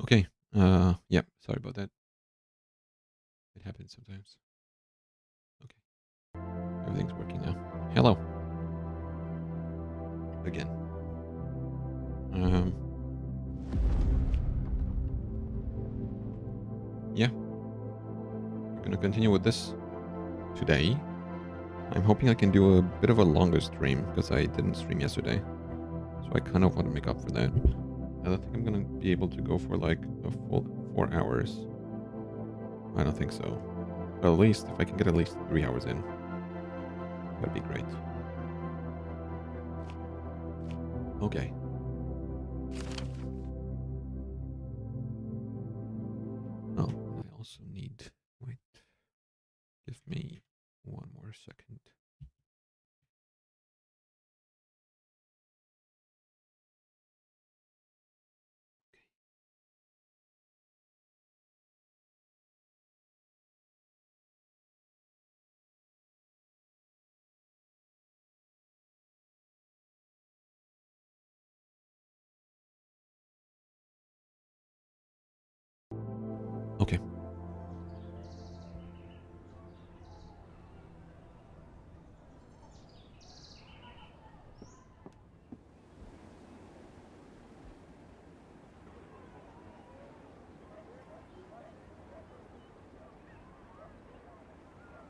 Okay. Yeah. Sorry about that. It happens sometimes. Okay. Everything's working now. Hello again. Um. Yeah. We're gonna continue with this today. I'm hoping I can do a bit of a longer stream because I didn't stream yesterday, so I kind of want to make up for that. I don't think I'm gonna be able to go for like a full 4 hours. I don't think so. But at least if I can get at least 3 hours in, that'd be great. Okay. Oh, I also need. Wait. Give me one more second. Okay.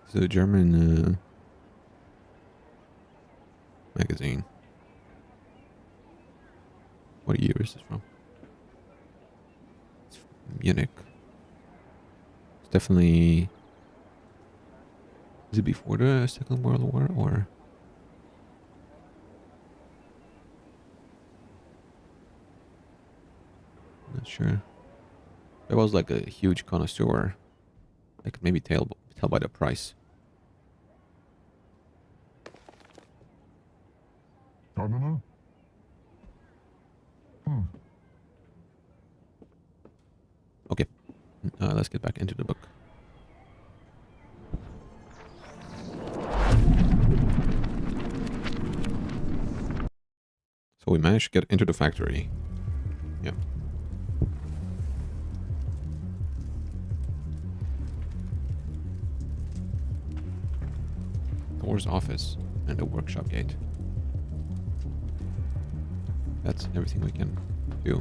It's a German magazine. What year is this from? It's from Munich. It's definitely. Is it before the Second World War or? I'm not sure. I was like a huge connoisseur. I could maybe tell by the price. I don't know. Okay. Let's get back into the book. So we managed to get into the factory. Yeah. Thor's office and the workshop gate. That's everything we can do.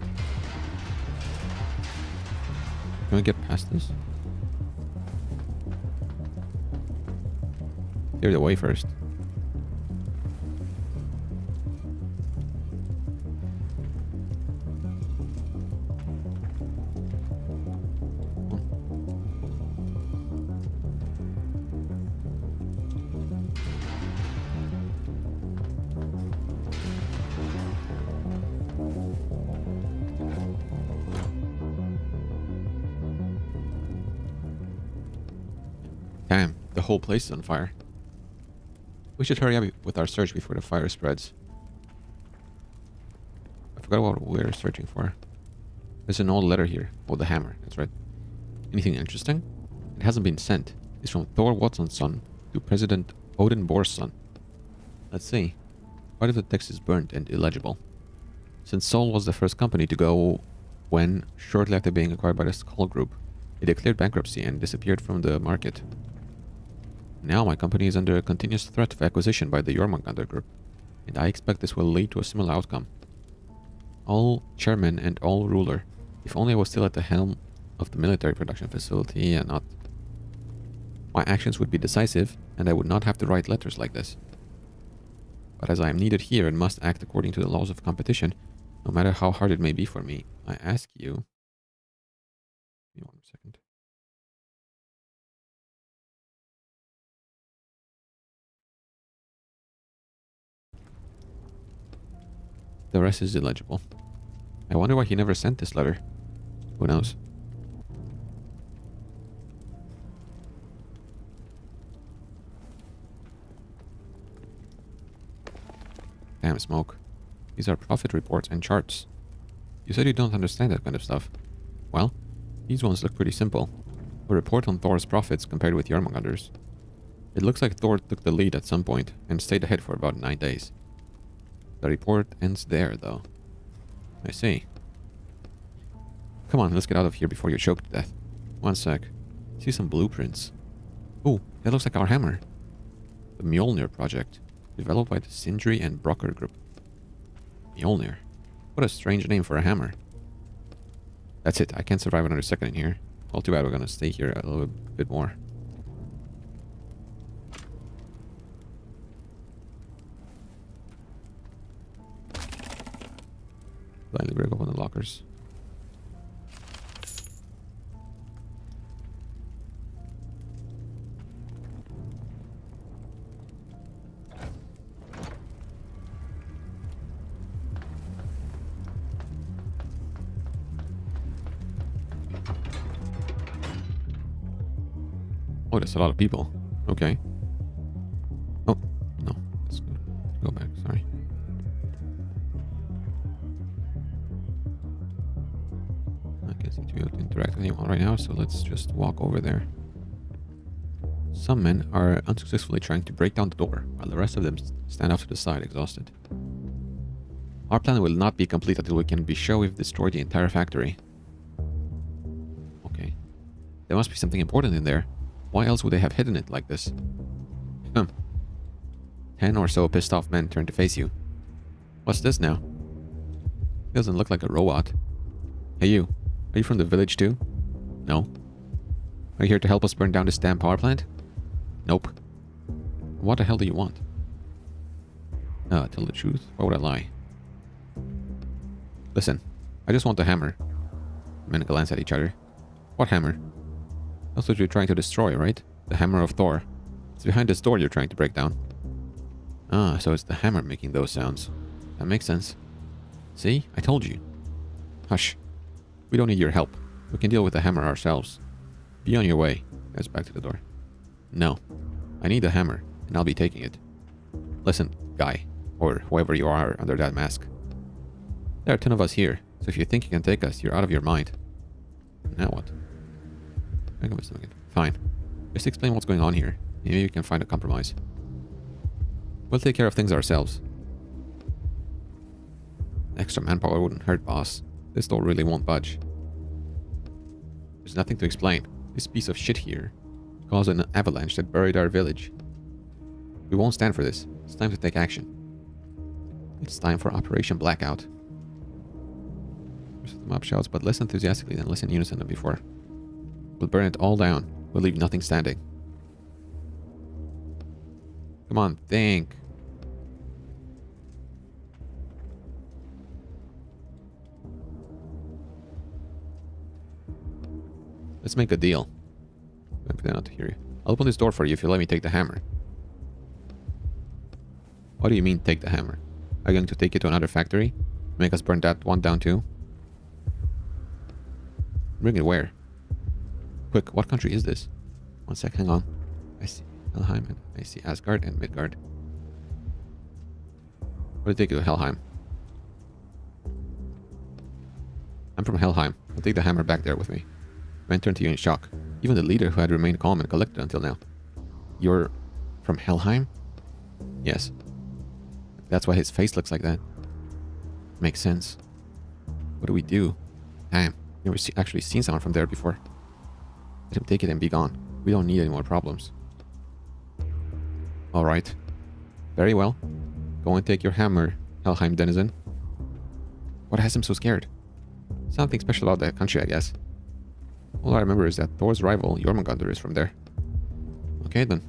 Can we get past this? Clear the way first. Damn, the whole place is on fire. We should hurry up with our search before the fire spreads. I forgot what we're searching for. There's an old letter here. Oh, the hammer. That's right. Anything interesting? It hasn't been sent. It's from Thor Watson's son to President Odin Bor's son. Let's see. Part of the text is burnt and illegible. Since Sol was the first company to go when, shortly after being acquired by the Skull Group, it declared bankruptcy and disappeared from the market. Now my company is under a continuous threat of acquisition by the Jormungandr Group, and I expect this will lead to a similar outcome. All chairman and all ruler, if only I was still at the helm of the military production facility and not... My actions would be decisive, and I would not have to write letters like this. But as I am needed here and must act according to the laws of competition, no matter how hard it may be for me, I ask you... Give me 1 second. The rest is illegible. I wonder why he never sent this letter. Who knows? Damn smoke. These are profit reports and charts. You said you don't understand that kind of stuff. Well, these ones look pretty simple. A report on Thor's profits compared with Jormungandr's. It looks like Thor took the lead at some point and stayed ahead for about 9 days. The report ends there, though. I see. Come on, let's get out of here before you choke to death. One sec. See some blueprints. Oh, that looks like our hammer. The Mjolnir project. Developed by the Sindri and Brocker group. Mjolnir. What a strange name for a hammer. That's it. I can't survive another second in here. All too bad we're gonna stay here a little bit more. Blindly break open the lockers. Oh, there's a lot of people. Okay. Oh, no. Let's go back. Sorry. I can't seem to be able to interact with anyone right now, so let's just walk over there. Some men are unsuccessfully trying to break down the door, while the rest of them stand off to the side, exhausted. Our plan will not be complete until we can be sure we've destroyed the entire factory. Okay. There must be something important in there. Why else would they have hidden it like this? 10 or so pissed off men turn to face you. What's this now? He doesn't look like a robot. Hey you, are you from the village too? No. Are you here to help us burn down this damn power plant? Nope. What the hell do you want? Tell the truth. Why would I lie? Listen, I just want the hammer. Men glance at each other. What hammer? That's what you're trying to destroy, right? The hammer of Thor. It's behind this door you're trying to break down. Ah, so it's the hammer making those sounds. That makes sense. See? I told you. Hush. We don't need your help. We can deal with the hammer ourselves. Be on your way. Goes back to the door. No. I need the hammer, and I'll be taking it. Listen, guy. Or whoever you are under that mask. There are 10 of us here, so if you think you can take us, you're out of your mind. Now what? Fine. Just explain what's going on here. Maybe we can find a compromise. We'll take care of things ourselves. Extra manpower wouldn't hurt, boss. This door really won't budge. There's nothing to explain. This piece of shit here caused an avalanche that buried our village. We won't stand for this. It's time to take action. It's time for Operation Blackout. The mob shouts, but less enthusiastically than less in unison than before. We'll burn it all down. We'll leave nothing standing. Come on, think. Let's make a deal. I'm pretend not to hear you. I'll open this door for you if you let me take the hammer. What do you mean, take the hammer? Are you going to take it to another factory? Make us burn that one down too? Bring it where? Quick, what country is this? One sec, hang on. I see Helheim and I see Asgard and Midgard. What do you take you to Helheim? I'm from Helheim. I'll take the hammer back there with me. Men turned to you in shock. Even the leader who had remained calm and collected until now. You're from Helheim? Yes. That's why his face looks like that. Makes sense. What do we do? Damn, never actually seen someone from there before. Let him take it and be gone. We don't need any more problems. Alright. Very well. Go and take your hammer, Helheim denizen. What has him so scared? Something special about that country, I guess. All I remember is that Thor's rival, Jormungandr, is from there. Okay then.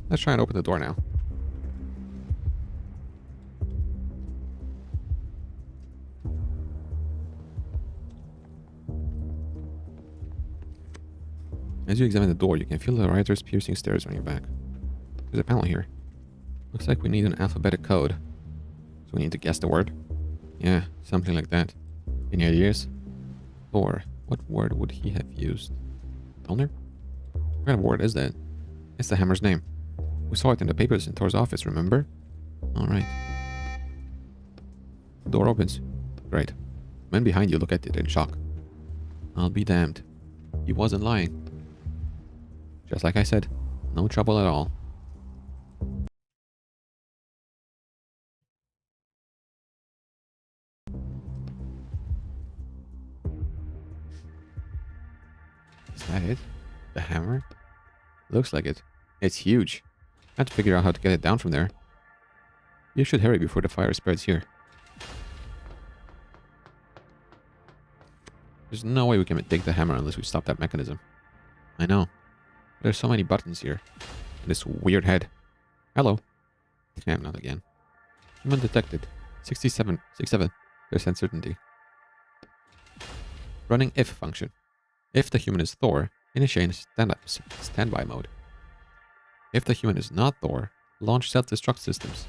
Let's try and open the door now. As you examine the door, you can feel the writer's piercing stares on your back. There's a panel here. Looks like we need an alphabetic code. So we need to guess the word? Yeah, something like that. Any ideas? Thor. What word would he have used? Mjolnir? What kind of word is that? It's the hammer's name. We saw it in the papers in Thor's office, remember? Alright. The door opens. Great. Men behind you look at it in shock. I'll be damned. He wasn't lying. Just like I said, no trouble at all. Looks like it. It's huge. I have to figure out how to get it down from there. You should hurry before the fire spreads here. There's no way we can take the hammer unless we stop that mechanism. I know. There's so many buttons here. And this weird head. Hello. Damn, not again. Human detected. 67% certainty. Running if function. If the human is Thor, initiate standby mode. If the human is not Thor, launch self-destruct systems.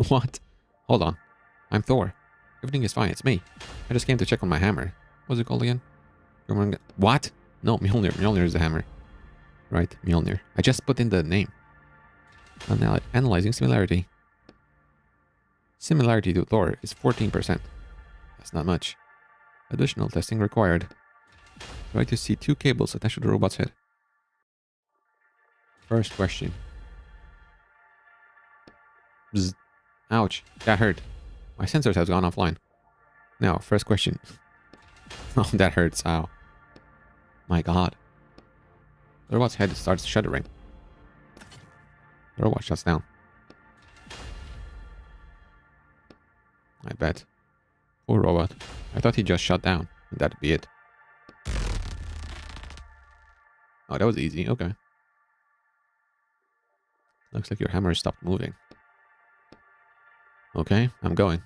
What? Hold on. I'm Thor. Everything is fine, it's me. I just came to check on my hammer. What's it called again? What? No, Mjolnir. Mjolnir is the hammer. Right, Mjolnir. I just put in the name. Analyzing similarity. Similarity to Thor is 14%. That's not much. Additional testing required. Try to see 2 cables attached to the robot's head. First question. Bzz. Ouch, that hurt. My sensors have gone offline. Now, first question. Oh, that hurts. Ow. My god. The robot's head starts shuddering. The robot shuts down. I bet. Poor robot. I thought he just shut down, and that'd be it. Oh, that was easy. Okay. Looks like your hammer stopped moving. Okay, I'm going.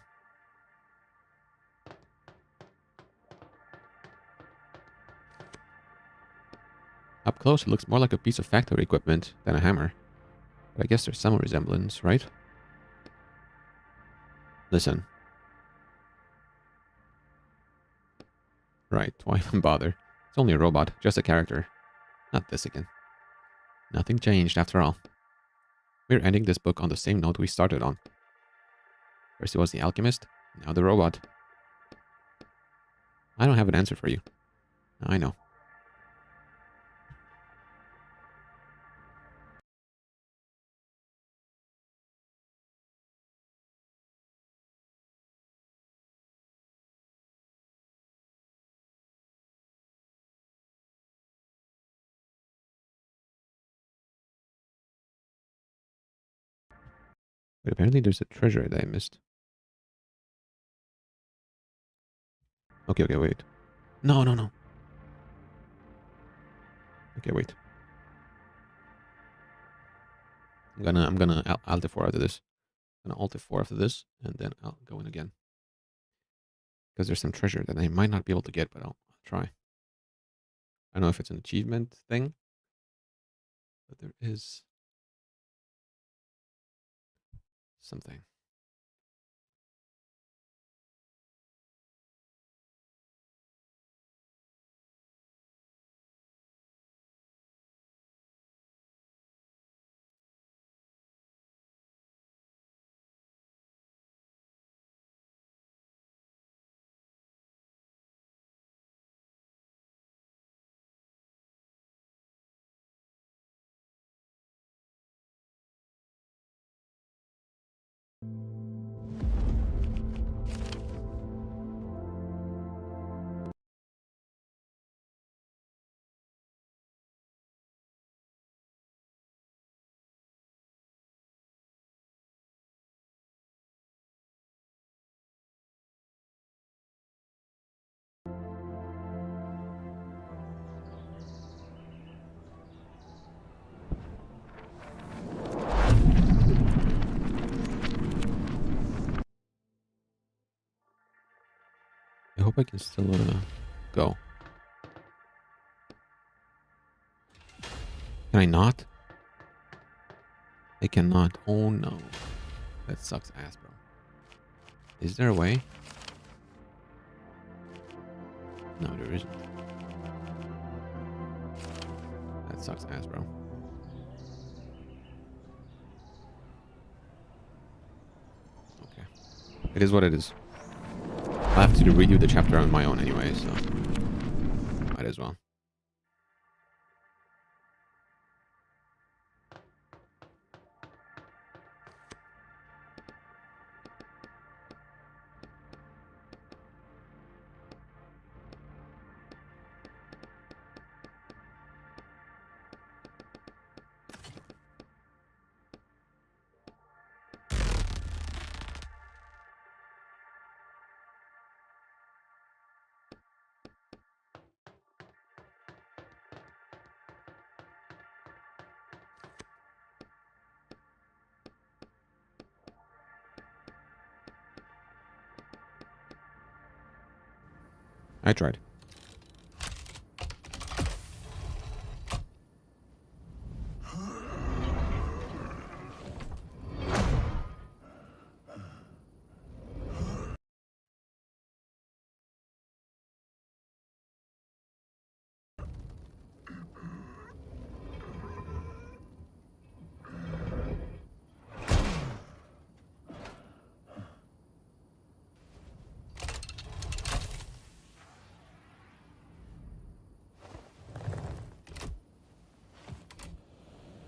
Up close, it looks more like a piece of factory equipment than a hammer. But I guess there's some resemblance, right? Listen. Right, why even bother? It's only a robot, just a character. Not this again. Nothing changed after all. We're ending this book on the same note we started on. First it was the alchemist, now the robot. I don't have an answer for you. I know. But apparently there's a treasure that I missed. Okay, wait. No. Okay, wait. I'm gonna Alt F4 after this. I'm gonna Alt F4 after this, and then I'll go in again. Because there's some treasure that I might not be able to get, but I'll try. I don't know if it's an achievement thing, but there is something. I hope I can still go. Can I not? I cannot. Oh no. That sucks ass, bro. Is there a way? No, there isn't. That sucks ass, bro. Okay. It is what it is. I'll have to redo the chapter on my own anyway, so might as well. I tried.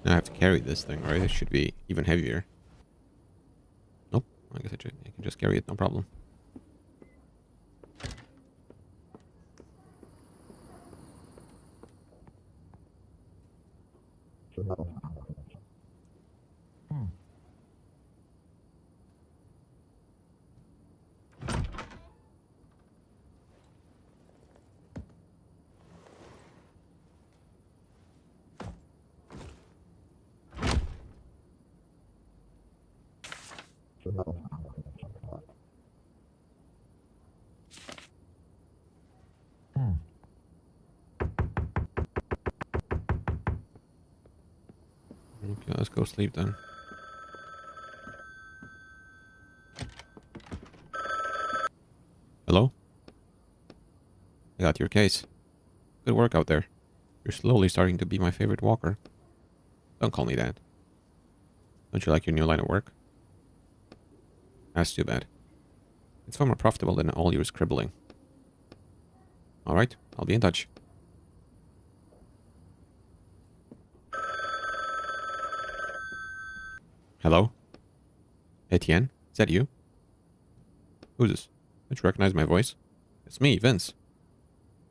Now I have to carry this thing, right? It should be even heavier. Nope. I guess I can just carry it, no problem. Okay, let's go sleep then. Hello? I got your case. Good work out there. You're slowly starting to be my favorite walker. Don't call me that. Don't you like your new line of work? That's too bad. It's far more profitable than all your scribbling. Alright, I'll be in touch. Hello? Etienne? Is that you? Who's this? Don't you recognize my voice? It's me, Vince.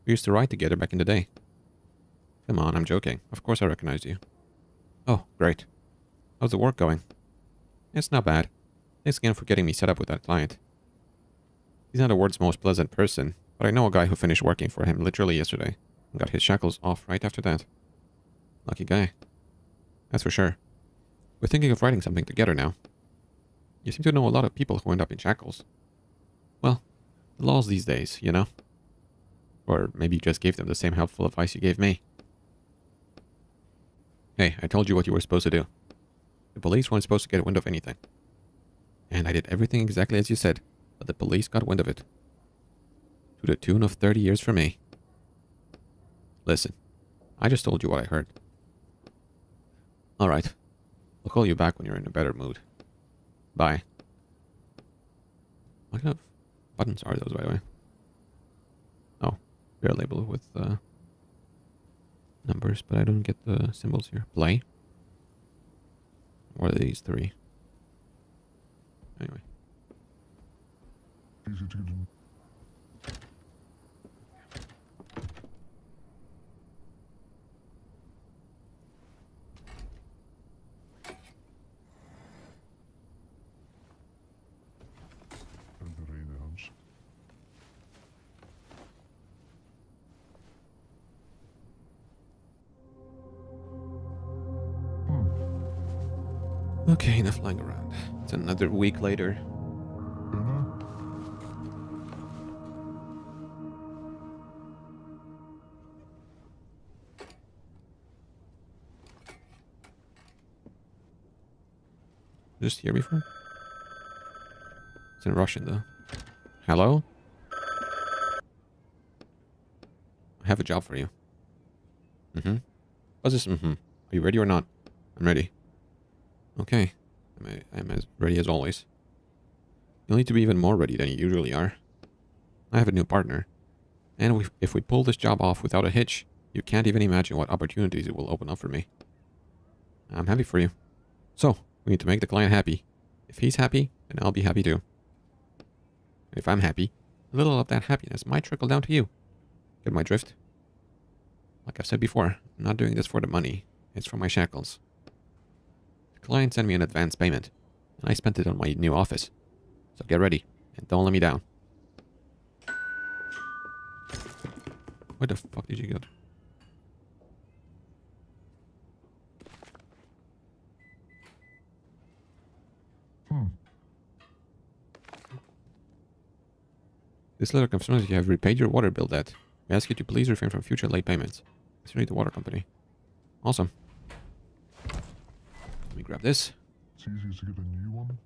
We used to ride together back in the day. Come on, I'm joking. Of course I recognized you. Oh, great. How's the work going? It's not bad. Thanks again for getting me set up with that client. He's not the world's most pleasant person, but I know a guy who finished working for him literally yesterday and got his shackles off right after that. Lucky guy. That's for sure. We're thinking of writing something together now. You seem to know a lot of people who end up in shackles. Well, the laws these days, you know? Or maybe you just gave them the same helpful advice you gave me. Hey, I told you what you were supposed to do. The police weren't supposed to get wind of anything. And I did everything exactly as you said, but the police got wind of it. To the tune of 30 years for me. Listen, I just told you what I heard. Alright. I'll call you back when you're in a better mood. Bye. What kind of buttons are those, by the way? Oh, they're labeled with numbers, but I don't get the symbols here. Play? What are these three? Anyway. Okay, enough lying around. It's another week later. Just here before? It's in Russian though. Hello? I have a job for you. Mm-hmm. What's this? Mm-hmm. Are you ready or not? I'm ready. Okay. I'm as ready as always. You'll need to be even more ready than you usually are. I have a new partner. And if we pull this job off without a hitch, you can't even imagine what opportunities it will open up for me. I'm happy for you. So, we need to make the client happy. If he's happy, then I'll be happy too. And if I'm happy, a little of that happiness might trickle down to you. Get my drift? Like I've said before, I'm not doing this for the money. It's for my shackles. The client sent me an advance payment, and I spent it on my new office. So get ready, and don't let me down. Where the fuck did you go? This letter confirms that you have repaid your water bill debt. We ask you to please refrain from future late payments. Consider the water company. Awesome. Let me grab this. It's easier to get a new one.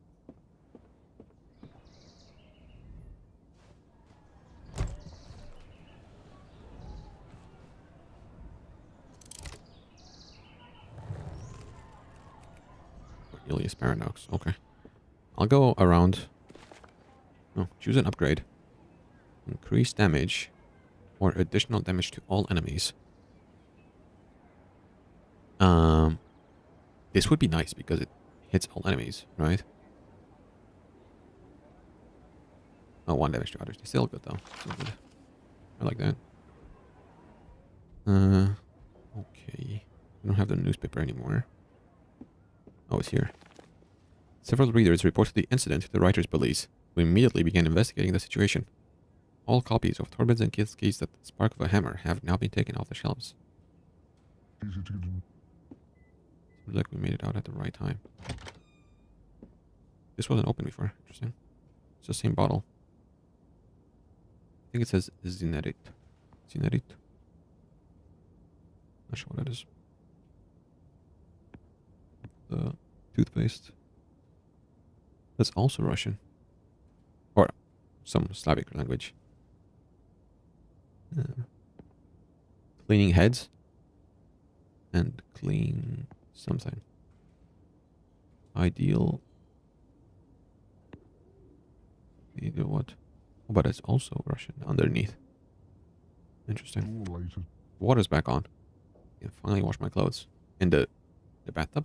Cornelius Paradox. Okay. I'll go around. Oh, choose an upgrade. Increase damage or additional damage to all enemies. This would be nice because it hits all enemies, right? Oh, 1 damage to others. It's still good though. Still good. I like that. Okay. We don't have the newspaper anymore. Oh, it's here. Several readers reported the incident to the writer's police, who immediately began investigating the situation. All copies of Torben's and Kid's keys that spark of a hammer have now been taken off the shelves. Easy to get a Seems like we made it out at the right time. This wasn't open before. Interesting. It's the same bottle. I think it says Zinerit. Zinerit. Not sure what that is. The toothpaste. That's also Russian. Or some Slavic language. Cleaning heads. And clean something. Ideal. Either what? Oh, but it's also Russian underneath. Interesting. tool later. Water's back on. I can finally wash my clothes. In the bathtub?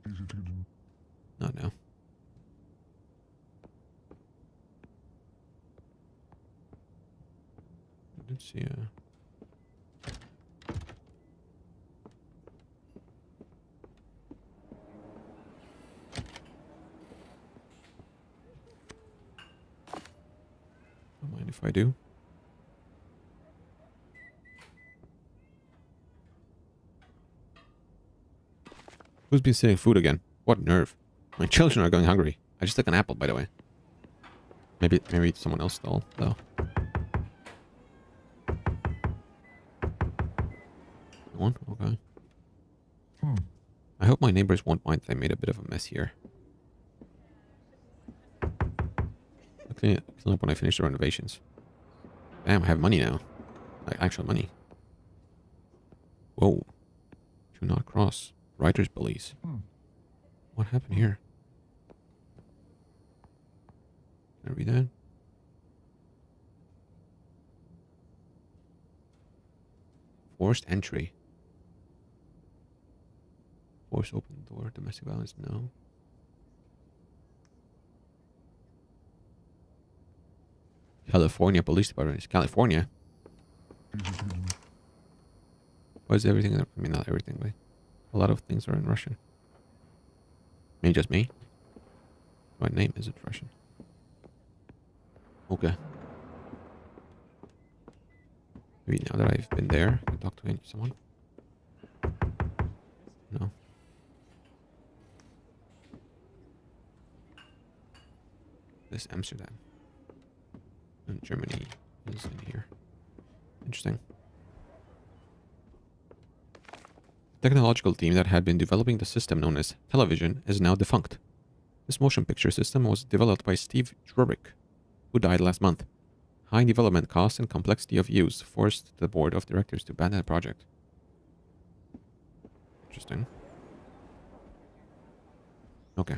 Easy to get a Not now. I did see a... Don't mind if I do. Who's been stealing food again? What nerve. My children are going hungry. I just took an apple, by the way. Maybe someone else stole, though. One? Okay. I hope my neighbors won't mind that I made a bit of a mess here. I'll clean up when I finish the renovations. Damn, I have money now. Like, actual money. Whoa. Do not cross. Writer's police. What happened here? Can I read that? Forced entry. Force open the door. Domestic violence, no. California Police Department. It's California. easy to get a Why is everything? I mean, not everything, but a lot of things are in Russian. Maybe just me. My name isn't Russian. Okay. Maybe now that I've been there, I can talk to someone. No. This Amsterdam. And Germany is in here. Interesting. The technological team that had been developing the system known as television is now defunct. This motion picture system was developed by Steve Drurick, who died last month. High development costs and complexity of use forced the board of directors to abandon the project. Interesting. Okay.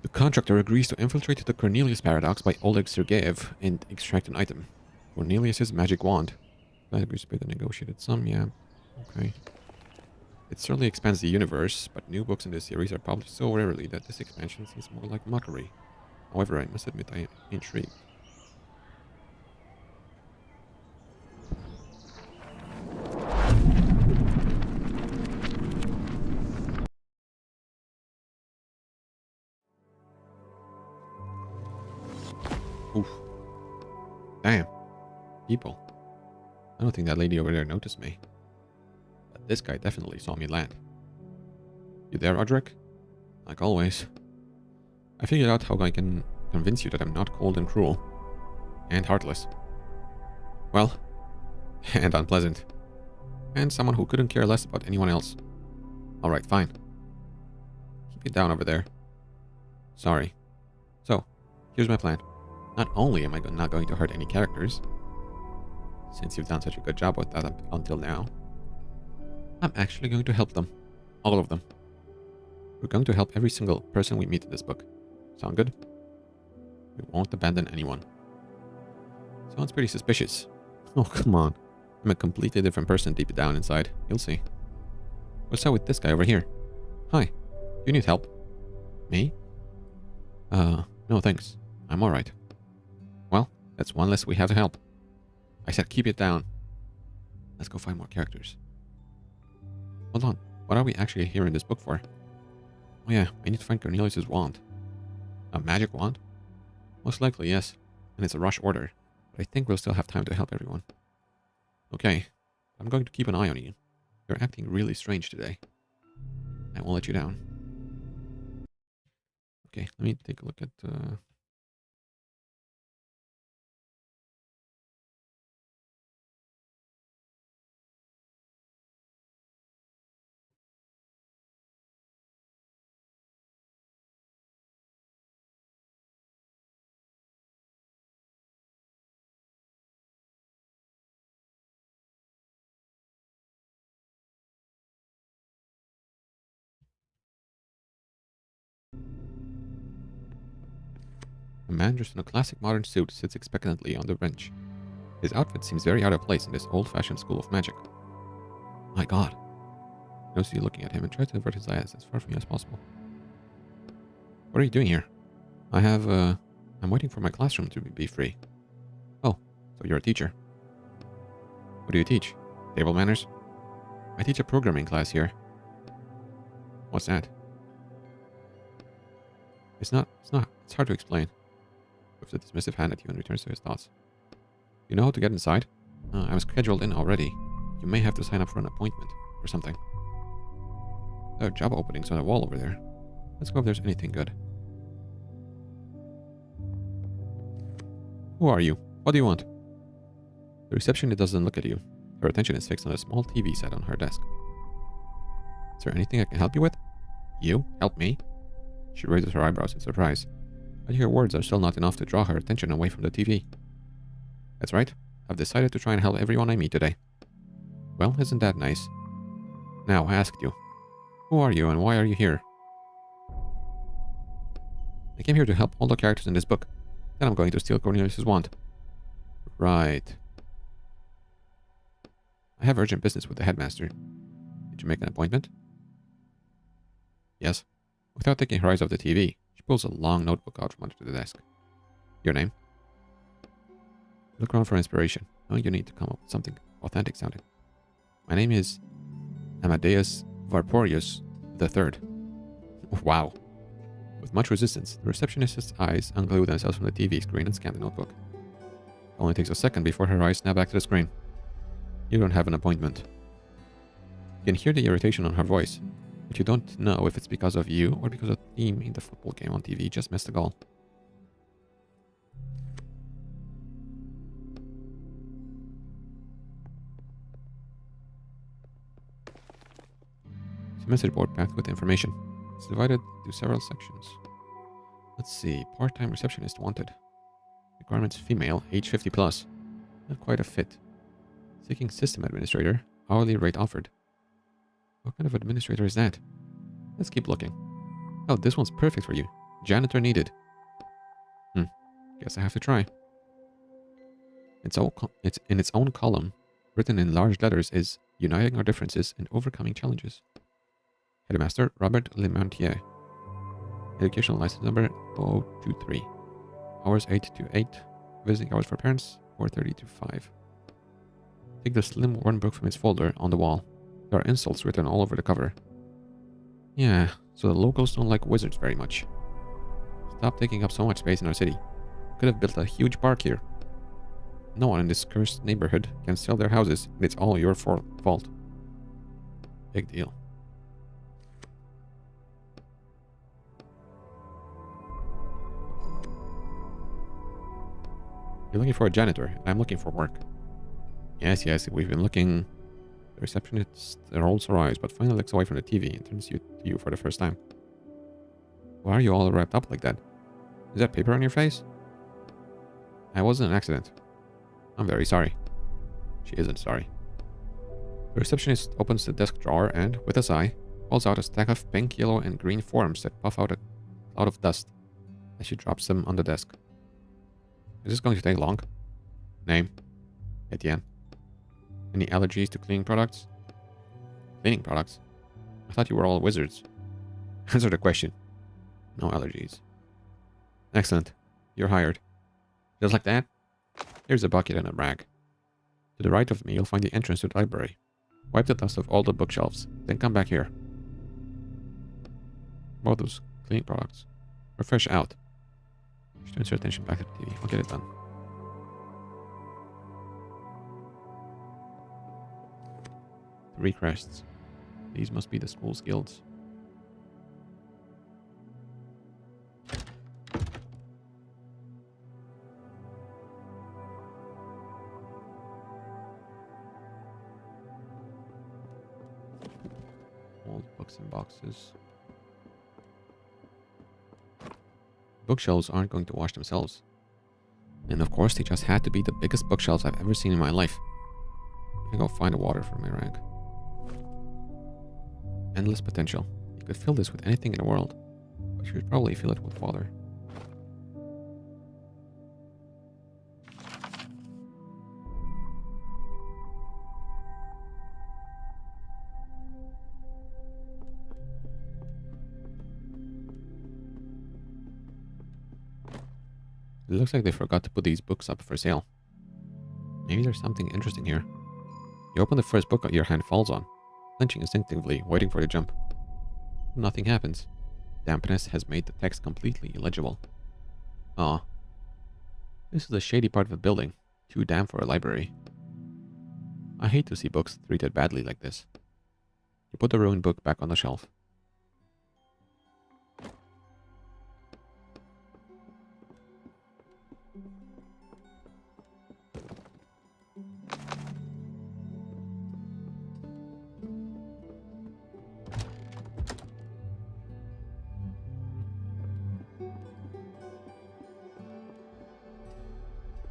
The contractor agrees to infiltrate the Cornelius paradox by Oleg Sergeyev and extract an item. Cornelius's magic wand. That agrees to pay the negotiated sum, yeah. Okay. It certainly expands the universe, but new books in this series are published so rarely that this expansion seems more like mockery. However, I must admit I am intrigued. Oof. Damn. People. I don't think that lady over there noticed me. But this guy definitely saw me land. You there, Roderick? Like always. I figured out how I can convince you that I'm not cold and cruel. And heartless. Well, and unpleasant. And someone who couldn't care less about anyone else. Alright, fine. Keep it down over there. Sorry. So, here's my plan. Not only am I not going to hurt any characters, since you've done such a good job with that up until now, I'm actually going to help them. All of them. We're going to help every single person we meet in this book. Sound good? We won't abandon anyone. Sounds pretty suspicious. Oh, come on. I'm a completely different person deep down inside. You'll see. What's up with this guy over here? Hi. You need help? Me? No thanks. I'm alright. Well, that's one less we have to help. I said keep it down. Let's go find more characters. Hold on. What are we actually here in this book for? Oh yeah, I need to find Cornelius's wand. A magic wand? Most likely, yes. And it's a rush order. But I think we'll still have time to help everyone. Okay. I'm going to keep an eye on you. You're acting really strange today. I won't let you down. Okay, let me take a look at... A man dressed in a classic modern suit sits expectantly on the bench. His outfit seems very out of place in this old-fashioned school of magic. My god. I notice you looking at him and try to avert his eyes as far from you as possible. What are you doing here? I'm waiting for my classroom to be free. Oh, so you're a teacher. What do you teach? Table manners? I teach a programming class here. What's that? It's hard to explain. With a dismissive hand at you and returns to his thoughts. You know how to get inside? I'm scheduled in already. You may have to sign up for an appointment or something. There are job openings on the wall over there. Let's go if there's anything good. Who are you? What do you want? The receptionist doesn't look at you. Her attention is fixed on a small TV set on her desk. Is there anything I can help you with? You? Help me? She raises her eyebrows in surprise. But your words are still not enough to draw her attention away from the TV. That's right. I've decided to try and help everyone I meet today. Well, isn't that nice? Now, I asked you. Who are you and why are you here? I came here to help all the characters in this book. Then I'm going to steal Cornelius's wand. Right. I have urgent business with the headmaster. Did you make an appointment? Yes. Without taking her eyes off the TV, she pulls a long notebook out from under the desk. Your name? Look around for inspiration. Now you need to come up with something authentic sounding. My name is Amadeus Varporius III. Wow. With much resistance, the receptionist's eyes unglue themselves from the TV screen and scan the notebook. It only takes a second before her eyes snap back to the screen. You don't have an appointment. You can hear the irritation on her voice, but you don't know if it's because of you or because a theme in the football game on TV just missed the goal. It's a message board packed with information. It's divided into several sections. Let's see. Part-time receptionist wanted. Requirements female, age 50 plus. Not quite a fit. Seeking system administrator. Hourly rate offered. What kind of administrator is that? Let's keep looking. Oh, this one's perfect for you. Janitor needed. Guess I have to try. It's in its own column. Written in large letters is Uniting Our Differences and Overcoming Challenges. Headmaster Robert Lemontier. Educational license number 0023. Hours 8 to 8. Visiting hours for parents 4:30 to 5. Take the slim worn book from its folder on the wall. There are insults written all over the cover. Yeah, so the locals don't like wizards very much. Stop taking up so much space in our city. Could have built a huge park here. No one in this cursed neighborhood can sell their houses, and it's all your fault. Big deal. You're looking for a janitor, and I'm looking for work. Yes, yes, we've been looking. The receptionist rolls her eyes, but finally looks away from the TV and turns to you for the first time. Why are you all wrapped up like that? Is that paper on your face? That wasn't an accident. I'm very sorry. She isn't sorry. The receptionist opens the desk drawer and, with a sigh, pulls out a stack of pink, yellow, and green forms that puff out a cloud of dust as she drops them on the desk. Is this going to take long? Name? Etienne. Any allergies to cleaning products? Cleaning products? I thought you were all wizards. Answer the question. No allergies. Excellent. You're hired. Just like that? Here's a bucket and a rag. To the right of me, you'll find the entrance to the library. Wipe the dust off all the bookshelves, then come back here. Both those cleaning products. We're fresh out. She turns her attention back to the TV. I'll get it done. Three crests. These must be the school's guilds. Old books and boxes. Bookshelves aren't going to wash themselves. And of course, they just had to be the biggest bookshelves I've ever seen in my life. I can go find water for my rag. Endless potential. You could fill this with anything in the world, but you should probably fill it with water. It looks like they forgot to put these books up for sale. Maybe there's something interesting here. You open the first book your hand falls on, clenching instinctively, waiting for the jump. Nothing happens. Dampness has made the text completely illegible. Aw. This is a shady part of the building. Too damp for a library. I hate to see books treated badly like this. You put the ruined book back on the shelf.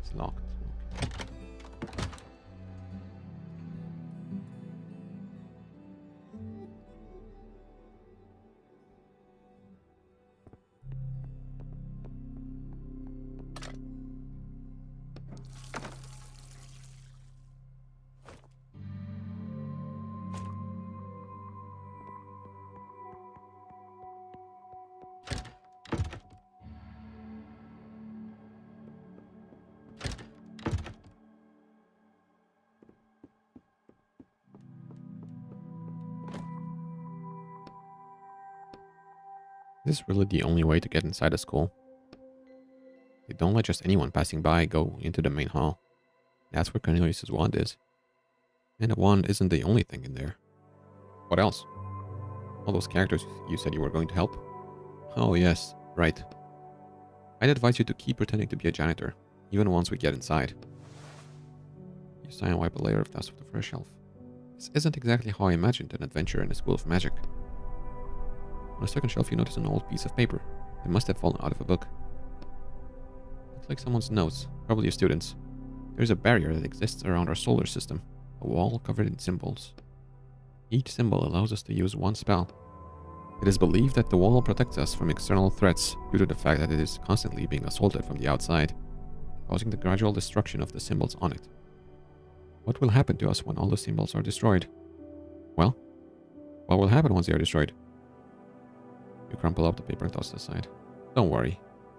It's locked. Is this really the only way to get inside the school? They don't let just anyone passing by go into the main hall. That's where Cornelius's wand is. And the wand isn't the only thing in there. What else? All those characters you said you were going to help? Oh yes, right. I'd advise you to keep pretending to be a janitor, even once we get inside. You sigh and wipe a layer of dust off the first shelf. This isn't exactly how I imagined an adventure in the School of Magic. On the second shelf you notice an old piece of paper that must have fallen out of a book. Looks like someone's notes, probably a student's. There's a barrier that exists around our solar system, a wall covered in symbols. Each symbol allows us to use one spell. It is believed that the wall protects us from external threats due to the fact that it is constantly being assaulted from the outside, causing the gradual destruction of the symbols on it. What will happen to us when all the symbols are destroyed? Well, what will happen once they are destroyed? You crumple up the paper and toss it aside. Don't worry,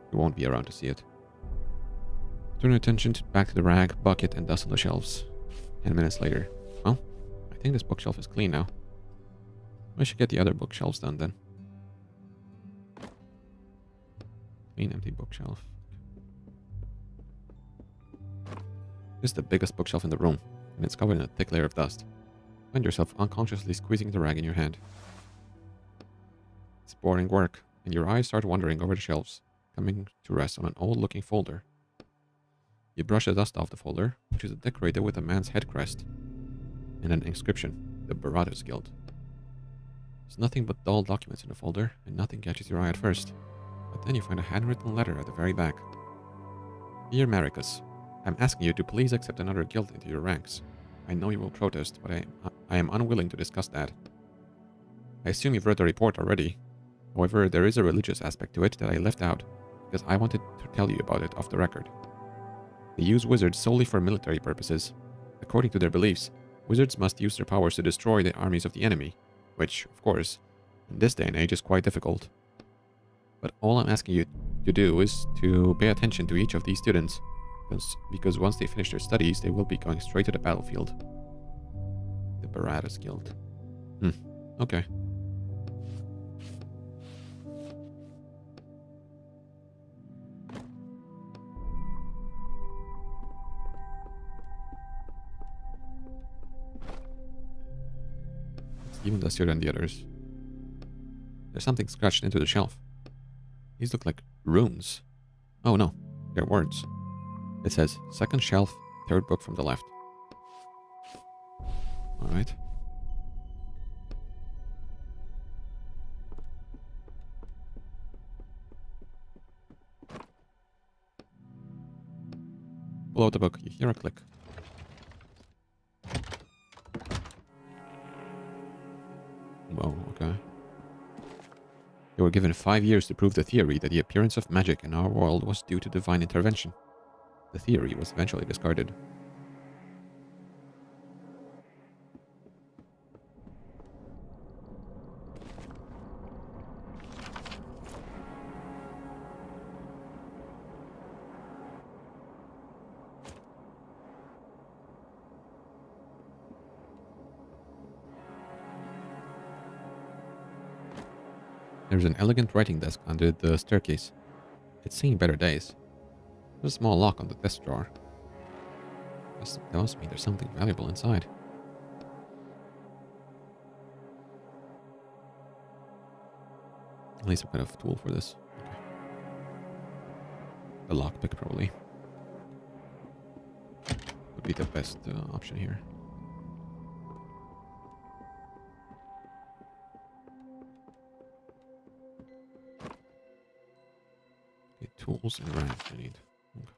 you won't be around to see it. Turn your attention back to the rag, bucket, and dust on the shelves. 10 minutes later. Well, I think this bookshelf is clean now. I should get the other bookshelves done then. Clean, empty bookshelf. This is the biggest bookshelf in the room, and it's covered in a thick layer of dust. Find yourself unconsciously squeezing the rag in your hand. It's boring work, and your eyes start wandering over the shelves, coming to rest on an old-looking folder. You brush the dust off the folder, which is decorated with a man's head crest and an inscription, the Baratos Guild. There's nothing but dull documents in the folder, and nothing catches your eye at first. But then you find a handwritten letter at the very back. Dear Maricus, I'm asking you to please accept another guild into your ranks. I know you will protest, but I am unwilling to discuss that. I assume you've read the report already. However, there is a religious aspect to it that I left out, because I wanted to tell you about it off the record. They use wizards solely for military purposes. According to their beliefs, wizards must use their powers to destroy the armies of the enemy, which, of course, in this day and age is quite difficult. But all I'm asking you to do is to pay attention to each of these students, because once they finish their studies, they will be going straight to the battlefield. The Baratos Guild. Okay. It's even dustier than the others. There's something scratched into the shelf. These look like runes. Oh no, they're words. It says, second shelf, third book from the left. Alright. Pull out the book, you hear a click. Whoa, okay. You were given 5 years to prove the theory that the appearance of magic in our world was due to divine intervention. The theory was eventually discarded. There's an elegant writing desk under the staircase. It's seen better days. There's a small lock on the desk drawer. This tells me there's something valuable inside. At least some kind of tool for this. Okay. The lockpick probably would be the best option here. Okay, tools and ranks I need. Okay.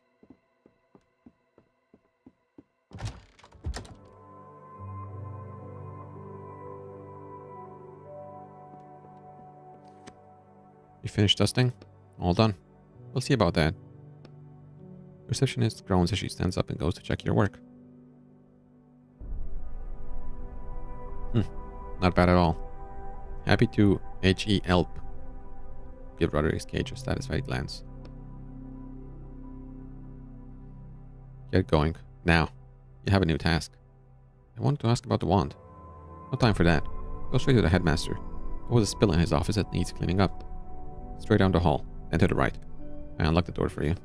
You finished dusting? All done. We'll see about that. The receptionist groans as she stands up and goes to check your work. Not bad at all. Happy to help. Give Roderick's cage a satisfied glance. Get going. Now. You have a new task. I wanted to ask about the wand. No time for that. Go straight to the headmaster. There was a spill in his office that needs cleaning up. Straight down the hall, then to the right. I unlocked the door for you.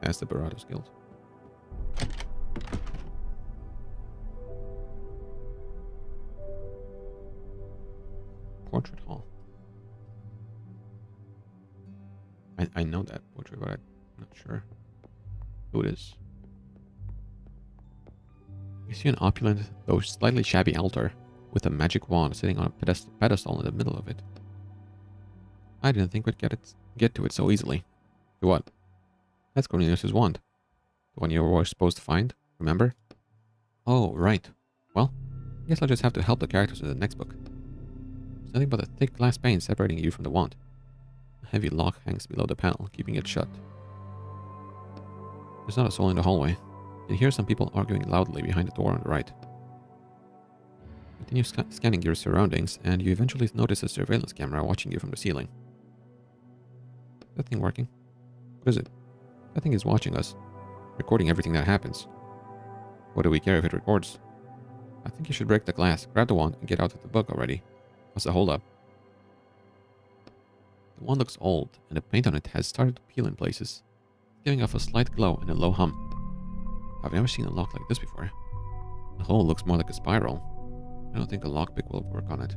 That's the Baratos Guild. Portrait hall. I know that portrait, but I'm not sure who it is. You see an opulent, though slightly shabby altar with a magic wand sitting on a pedestal in the middle of it. I didn't think we'd get to it so easily. To what? That's Cornelius's wand. The one you were supposed to find, remember? Oh, right. Well, I guess I'll just have to help the characters in the next book. There's nothing but a thick glass pane separating you from the wand. A heavy lock hangs below the panel, keeping it shut. There's not a soul in the hallway. You can hear some people arguing loudly behind the door on the right. Continue scanning your surroundings, and you eventually notice a surveillance camera watching you from the ceiling. Is that thing working? What is it? That thing is watching us, recording everything that happens. What do we care if it records? I think you should break the glass, grab the wand, and get out of the book already. What's the holdup? The wand looks old, and the paint on it has started to peel in places, giving off a slight glow and a low hum. I've never seen a lock like this before. The hole looks more like a spiral. I don't think a lockpick will work on it.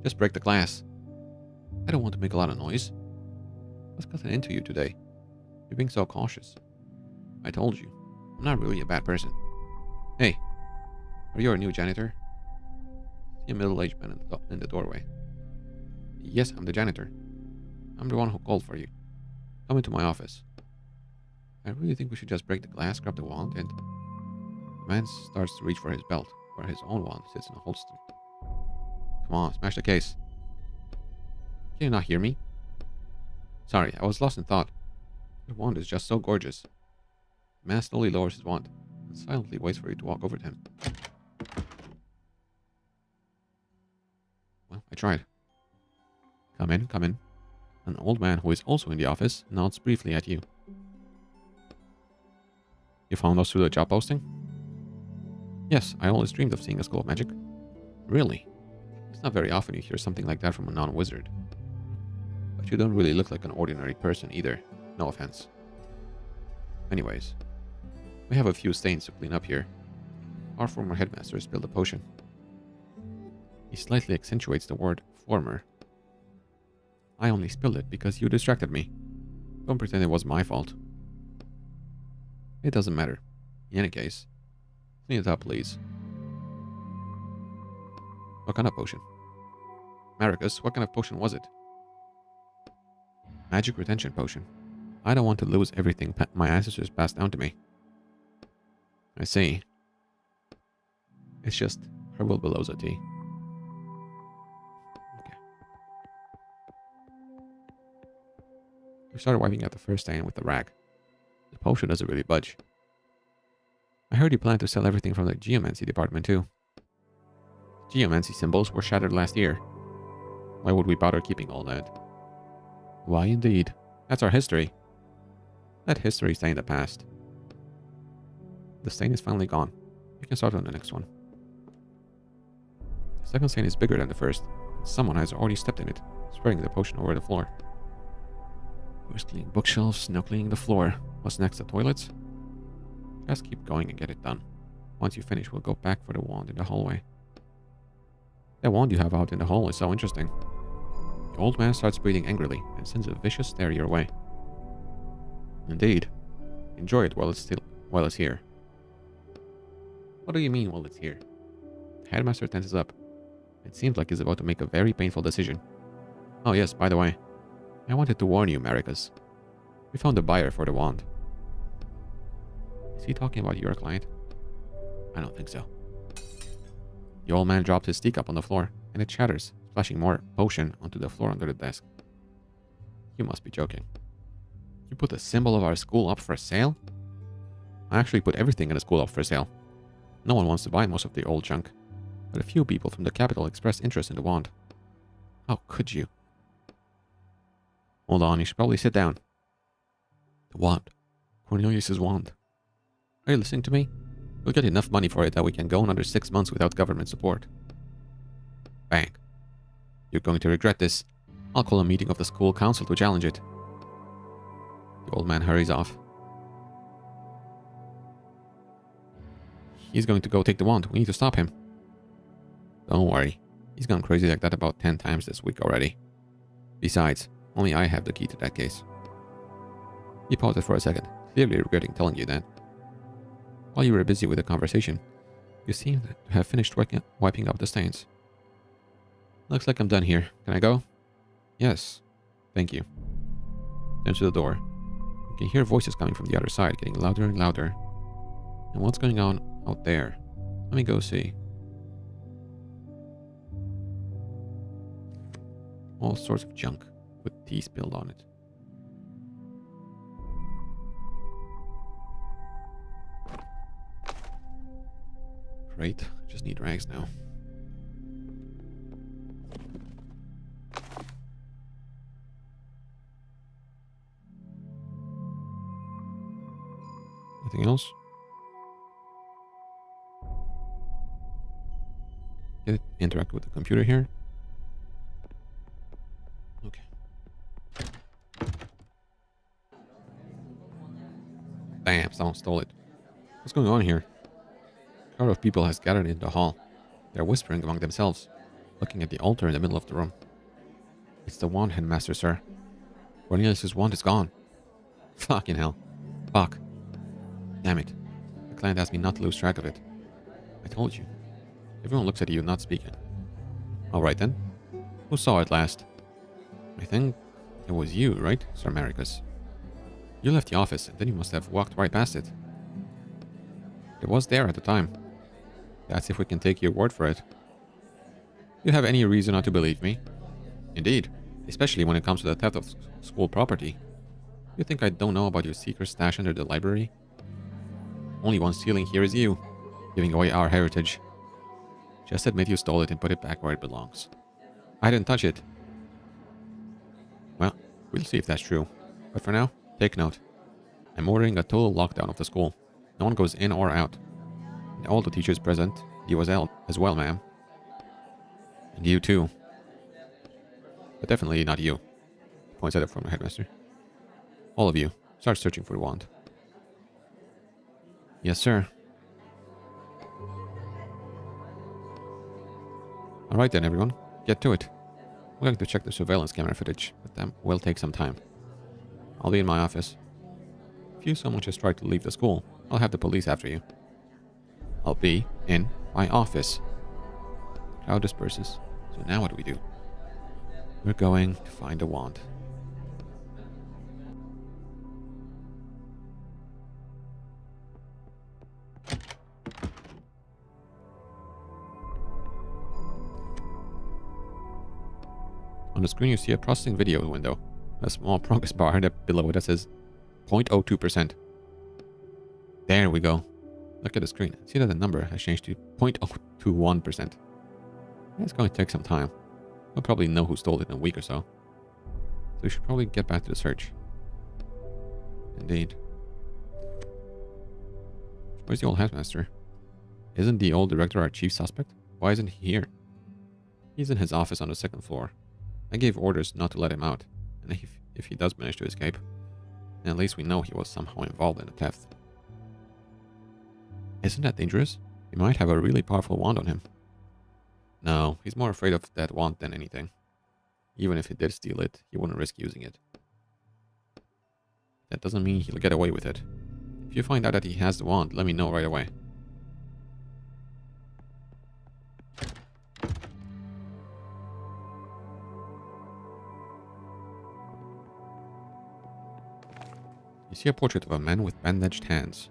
Just break the glass. I don't want to make a lot of noise. What's gotten into you today? You're being so cautious. I told you, I'm not really a bad person. Hey, are you our new janitor? See a middle-aged man in the doorway. Yes, I'm the janitor. I'm the one who called for you. Come into my office. I really think we should just break the glass, grab the wand, and... The man starts to reach for his belt, where his own wand sits in a holster. Come on, smash the case. Can you not hear me? Sorry, I was lost in thought. Your wand is just so gorgeous. The man slowly lowers his wand and silently waits for you to walk over to him. Well, I tried. Come in, come in. An old man who is also in the office nods briefly at you. You found us through the job posting? Yes, I always dreamed of seeing a school of magic. Really? It's not very often you hear something like that from a non-wizard. But you don't really look like an ordinary person either. No offense. Anyways, we have a few stains to clean up here. Our former headmaster spilled a potion. He slightly accentuates the word former. I only spilled it because you distracted me. Don't pretend it was my fault. It doesn't matter. In any case, clean it up, please. What kind of potion? Maricus, what kind of potion was it? Magic retention potion. I don't want to lose everything my ancestors passed down to me. I see. It's just herbal Beloza tea. Okay. We started wiping out the first stain with the rag. The potion doesn't really budge. I heard you plan to sell everything from the geomancy department too. Geomancy symbols were shattered last year. Why would we bother keeping all that? Why indeed? That's our history. Let history stay in the past. The stain is finally gone. You can start on the next one. The second stain is bigger than the first. Someone has already stepped in it, spreading the potion over the floor. First cleaning bookshelves, now cleaning the floor. What's next, the toilets? Just keep going and get it done. Once you finish, we'll go back for the wand in the hallway. That wand you have out in the hall is so interesting. The old man starts breathing angrily and sends a vicious stare your way. Indeed. Enjoy it while it's here. What do you mean while it's here? The headmaster tenses up. It seems like he's about to make a very painful decision. Oh yes, by the way, I wanted to warn you, Maricus. We found a buyer for the wand. Is he talking about your client? I don't think so. The old man dropped his teacup on the floor, and it shatters, splashing more potion onto the floor under the desk. You must be joking. You put the symbol of our school up for sale? I actually put everything in the school up for sale. No one wants to buy most of the old junk, but a few people from the capital expressed interest in the wand. How could you? Hold on, you should probably sit down. The wand. Cornelius's wand. Are you listening to me? We'll get enough money for it that we can go another 6 months without government support. Bang. You're going to regret this. I'll call a meeting of the school council to challenge it. The old man hurries off. He's going to go take the wand. We need to stop him. Don't worry. He's gone crazy like that about 10 times this week already. Besides, only I have the key to that case. He paused for a second, clearly regretting telling you that. While you were busy with the conversation, you seemed to have finished wiping up the stains. Looks like I'm done here. Can I go? Yes. Thank you. Turns to the door. You can hear voices coming from the other side, getting louder and louder. And what's going on out there? Let me go see. All sorts of junk with tea spilled on it. Great, I just need rags now. Anything else? Get it, interact with the computer here. Okay. Damn, someone stole it. What's going on here? A crowd of people has gathered in the hall. They're whispering among themselves, looking at the altar in the middle of the room. It's the wand, headmaster, sir. Cornelius's wand is gone. Fucking hell. Fuck. Damn it. The client asked me not to lose track of it. I told you. Everyone looks at you, not speaking. Alright then. Who saw it last? I think it was you, right, Sir Maricus? You left the office, and then you must have walked right past it. It was there at the time. That's if we can take your word for it. You have any reason not to believe me? Indeed, especially when it comes to the theft of school property. You think I don't know about your secret stash under the library? Only one stealing here is you, giving away our heritage. Just admit you stole it and put it back where it belongs. I didn't touch it. Well, we'll see if that's true. But for now, take note. I'm ordering a total lockdown of the school. No one goes in or out. And all the teachers present, you as well, ma'am. And you too. But definitely not you. Points at the former headmaster. All of you, start searching for the wand. Yes, sir. Alright then, everyone. Get to it. I'm going to check the surveillance camera footage, but that will take some time. I'll be in my office. If you so much as try to leave the school, I'll have the police after you. I'll be in my office. The crowd disperses. So now what do we do? We're going to find a wand. On the screen you see a processing video window. A small progress bar below it that says 0.02%. There we go. Look at the screen. See that the number has changed to 0.021%. It's going to take some time. We'll probably know who stole it in a week or so. So we should probably get back to the search. Indeed. Where's the old headmaster? Isn't the old director our chief suspect? Why isn't he here? He's in his office on the second floor. I gave orders not to let him out, and if he does manage to escape, then at least we know he was somehow involved in the theft. Isn't that dangerous? He might have a really powerful wand on him. No, he's more afraid of that wand than anything. Even if he did steal it, he wouldn't risk using it. That doesn't mean he'll get away with it. If you find out that he has the wand, let me know right away. You see a portrait of a man with bandaged hands.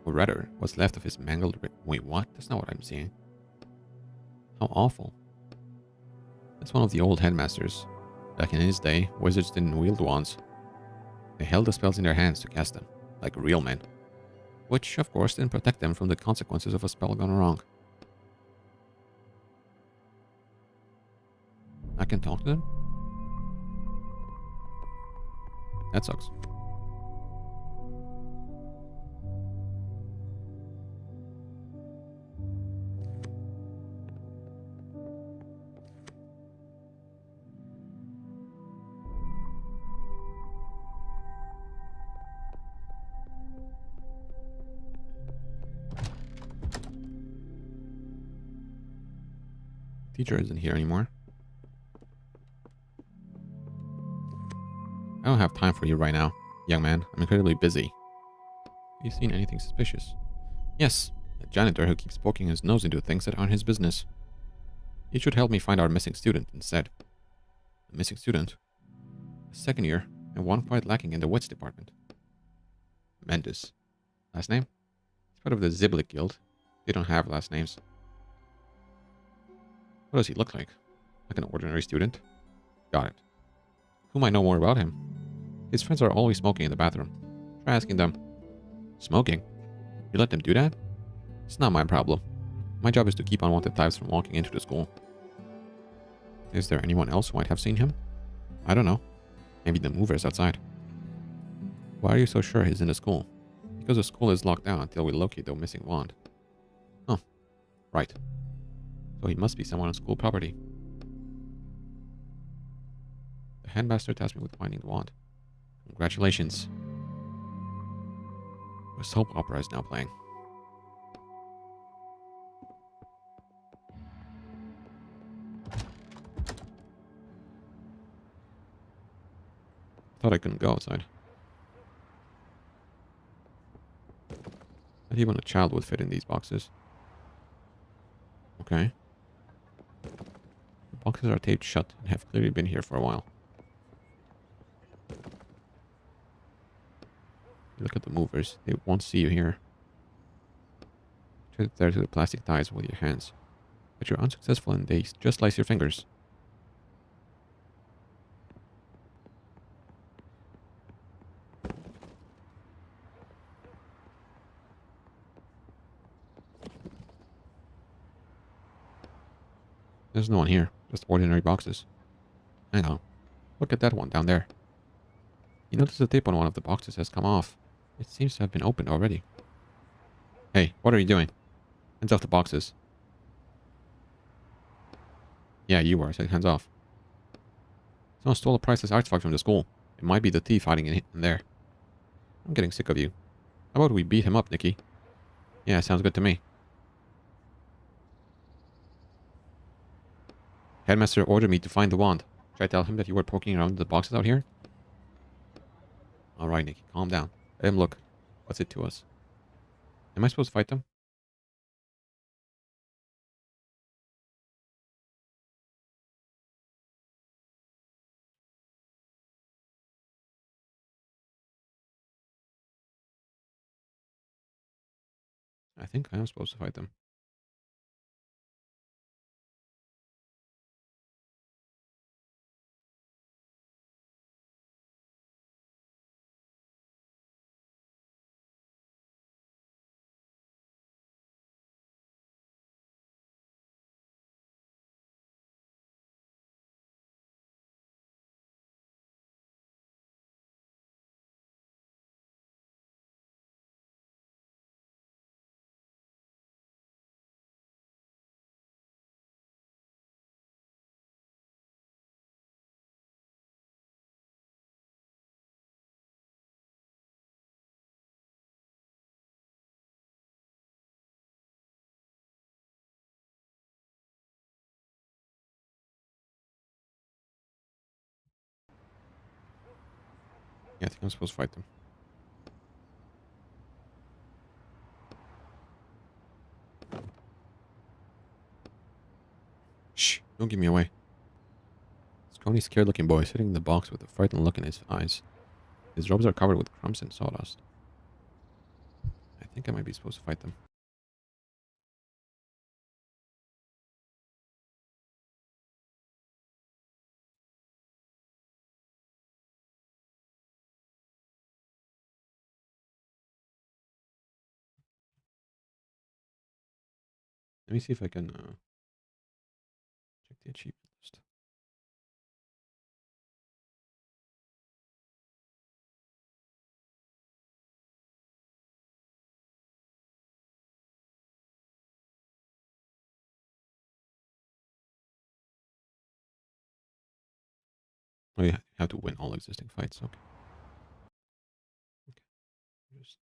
Or rather, what's left of his mangled Wait, what? That's not what I'm seeing. How awful. That's one of the old headmasters. Back in his day, wizards didn't wield wands. They held the spells in their hands to cast them, like real men. Which, of course, didn't protect them from the consequences of a spell gone wrong. I can talk to them? That sucks. Teacher isn't here anymore. I don't have time for you right now, young man. I'm incredibly busy. Have you seen anything suspicious? Yes, a janitor who keeps poking his nose into things that aren't his business. He should help me find our missing student instead. A missing student? A second year, and one quite lacking in the wits department. Mendes. Last name? He's part of the Ziblik Guild. They don't have last names. What does he look like? Like an ordinary student? Got it. Who might know more about him? His friends are always smoking in the bathroom. Try asking them. Smoking? You let them do that? It's not my problem. My job is to keep unwanted types from walking into the school. Is there anyone else who might have seen him? I don't know. Maybe the movers outside. Why are you so sure he's in the school? Because the school is locked down until we locate the missing wand. Oh, right. So he must be someone on school property. The headmaster tasked me with finding the wand. Congratulations. A soap opera is now playing. thought I couldn't go outside. Not even a child would fit in these boxes. Okay. The boxes are taped shut and have clearly been here for a while. Look at the movers. They won't see you here. Try to adhere to the plastic ties with your hands. But you're unsuccessful and they just slice your fingers. There's no one here. Just ordinary boxes. Hang on. Look at that one down there. You notice the tape on one of the boxes has come off. It seems to have been opened already. Hey, what are you doing? Hands off the boxes. Yeah, you were. I said hands off. Someone stole a priceless artifact from the school. It might be the thief hiding in there. I'm getting sick of you. How about we beat him up, Nikki? Yeah, sounds good to me. Headmaster ordered me to find the wand. Should I tell him that you were poking around the boxes out here? Alright, Nikki, calm down. Let him look. What's it to us? Am I supposed to fight them? I think I am supposed to fight them. Yeah, I think I'm supposed to fight them. Shh, don't give me away. Scrawny, scared-looking boy sitting in the box with a frightened look in his eyes. His robes are covered with crumbs and sawdust. I think I might be supposed to fight them. Let me see if I can check the achievement list. Oh, you have to win all existing fights. Okay. Just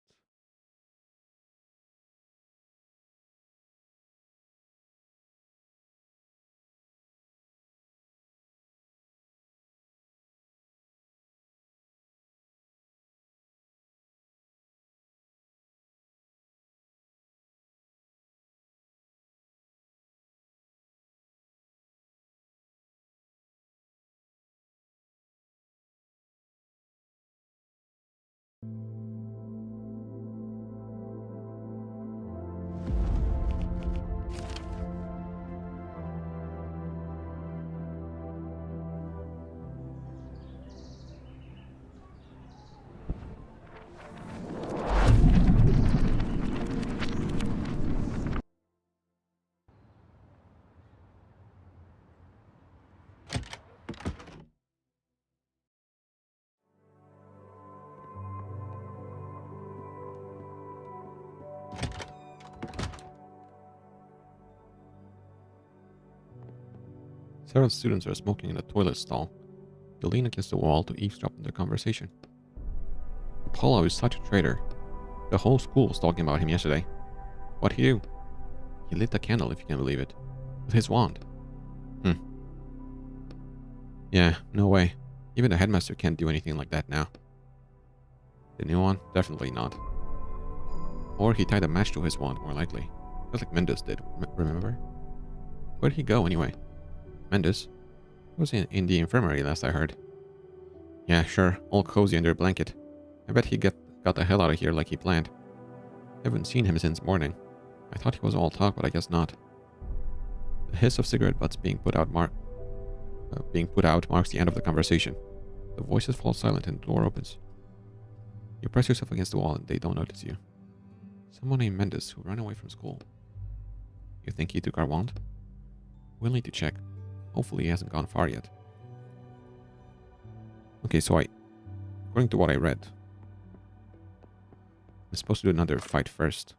several students are smoking in the toilet stall. They lean against the wall to eavesdrop on their conversation. Apollo is such a traitor. The whole school was talking about him yesterday. What'd he do? He lit a candle, if you can believe it. With his wand. Yeah, no way. Even the headmaster can't do anything like that now. The new one? Definitely not. Or he tied a match to his wand, more likely. Just like Mendes did, remember? Where'd he go, anyway? Mendes? He was in the infirmary, last I heard. Yeah, sure, all cozy under a blanket. I bet he got the hell out of here like he planned. Haven't seen him since morning. I thought he was all talk, but I guess not. The hiss of cigarette butts being put out marks the end of the conversation. The voices fall silent and the door opens. You press yourself against the wall and they don't notice you. Someone named Mendes who ran away from school. You think he took our wand? We'll need to check. Hopefully he hasn't gone far yet. Okay, so according to what I read, I'm supposed to do another fight first.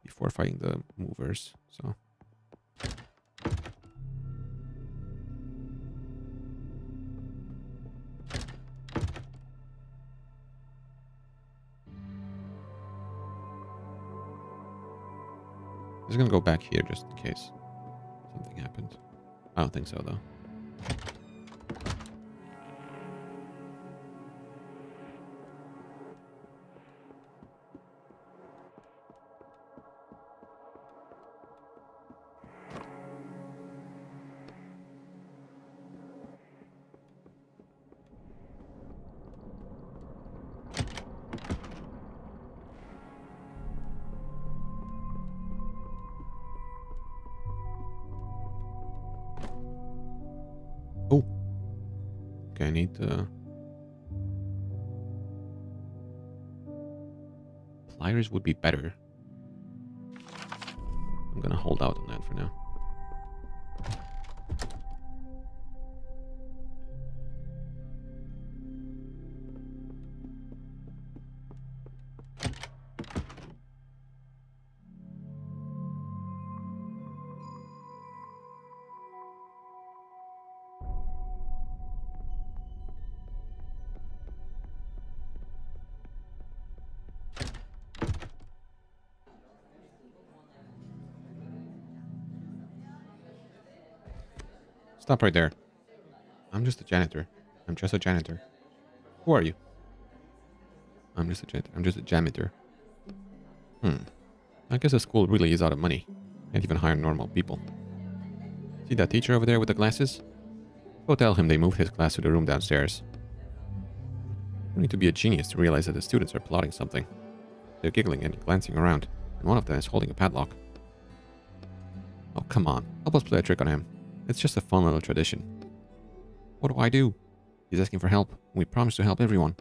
Before fighting the movers, so. I'm just gonna go back here just in case something happened. I don't think so though. Oh. Okay, I need pliers would be better. I'm gonna hold out on that for now. Stop right there. I'm just a janitor. I'm just a janitor. Who are you? I'm just a janitor. I'm just a janitor. I guess the school really is out of money. Can't even hire normal people. See that teacher over there with the glasses? Go tell him they moved his class to the room downstairs. You need to be a genius to realize that the students are plotting something. They're giggling and glancing around, and one of them is holding a padlock. Oh, come on. Help us play a trick on him. It's just a fun little tradition. What do I do? He's asking for help, and we promise to help everyone.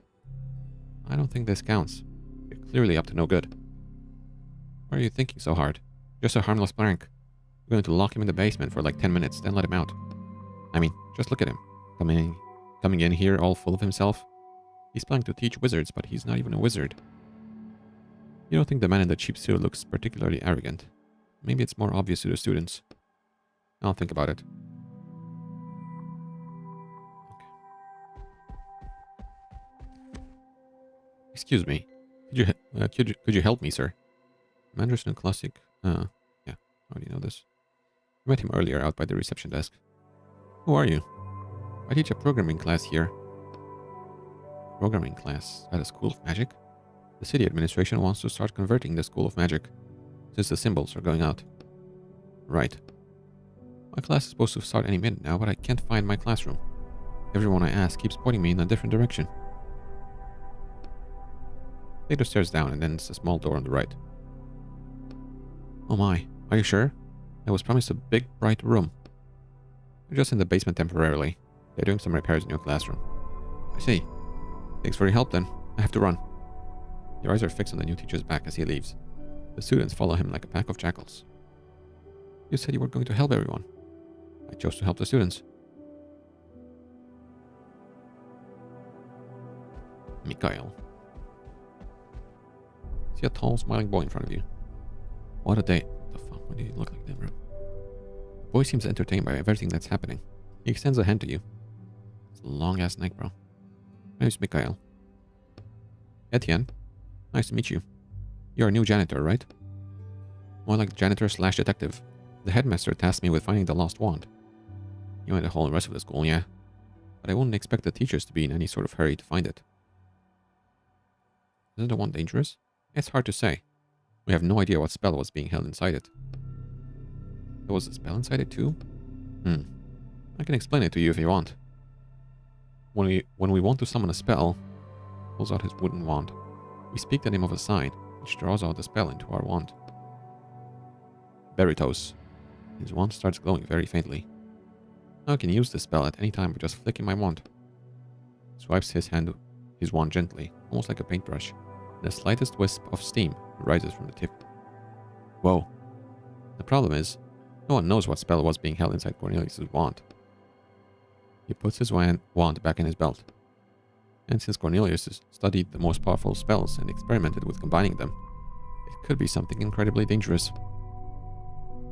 I don't think this counts. You're clearly up to no good. Why are you thinking so hard? Just a harmless prank. We're going to lock him in the basement for like 10 minutes, then let him out. I mean, just look at him. Coming in here all full of himself. He's planning to teach wizards, but he's not even a wizard. You don't think the man in the cheap suit looks particularly arrogant? Maybe it's more obvious to the students. I'll think about it. Okay. Excuse me. Could you help me, sir? Manderson Classic. Yeah, I already know this. I met him earlier out by the reception desk. Who are you? I teach a programming class here. Programming class at a school of magic? The city administration wants to start converting the school of magic, since the symbols are going out. Right. My class is supposed to start any minute now, but I can't find my classroom. Everyone I ask keeps pointing me in a different direction. Take the stairs down, and then it's a small door on the right. Oh my, are you sure? I was promised a big, bright room. You're just in the basement temporarily. They're doing some repairs in your classroom. I see. Thanks for your help then. I have to run. Your eyes are fixed on the new teacher's back as he leaves. The students follow him like a pack of jackals. You said you were going to help everyone. I chose to help the students. Mikhail. See a tall, smiling boy in front of you. What a day. What the fuck? Why do you look like that, bro? The boy seems entertained by everything that's happening. He extends a hand to you. It's a long-ass neck, bro. My name's Mikhail. Etienne. Nice to meet you. You're a new janitor, right? More like janitor/detective. The headmaster tasked me with finding the lost wand. You and the whole rest of the school, yeah. But I wouldn't expect the teachers to be in any sort of hurry to find it. Isn't the wand dangerous? It's hard to say. We have no idea what spell was being held inside it. There was a spell inside it too? I can explain it to you if you want. When we want to summon a spell, he pulls out his wooden wand. We speak the name of a sign, which draws out the spell into our wand. Beritos. His wand starts glowing very faintly. Now I can use this spell at any time by just flicking my wand. He swipes his wand gently, almost like a paintbrush, and the slightest wisp of steam rises from the tip. Whoa. The problem is, no one knows what spell was being held inside Cornelius' wand. He puts his wand back in his belt. And since Cornelius has studied the most powerful spells and experimented with combining them, it could be something incredibly dangerous.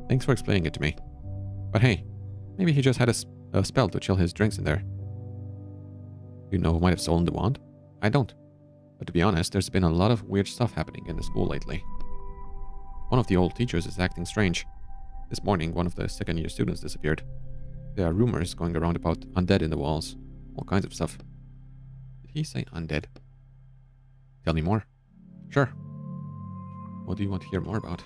Thanks for explaining it to me. But hey, maybe he just had a spell to chill his drinks in there. You know who might have stolen the wand? I don't. But to be honest, there's been a lot of weird stuff happening in the school lately. One of the old teachers is acting strange. This morning, one of the second-year students disappeared. There are rumors going around about undead in the walls. All kinds of stuff. Did he say undead? Tell me more. Sure. What do you want to hear more about?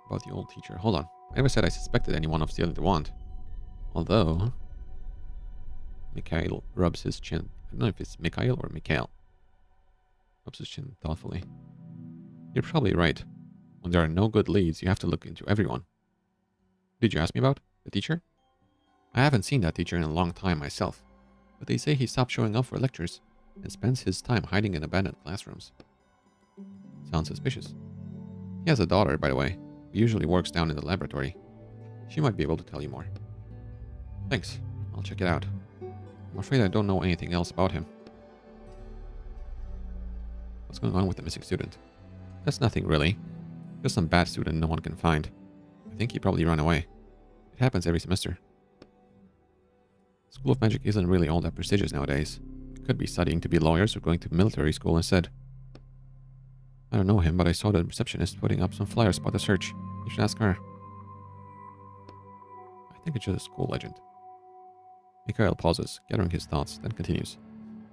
About the old teacher. Hold on. I never said I suspected anyone of stealing the wand. Although... Mikhail rubs his chin. I don't know if it's Mikhail or Mikhail. Rubs his chin thoughtfully. You're probably right. When there are no good leads, you have to look into everyone. Did you ask me about? The teacher? I haven't seen that teacher in a long time myself. But they say he stopped showing up for lectures and spends his time hiding in abandoned classrooms. Sounds suspicious. He has a daughter, by the way, who usually works down in the laboratory. She might be able to tell you more. Thanks. I'll check it out. I'm afraid I don't know anything else about him. What's going on with the missing student? That's nothing, really. Just some bad student no one can find. I think he probably ran away. It happens every semester. School of Magic isn't really all that prestigious nowadays. You could be studying to be lawyers or going to military school instead. I don't know him, but I saw the receptionist putting up some flyers about the search. You should ask her. I think it's just a school legend. Mikhail pauses, gathering his thoughts, then continues.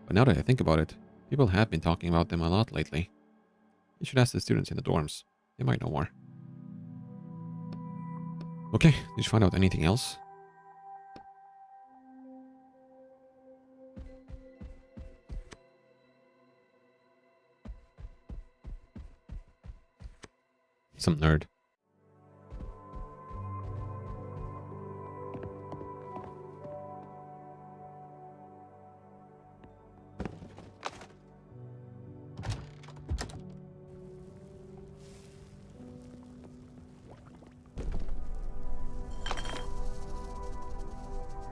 But now that I think about it, people have been talking about them a lot lately. You should ask the students in the dorms. They might know more. Okay, did you find out anything else? Some nerd.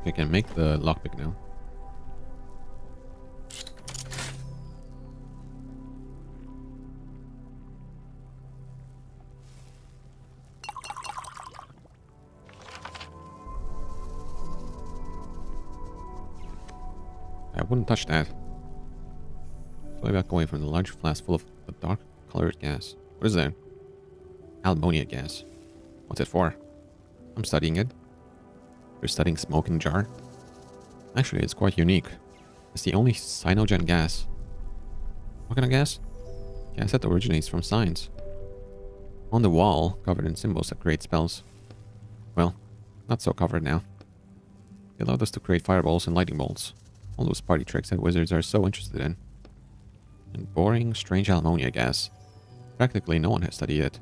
I can make the lockpick now. I wouldn't touch that. So I back away from the large flask full of a dark colored gas. What is that? Ammonia gas. What's it for? I'm studying it. You're studying smoke in a jar? Actually, it's quite unique. It's the only cyanogen gas. What kind of gas? Gas that originates from signs. On the wall, covered in symbols that create spells. Well, not so covered now. They allowed us to create fireballs and lightning bolts. All those party tricks that wizards are so interested in. And boring, strange ammonia gas. Practically no one has studied it.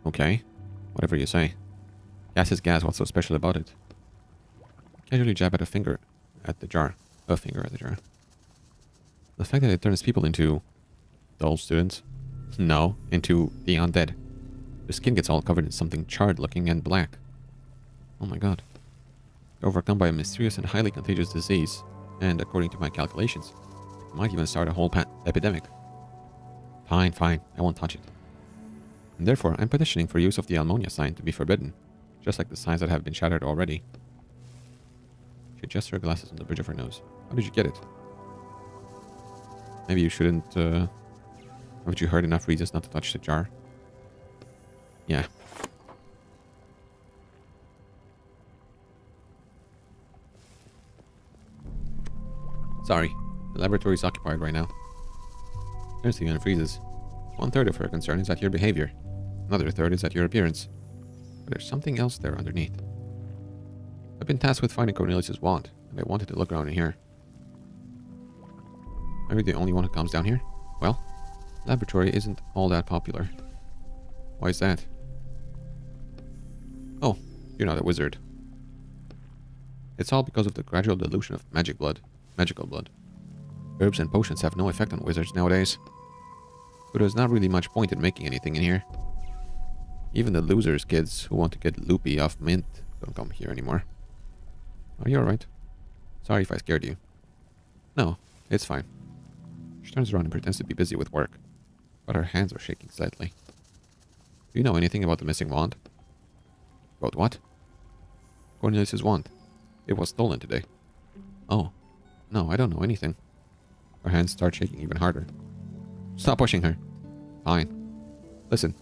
Okay, whatever you say. Gas is gas, what's so special about it? Casually jab at a finger at the jar. The fact that it turns people into dull students? No, into the undead. Their skin gets all covered in something charred looking and black. Oh my god. They're overcome by a mysterious and highly contagious disease, and according to my calculations, it might even start a whole epidemic. Fine, I won't touch it. And therefore, I'm petitioning for use of the ammonia sign to be forbidden, just like the signs that have been shattered already. She adjusts her glasses on the bridge of her nose. How did you get it? Maybe you shouldn't, haven't you heard enough reasons not to touch the jar? Yeah. Sorry, the laboratory is occupied right now. Ernestine unfreezes. 1/3 of her concern is at your behavior. Another third is at your appearance. But there's something else there underneath. I've been tasked with finding Cornelius's wand, and I wanted to look around in here. Am I the only one who comes down here? Well, laboratory isn't all that popular. Why is that? Oh, you're not a wizard. It's all because of the gradual dilution of magical blood. Herbs and potions have no effect on wizards nowadays. So there's not really much point in making anything in here. Even the losers kids who want to get loopy off mint don't come here anymore. Are you alright? Sorry if I scared you. No, it's fine. She turns around and pretends to be busy with work, but her hands are shaking slightly. Do you know anything about the missing wand? About what? Cornelius's wand. It was stolen today. Oh, no, I don't know anything. Her hands start shaking even harder. Stop pushing her. Fine. Listen,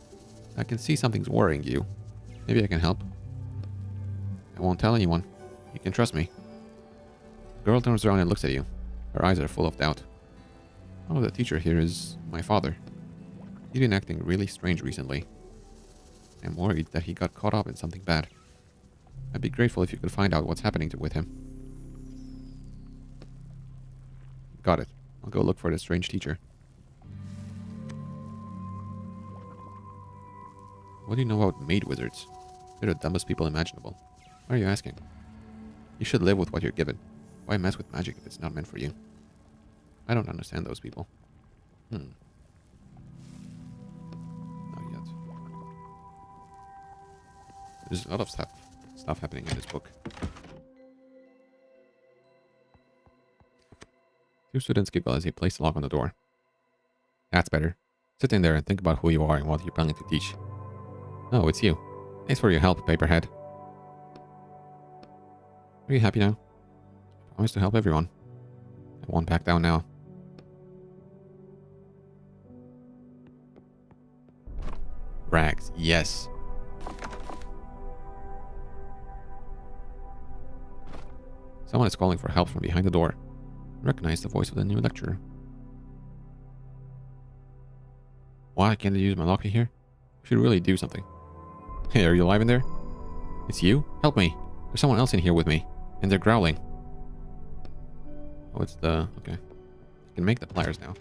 I can see something's worrying you. Maybe I can help. I won't tell anyone. You can trust me. The girl turns around and looks at you. Her eyes are full of doubt. Oh, the teacher here is my father. He's been acting really strange recently. I'm worried that he got caught up in something bad. I'd be grateful if you could find out what's happening with him. Got it. I'll go look for the strange teacher. What do you know about maid wizards? They're the dumbest people imaginable. Why are you asking? You should live with what you're given. Why mess with magic if it's not meant for you? I don't understand those people. Not yet. There's a lot of stuff happening in this book. Two students giggle as they place the lock on the door. That's better. Sit in there and think about who you are and what you're planning to teach. Oh, it's you. Thanks for your help, Paperhead. Are you happy now? I promise to help everyone. I won't back down now. Rags, yes. Someone is calling for help from behind the door. I recognize the voice of the new lecturer. Why can't I use my locker here? I should really do something. Hey, are you alive in there? It's you? Help me. There's someone else in here with me. And they're growling. Oh, it's the... Okay. I can make the pliers now.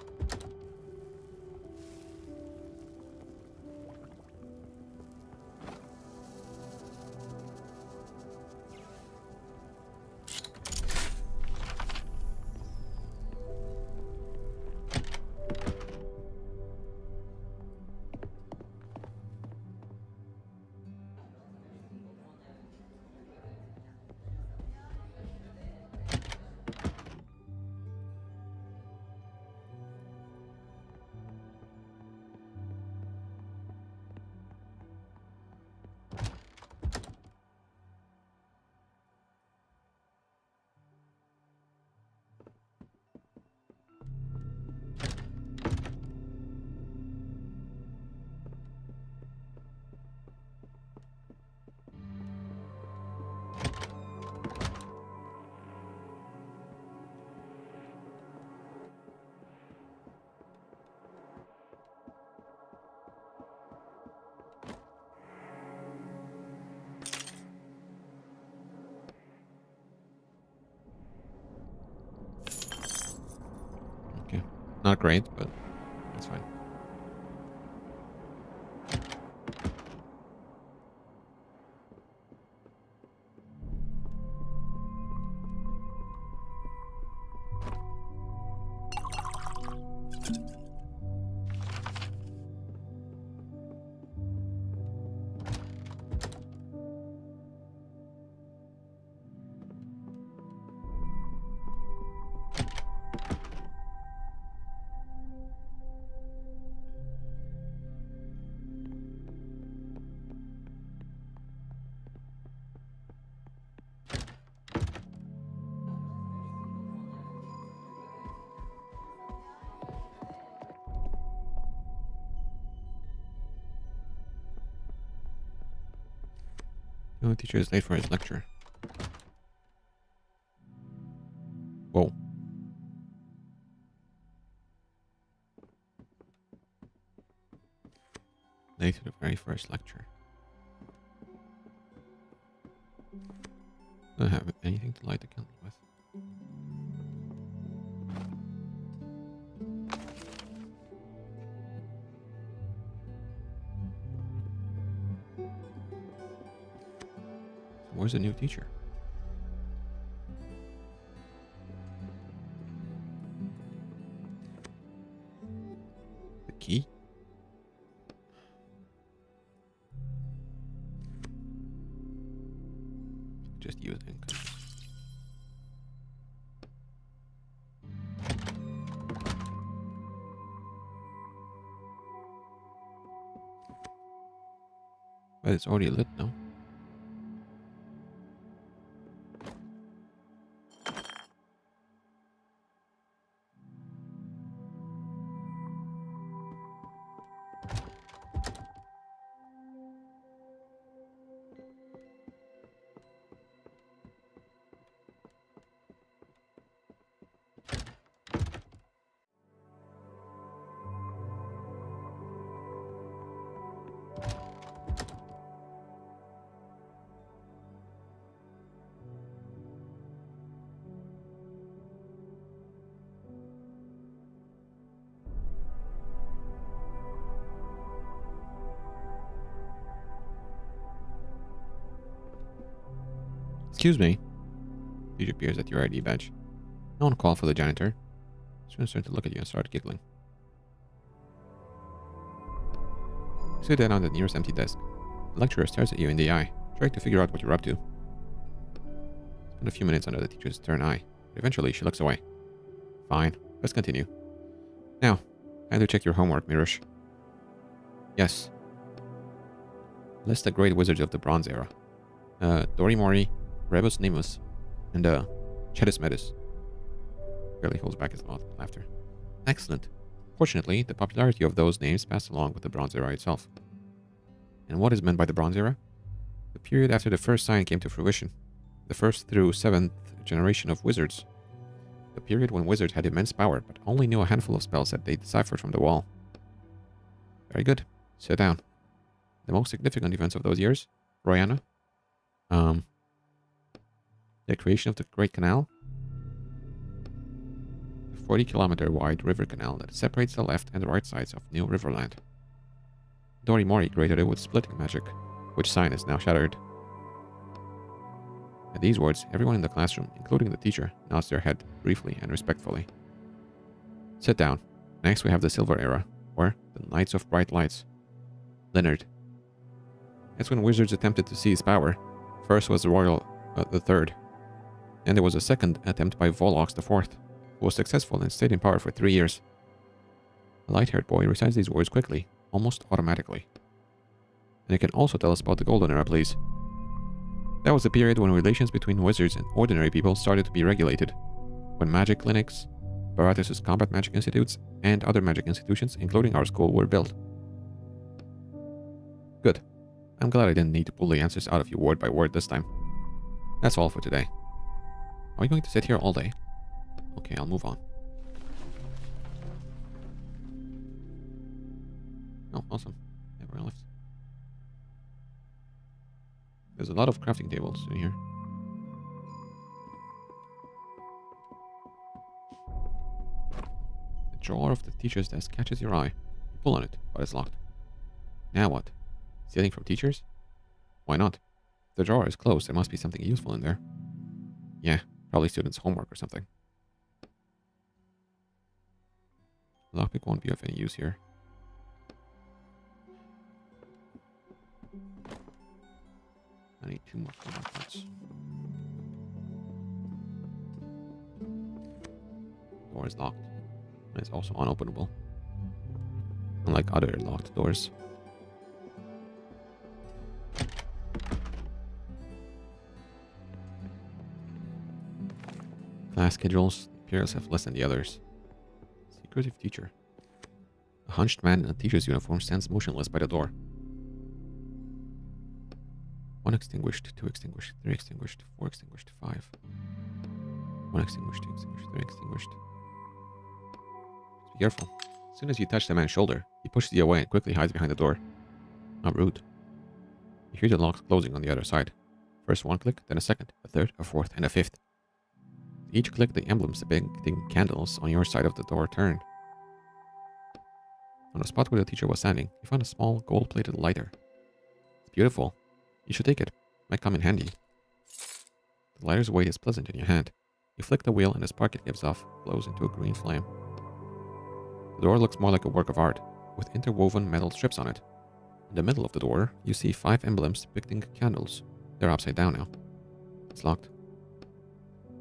Okay. Not great, but that's fine. No, teacher is late for his lecture. Whoa. Late to the very first lecture. Don't have anything to light the candle with. So where's the new teacher? The key? Just use ink. But it's already lit now. Excuse me. Teacher appears at your ID badge. No one called for the janitor. Students start to look at you and start giggling. You sit down on the nearest empty desk. The lecturer stares at you in the eye, trying to figure out what you're up to. Spend a few minutes under the teacher's stern eye, but eventually she looks away. Fine, let's continue. Now, time to check your homework, Mirush. Yes. List the great wizards of the Bronze Era. Dorimori, Rebus Nemus, and Chetus Medus. Barely holds back his laughter. Excellent. Fortunately, the popularity of those names passed along with the Bronze Era itself. And what is meant by the Bronze Era? The period after the first sign came to fruition. The first through seventh generation of wizards. The period when wizards had immense power, but only knew a handful of spells that they deciphered from the wall. Very good. Sit down. The most significant events of those years? Royana? The creation of the Great Canal? The 40-kilometer wide river canal that separates the left and right sides of New Riverland. Dorimori created it with splitting magic, which sign is now shattered. At these words, everyone in the classroom, including the teacher, nods their head briefly and respectfully. Sit down. Next we have the Silver Era, or the Knights of Bright Lights. Leonard. That's when wizards attempted to seize power. First was the Third. Then there was a second attempt by Volox the Fourth, who was successful and stayed in power for 3 years. The light-haired boy recites these words quickly, almost automatically. And you can also tell us about the Golden Era, please. That was the period when relations between wizards and ordinary people started to be regulated, when magic clinics, Baratus' combat magic institutes, and other magic institutions, including our school, were built. Good. I'm glad I didn't need to pull the answers out of you word by word this time. That's all for today. Are we going to sit here all day? Okay, I'll move on. Oh, awesome. Everyone left. There's a lot of crafting tables in here. The drawer of the teacher's desk catches your eye. You pull on it, but it's locked. Now what? Stealing from teachers? Why not? If the drawer is closed, there must be something useful in there. Yeah, probably students' homework or something. Lockpick won't be of any use here. I need 2 more combat parts. Door is locked. And it's also unopenable. Unlike other locked doors. Class schedules. The Imperials have less than the others. Secretive teacher. A hunched man in a teacher's uniform stands motionless by the door. 1 extinguished, 2 extinguished, 3 extinguished, 4 extinguished, 5. 1 extinguished, 2 extinguished, 3 extinguished. Just be careful. As soon as you touch the man's shoulder, he pushes you away and quickly hides behind the door. How rude. You hear the locks closing on the other side. First one click, then a second, a third, a fourth, and a fifth. Each click, the emblems depicting candles on your side of the door turn. On the spot where the teacher was standing, you found a small gold-plated lighter. It's beautiful. You should take it. Might come in handy. The lighter's weight is pleasant in your hand. You flick the wheel and the spark it gives off glows into a green flame. The door looks more like a work of art, with interwoven metal strips on it. In the middle of the door, you see 5 emblems depicting candles. They're upside down now. It's locked.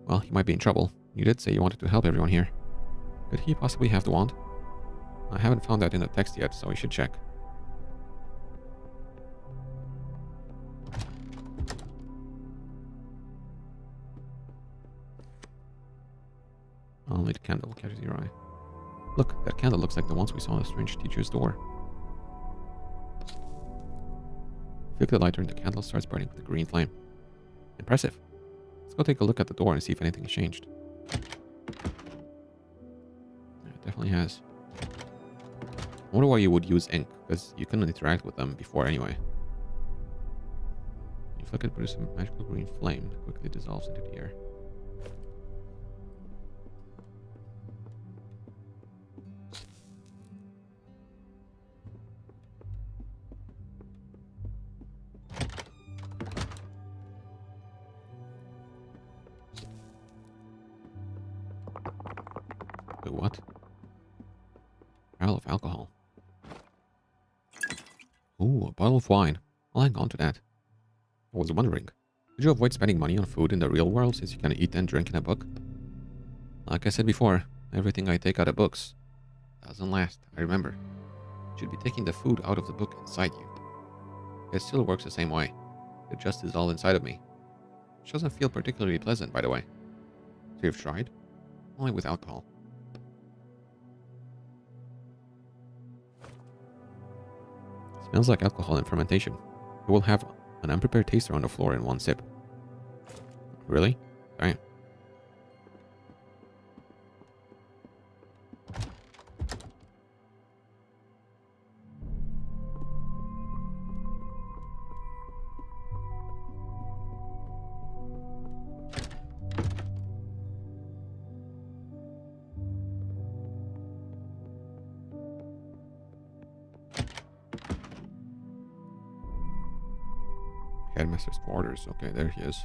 Well, you might be in trouble. You did say you wanted to help everyone here. Could he possibly have the wand? I haven't found that in the text yet, so we should check. Only the candle catches your eye. Look, that candle looks like the ones we saw in the strange teacher's door. Flick the lighter and the candle starts burning with a green flame. Impressive. Let's go take a look at the door and see if anything has changed. Yeah, it definitely has. I wonder why you would use ink, because you couldn't interact with them before anyway. You flick it, produces a magical green flame that quickly dissolves into the air. Wait, what? Barrel of alcohol. Ooh, a bottle of wine. I'll hang on to that. I was wondering, did you avoid spending money on food in the real world since you can eat and drink in a book? Like I said before, everything I take out of books doesn't last, I remember. You should be taking the food out of the book inside you. It still works the same way. It just is all inside of me. Which doesn't feel particularly pleasant, by the way. So you've tried? Only with alcohol. Smells like alcohol and fermentation. You will have an unprepared taster on the floor in one sip. Really? Damn. Headmaster's quarters. Okay, there he is.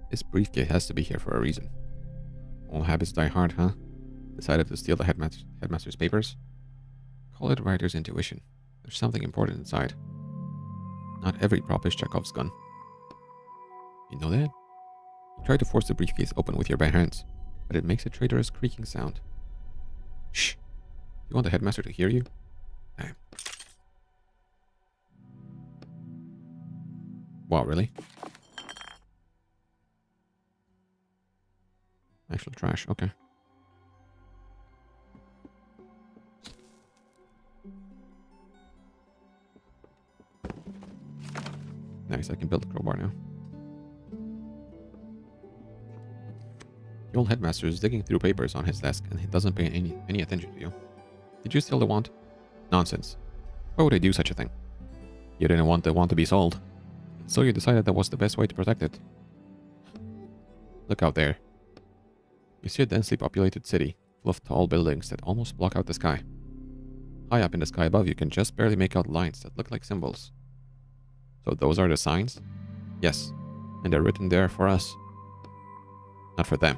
This briefcase has to be here for a reason. All habits die hard, huh? Decided to steal the headmaster's papers? Call it writer's intuition. There's something important inside. Not every prop is Chekhov's gun. You know that? You try to force the briefcase open with your bare hands, but it makes a traitorous creaking sound. Shh! You want the headmaster to hear you? Damn. Wow, really? Actual trash, okay. Nice, I can build a crowbar now. The old headmaster is digging through papers on his desk and he doesn't pay any attention to you. Did you steal the wand? Nonsense. Why would I do such a thing? You didn't want the wand to be sold. So you decided that was the best way to protect it. Look out there. You see a densely populated city, full of tall buildings that almost block out the sky. High up in the sky above you can just barely make out lines that look like symbols. So those are the signs? Yes, and they're written there for us. Not for them.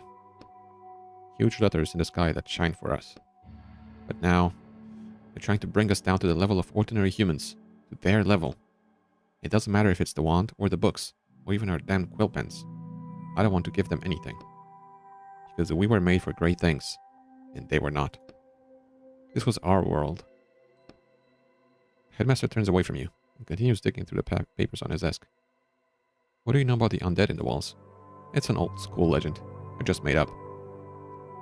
Huge letters in the sky that shine for us. But now, they're trying to bring us down to the level of ordinary humans, to their level. It doesn't matter if it's the wand, or the books, or even our damn quill pens. I don't want to give them anything. Because we were made for great things, and they were not. This was our world. Headmaster turns away from you, and continues digging through the papers on his desk. What do you know about the undead in the walls? It's an old school legend. They're just made up.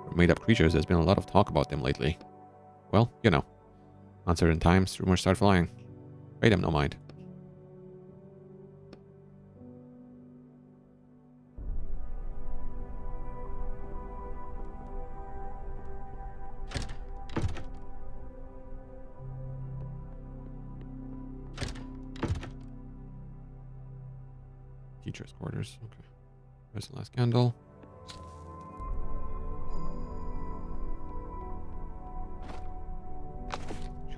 For made up creatures, there's been a lot of talk about them lately. Well, you know. On certain times, rumors start flying. Pay them no mind. teacher's quarters. Okay. Where's the last candle?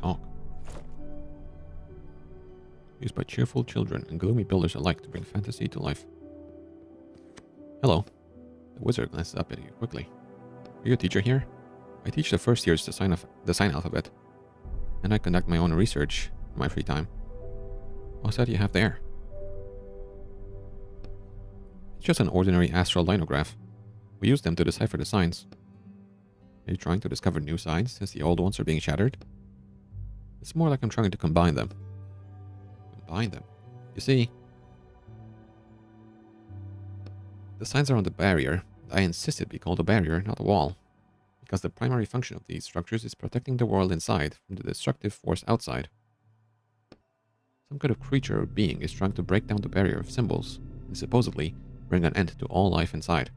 Chalk. Used by cheerful children and gloomy builders alike to bring fantasy to life. Hello. The wizard glances up at you quickly. Are you a teacher here? I teach the first years the sign alphabet, and I conduct my own research in my free time. What's that you have there? It's just an ordinary astral linograph. We use them to decipher the signs. Are you trying to discover new signs since the old ones are being shattered? It's more like I'm trying to combine them. Combine them? You see, the signs are on the barrier. I insisted be called a barrier, not a wall, because the primary function of these structures is protecting the world inside from the destructive force outside. Some kind of creature or being is trying to break down the barrier of symbols and supposedly bring an end to all life inside.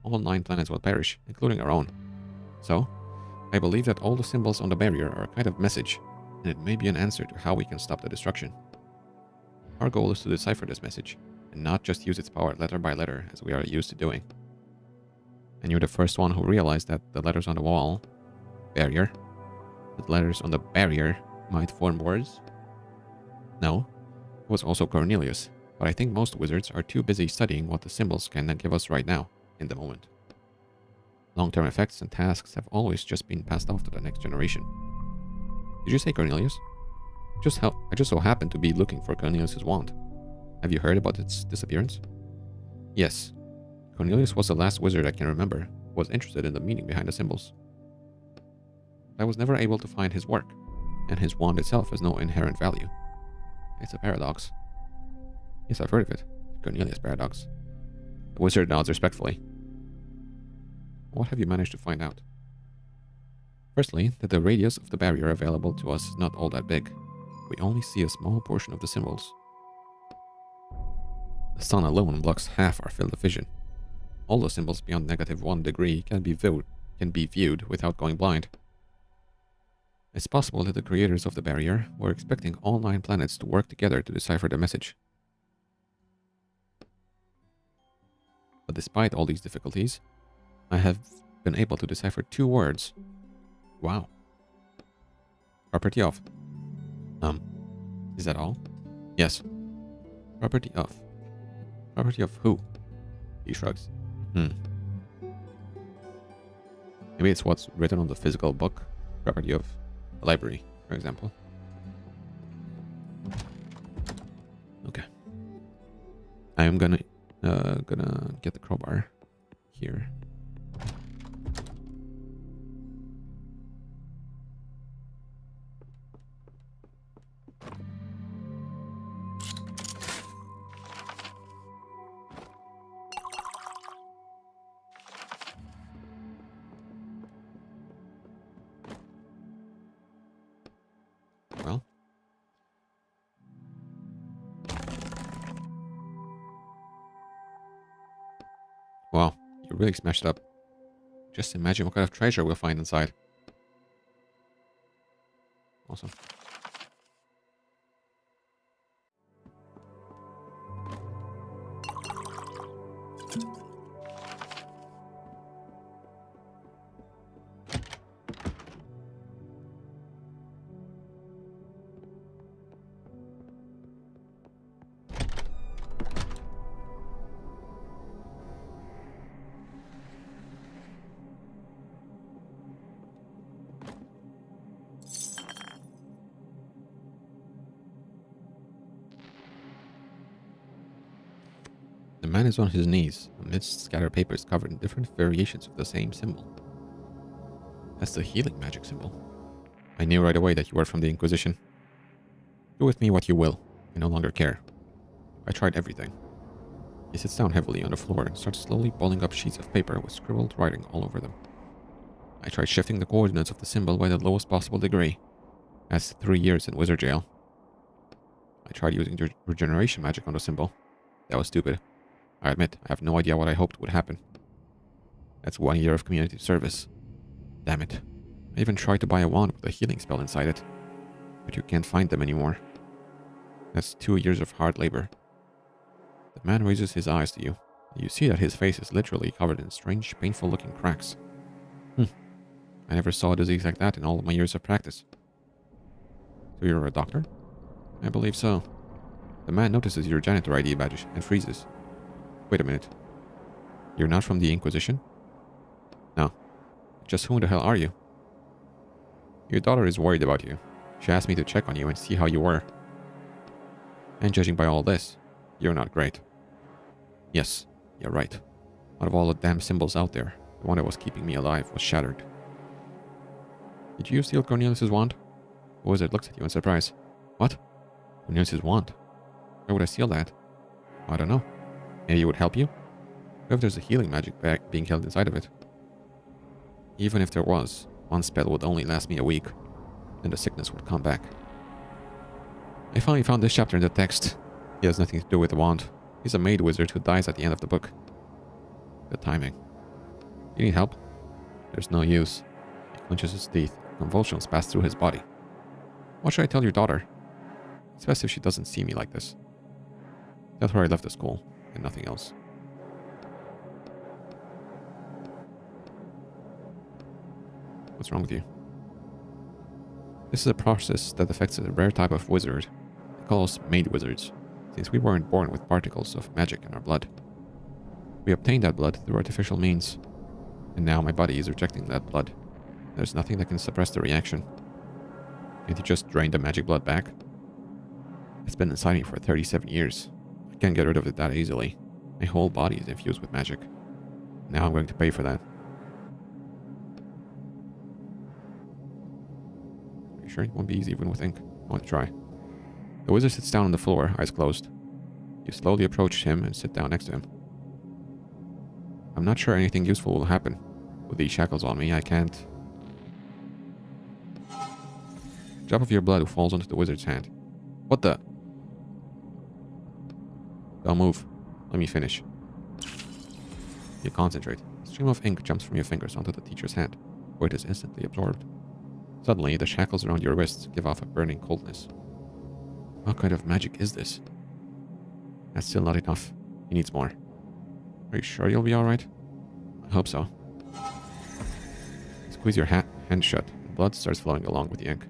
All 9 planets will perish, including our own. So, I believe that all the symbols on the barrier are a kind of message, and it may be an answer to how we can stop the destruction. Our goal is to decipher this message, and not just use its power letter by letter as we are used to doing. And you're the first one who realized that the letters on the wall, barrier, the letters on the barrier might form words? No, it was also Cornelius, but I think most wizards are too busy studying what the symbols can give us right now, in the moment. Long-term effects and tasks have always just been passed off to the next generation. Did you say Cornelius? I just so happened to be looking for Cornelius's wand. Have you heard about its disappearance? Yes. Cornelius was the last wizard I can remember who was interested in the meaning behind the symbols. I was never able to find his work, and his wand itself has no inherent value. It's a paradox. Yes, I've heard of it. Cornelius paradox. The wizard nods respectfully. What have you managed to find out? Firstly, that the radius of the barrier available to us is not all that big. We only see a small portion of the symbols. The sun alone blocks half our field of vision. All the symbols beyond -1 degree can be viewed without going blind. It's possible that the creators of the barrier were expecting all 9 planets to work together to decipher the message. But despite all these difficulties, I have been able to decipher 2 words. Wow. Property of. Is that all? Yes. Property of. Property of who? He shrugs. Maybe it's what's written on the physical book. Property of a library, for example. Okay. I am gonna get the crowbar here. Well. Wow, you really smashed it up. Just imagine what kind of treasure we'll find inside. Awesome. The man is on his knees amidst scattered papers covered in different variations of the same symbol. That's the healing magic symbol. I knew right away that you were from the Inquisition. Do with me what you will. I no longer care. I tried everything. He sits down heavily on the floor and starts slowly balling up sheets of paper with scribbled writing all over them. I tried shifting the coordinates of the symbol by the lowest possible degree. That's 3 years in wizard jail. I tried using regeneration magic on the symbol. That was stupid. I admit, I have no idea what I hoped would happen. That's 1 year of community service. Damn it. I even tried to buy a wand with a healing spell inside it. But you can't find them anymore. That's 2 years of hard labor. The man raises his eyes to you. You see that his face is literally covered in strange, painful-looking cracks. I never saw a disease like that in all of my years of practice. So you're a doctor? I believe so. The man notices your janitor ID badge and freezes. Wait a minute. You're not from the Inquisition? No. Just who the hell are you? Your daughter is worried about you. She asked me to check on you and see how you were. And judging by all this, you're not great. Yes, you're right. Out of all the damn symbols out there, the one that was keeping me alive was shattered. Did you steal Cornelius's wand? The wizard looks at you in surprise. What? Cornelius's wand? Why would I steal that? I don't know. Maybe it would help you? What if there's a healing magic bag being held inside of it? Even if there was, one spell would only last me a week. Then the sickness would come back. I finally found this chapter in the text. He has nothing to do with the wand. He's a maid wizard who dies at the end of the book. The timing. You need help? There's no use. He clenches his teeth. Convulsions pass through his body. What should I tell your daughter? It's best if she doesn't see me like this. Tell her I left the school, and nothing else. What's wrong with you? This is a process that affects a rare type of wizard. They call us maid wizards, since we weren't born with particles of magic in our blood. We obtained that blood through artificial means, and now my body is rejecting that blood. There's nothing that can suppress the reaction. Can't you just drain the magic blood back? It's been inside me for 37 years. I can't get rid of it that easily. My whole body is infused with magic. Now I'm going to pay for that. Are you sure it won't be easy even with ink? I want to try. The wizard sits down on the floor, eyes closed. You slowly approach him and sit down next to him. I'm not sure anything useful will happen. With these shackles on me, I can't... A drop of your blood falls onto the wizard's hand. What the? Don't move. Let me finish. You concentrate. A stream of ink jumps from your fingers onto the teacher's hand, where it is instantly absorbed. Suddenly, the shackles around your wrists give off a burning coldness. What kind of magic is this? That's still not enough. He needs more. Are you sure you'll be alright? I hope so. Squeeze your hand shut, and blood starts flowing along with the ink.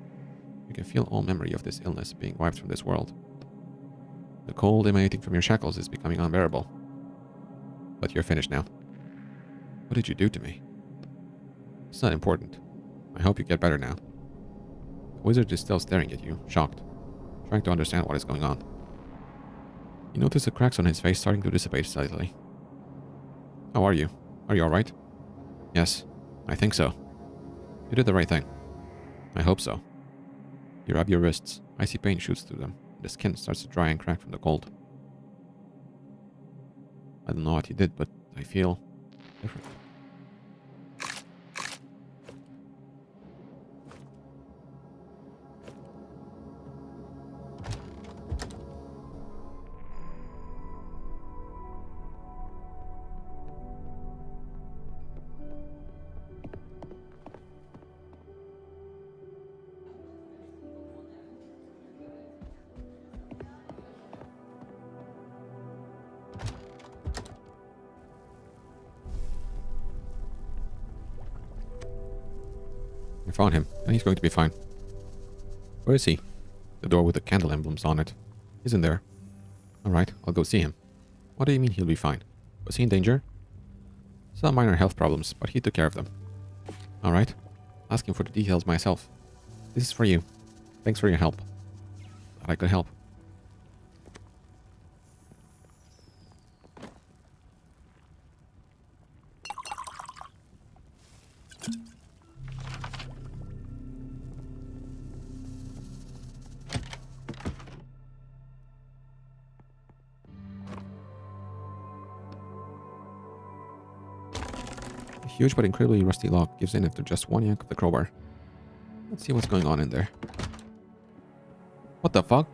You can feel all memory of this illness being wiped from this world. The cold emanating from your shackles is becoming unbearable. But you're finished now. What did you do to me? It's not important. I hope you get better now. The wizard is still staring at you, shocked, trying to understand what is going on. You notice the cracks on his face starting to dissipate slightly. How are you? Are you alright? Yes, I think so. You did the right thing. I hope so. You rub your wrists. Icy pain shoots through them. The skin starts to dry and crack from the cold. I don't know what you did, but I feel different. I found him, and he's going to be fine. Where is he? The door with the candle emblems on it. He's in there. Alright, I'll go see him. What do you mean he'll be fine? Was he in danger? Some minor health problems, but he took care of them. Alright, ask him for the details myself. This is for you. Thanks for your help. Glad I could help. A huge but incredibly rusty lock gives in after just one yank of the crowbar. Let's see what's going on in there. What the fuck?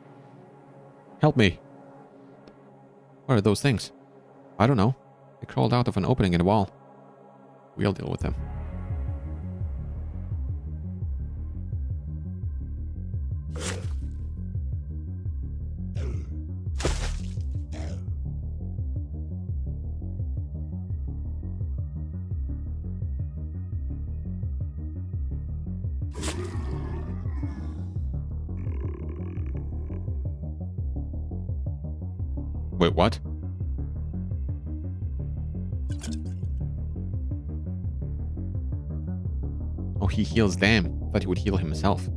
Help me. What are those things? I don't know. They crawled out of an opening in the wall. We'll deal with them. Wait, what? Oh, he heals them. I thought he would heal himself.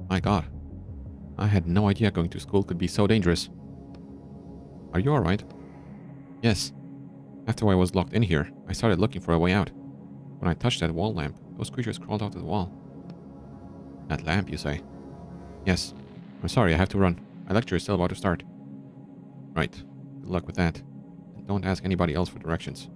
My god. I had no idea going to school could be so dangerous. Are you alright? Yes. After I was locked in here, I started looking for a way out. When I touched that wall lamp, those creatures crawled out of the wall. That lamp, you say? Yes. I'm sorry, I have to run. My lecture is still about to start. Right. Good luck with that. And don't ask anybody else for directions.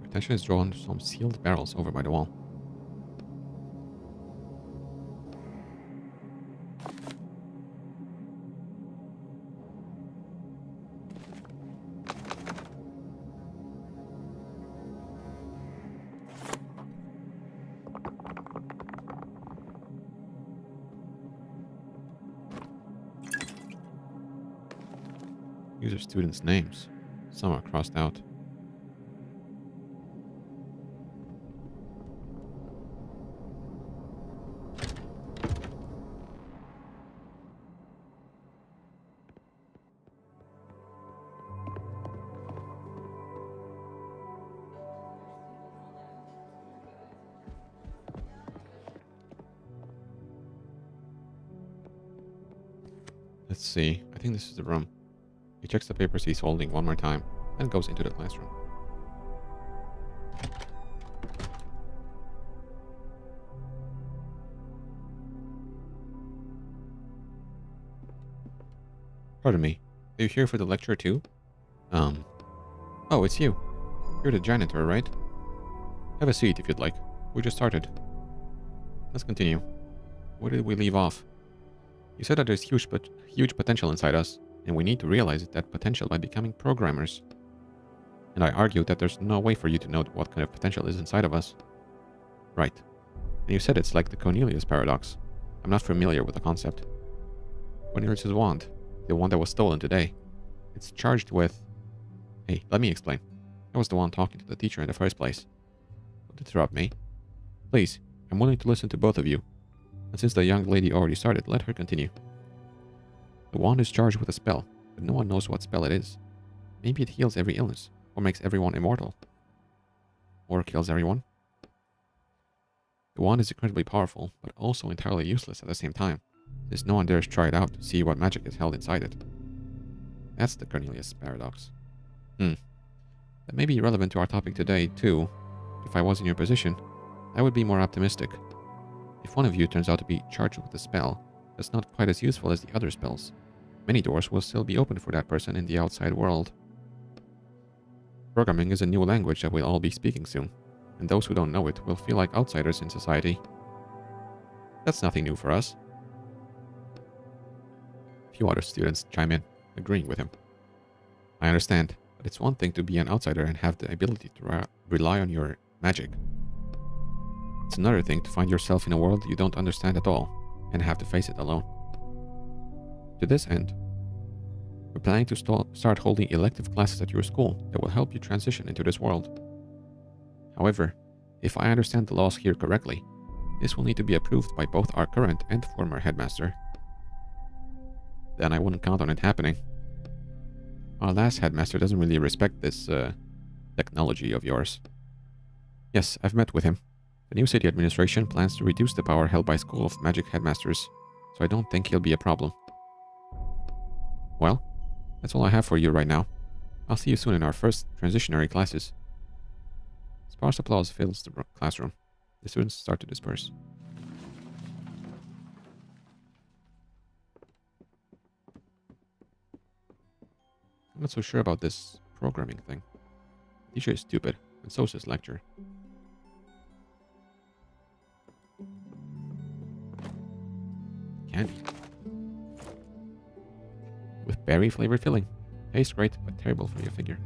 Attention is drawn to some sealed barrels over by the wall. These are students' names. Some are crossed out. Let's see. I think this is the room. He checks the papers he's holding one more time, then goes into the classroom. Pardon me. Are you here for the lecture too? Oh, it's you. You're the janitor, right? Have a seat if you'd like. We just started. Let's continue. Where did we leave off? You said that there's huge potential inside us, and we need to realize that potential by becoming programmers. And I argued that there's no way for you to know what kind of potential is inside of us. Right. And you said it's like the Cornelius paradox. I'm not familiar with the concept. Cornelius' wand, the one that was stolen today. It's charged with... Hey, let me explain. I was the one talking to the teacher in the first place. Don't interrupt me. Please, I'm willing to listen to both of you. And since the young lady already started, let her continue. The wand is charged with a spell, but no one knows what spell it is. Maybe it heals every illness, or makes everyone immortal. Or kills everyone. The wand is incredibly powerful, but also entirely useless at the same time, since no one dares try it out to see what magic is held inside it. That's the Cornelius paradox. That may be relevant to our topic today, too. If I was in your position, I would be more optimistic. If one of you turns out to be charged with a spell that's not quite as useful as the other spells, many doors will still be open for that person in the outside world. Programming is a new language that we'll all be speaking soon, and those who don't know it will feel like outsiders in society. That's nothing new for us. A few other students chime in, agreeing with him. I understand, but it's one thing to be an outsider and have the ability to rely on your magic. It's another thing to find yourself in a world you don't understand at all, and have to face it alone. To this end, we're planning to start holding elective classes at your school that will help you transition into this world. However, if I understand the laws here correctly, this will need to be approved by both our current and former headmaster. Then I wouldn't count on it happening. Our last headmaster doesn't really respect this technology of yours. Yes, I've met with him. The new city administration plans to reduce the power held by School of Magic headmasters, so I don't think he'll be a problem. Well, that's all I have for you right now. I'll see you soon in our first transitionary classes. Sparse applause fills the classroom. The students start to disperse. I'm not so sure about this programming thing. The teacher is stupid, and so is his lecture. Candy. With berry flavored filling. Tastes great, but terrible for your figure.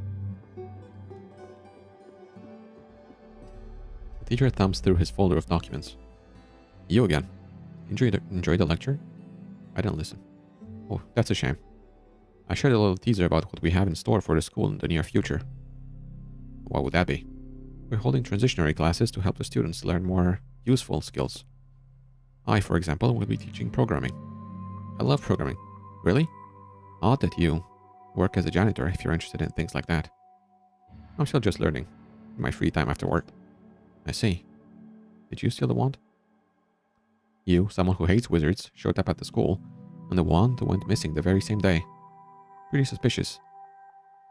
The teacher thumbs through his folder of documents. You again. Enjoy the lecture? I didn't listen. Oh, that's a shame. I shared a little teaser about what we have in store for the school in the near future. What would that be? We're holding transitionary classes to help the students learn more useful skills. I, for example, will be teaching programming. I love programming. Really? Odd that you work as a janitor if you're interested in things like that. I'm still just learning, in my free time after work. I see. Did you steal the wand? You, someone who hates wizards, showed up at the school, and the wand went missing the very same day. Pretty suspicious.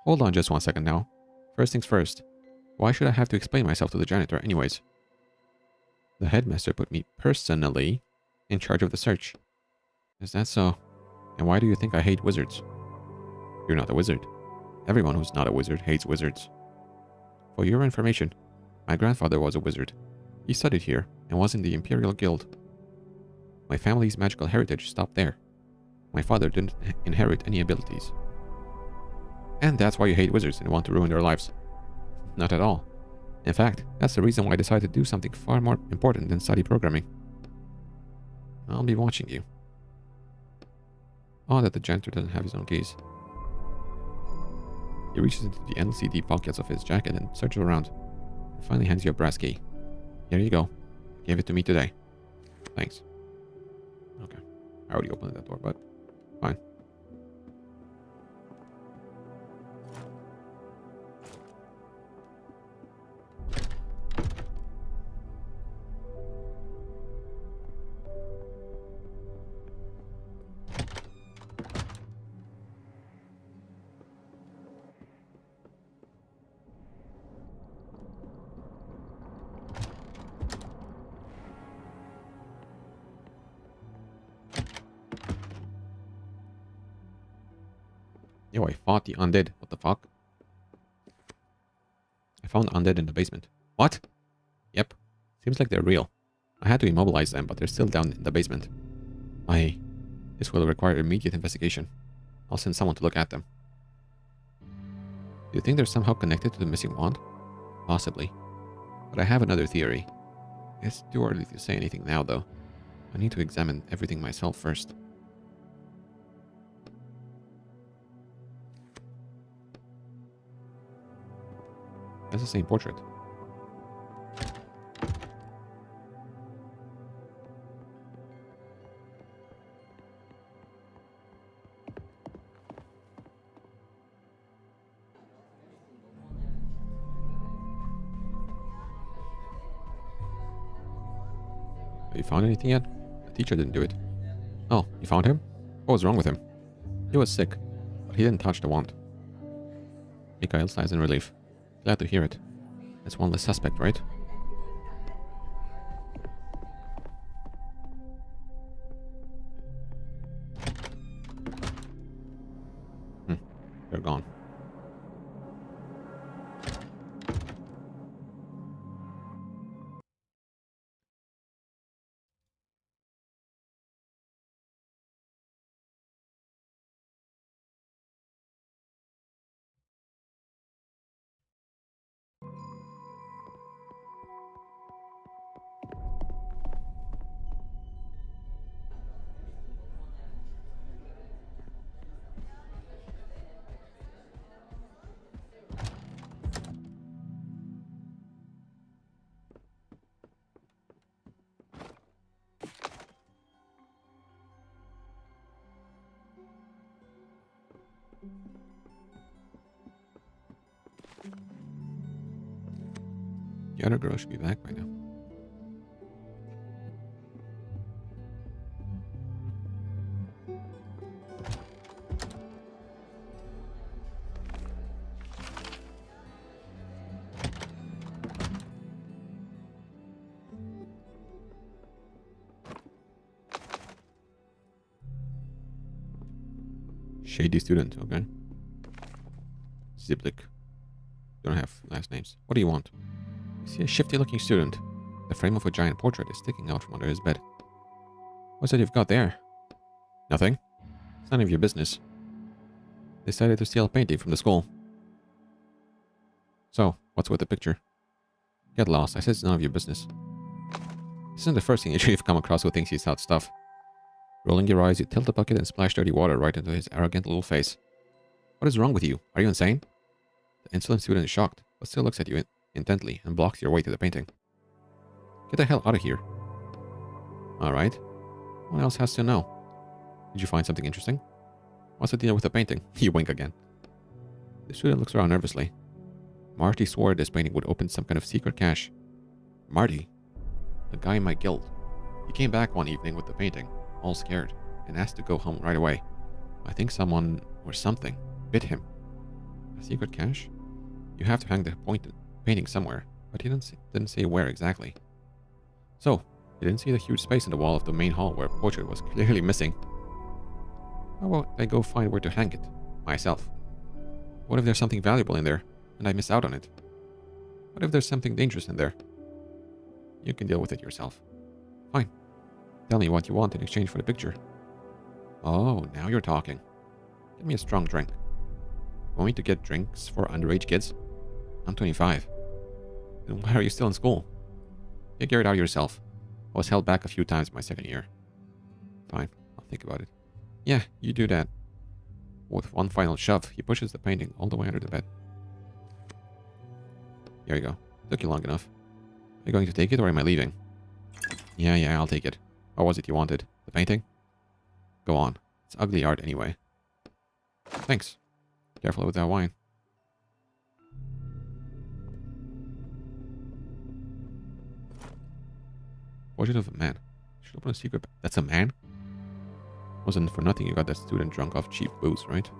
Hold on just 1 second now. First things first. Why should I have to explain myself to the janitor anyways? The headmaster put me personally in charge of the search. Is that so? And why do you think I hate wizards? You're not a wizard. Everyone who's not a wizard hates wizards. For your information, my grandfather was a wizard. He studied here and was in the Imperial Guild. My family's magical heritage stopped there. My father didn't inherit any abilities. And that's why you hate wizards and want to ruin their lives. Not at all. In fact, that's the reason why I decided to do something far more important than study programming. I'll be watching you. Odd that the janitor doesn't have his own keys. He reaches into the endlessly deep pockets of his jacket and searches around, and finally hands you a brass key. Here you go. Gave it to me today. Thanks. Okay. I already opened that door, but fine. Yo, I fought the undead. What the fuck? I found undead in the basement. What? Yep. Seems like they're real. I had to immobilize them, but they're still down in the basement. This will require immediate investigation. I'll send someone to look at them. Do you think they're somehow connected to the missing wand? Possibly. But I have another theory. It's too early to say anything now, though. I need to examine everything myself first. That's the same portrait. Have you found anything yet? The teacher didn't do it. Oh, you found him? What was wrong with him? He was sick, but he didn't touch the wand. Mikhail sighs in relief. Glad to hear it. That's one less suspect, right? They're gone. The other girl should be back by now. Shady student, okay. Ziblik. Don't have last names. What do you want? You see a shifty-looking student. The frame of a giant portrait is sticking out from under his bed. What's that you've got there? Nothing. It's none of your business. Decided to steal a painting from the school. So, what's with the picture? Get lost. I said it's none of your business. This isn't the first thing you've come across who thinks he's out stuff. Rolling your eyes, you tilt the bucket and splash dirty water right into his arrogant little face. What is wrong with you? Are you insane? The insolent student is shocked, but still looks at you intently and blocks your way to the painting. Get the hell out of here. Alright. What else has to know? Did you find something interesting? What's the deal with the painting? You wink again. The student looks around nervously. Marty swore this painting would open some kind of secret cache. Marty? The guy in my guild. He came back one evening with the painting, all scared, and asked to go home right away. I think someone, or something, bit him. A secret cache? You have to hang the painting somewhere, but he didn't say where exactly. So, you didn't see the huge space in the wall of the main hall where a portrait was clearly missing. How about I go find where to hang it, myself? What if there's something valuable in there, and I miss out on it? What if there's something dangerous in there? You can deal with it yourself. Fine. Tell me what you want in exchange for the picture. Oh, now you're talking. Give me a strong drink. Want me to get drinks for underage kids? I'm 25. Then why are you still in school? Figure it out yourself. I was held back a few times my second year. Fine, I'll think about it. Yeah, you do that. With one final shove, he pushes the painting all the way under the bed. Here you go. Took you long enough. Are you going to take it or am I leaving? Yeah, I'll take it. What was it you wanted? The painting? Go on. It's ugly art anyway. Thanks. Careful with that wine. Portrait of a man. Should open a secret. That's a man? Wasn't for nothing you got that student drunk off cheap booze, right?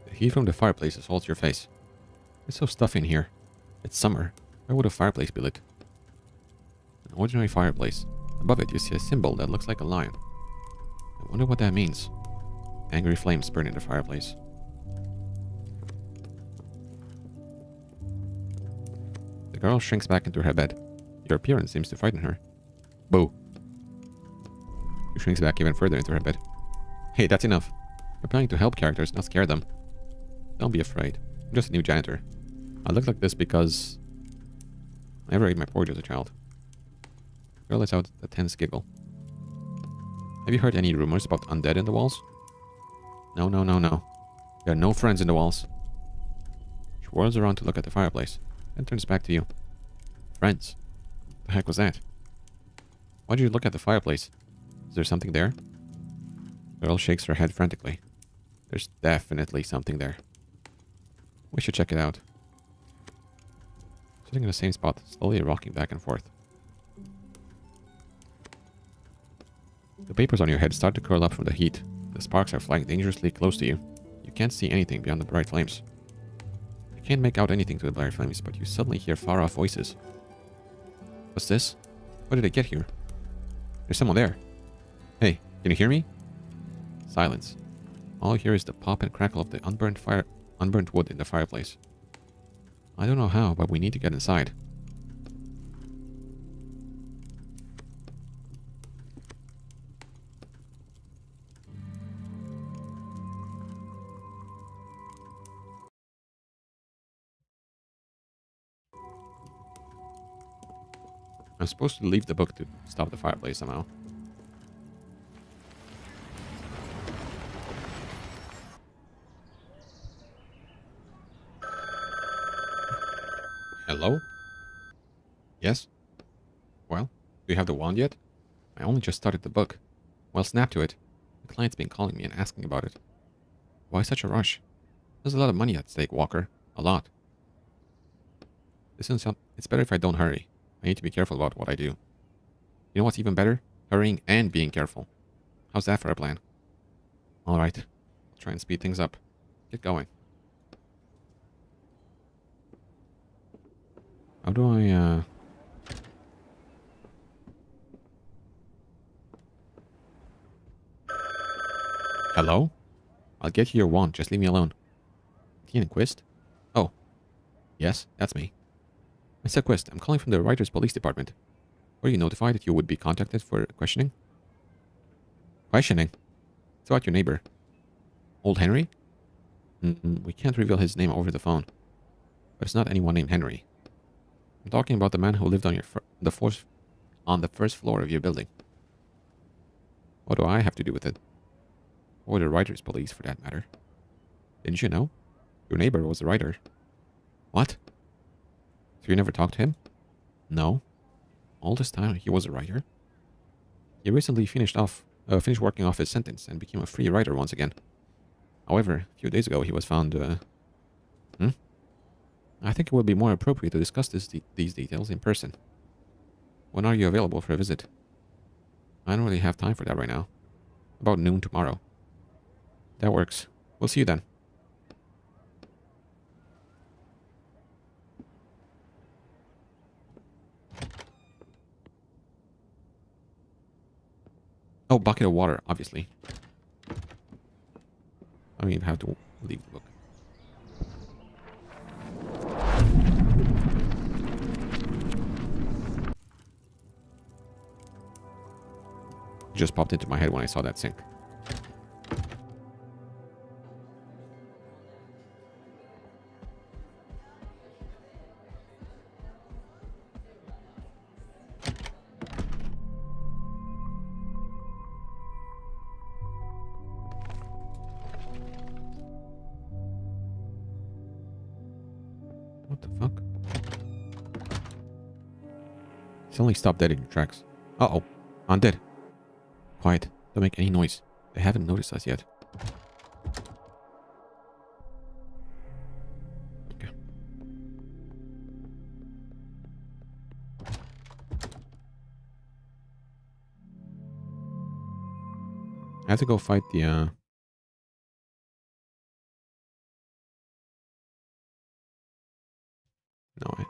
The heat from the fireplace assaults your face. It's so stuffy in here. It's summer. Where would a fireplace be lit? An ordinary fireplace. Above it you see a symbol that looks like a lion. I wonder what that means. Angry flames burn in the fireplace. The girl shrinks back into her bed. Your appearance seems to frighten her. Boo. She shrinks back even further into her bed. Hey, that's enough. You're planning to help characters, not scare them. Don't be afraid. I'm just a new janitor. I look like this because I never ate my porridge as a child. The girl lets out a tense giggle. Have you heard any rumors about undead in the walls? No. There are no friends in the walls. She whirls around to look at the fireplace, then turns back to you. Friends? The heck was that? Why did you look at the fireplace? Is there something there? The girl shakes her head frantically. There's definitely something there. We should check it out. Sitting in the same spot, slowly rocking back and forth. The papers on your head start to curl up from the heat. The sparks are flying dangerously close to you. You can't see anything beyond the bright flames. You can't make out anything to the bright flames, but you suddenly hear far-off voices. What's this? How did I get here? There's someone there. Hey, can you hear me? Silence. All you hear is the pop and crackle of the unburnt wood in the fireplace. I don't know how, but we need to get inside. I'm supposed to leave the book to stop the fireplace somehow. Hello? Yes? Well, do you have the wand yet? I only just started the book. Well, snap to it. The client's been calling me and asking about it. Why such a rush? There's a lot of money at stake, Walker. A lot. It's better if I don't hurry. I need to be careful about what I do. You know what's even better? Hurrying and being careful. How's that for a plan? Alright. Try and speed things up. Get going. How do I, Hello? I'll get you your wand. Just leave me alone. Dean Quist? Oh. Yes, that's me. Mr. Quist, I'm calling from the Writers Police Department. Were you notified that you would be contacted for questioning? Questioning? It's about your neighbor. Old Henry? We can't reveal his name over the phone. But it's not anyone named Henry. I'm talking about the man who lived on your on the first floor of your building. What do I have to do with it? Or the Writers Police, for that matter. Didn't you know? Your neighbor was a writer. What? So you never talked to him? No. All this time he was a writer? He recently finished working off his sentence and became a free writer once again. However, a few days ago he was found, I think it would be more appropriate to discuss these details in person. When are you available for a visit? I don't really have time for that right now. About noon tomorrow. That works. We'll see you then. Oh, bucket of water, obviously. I don't even have to leave the book. It just popped into my head when I saw that sink. What the fuck? Suddenly stopped dead in your tracks. Uh-oh. Undead. Quiet. Don't make any noise. They haven't noticed us yet. Okay. I have to go fight the, No, I...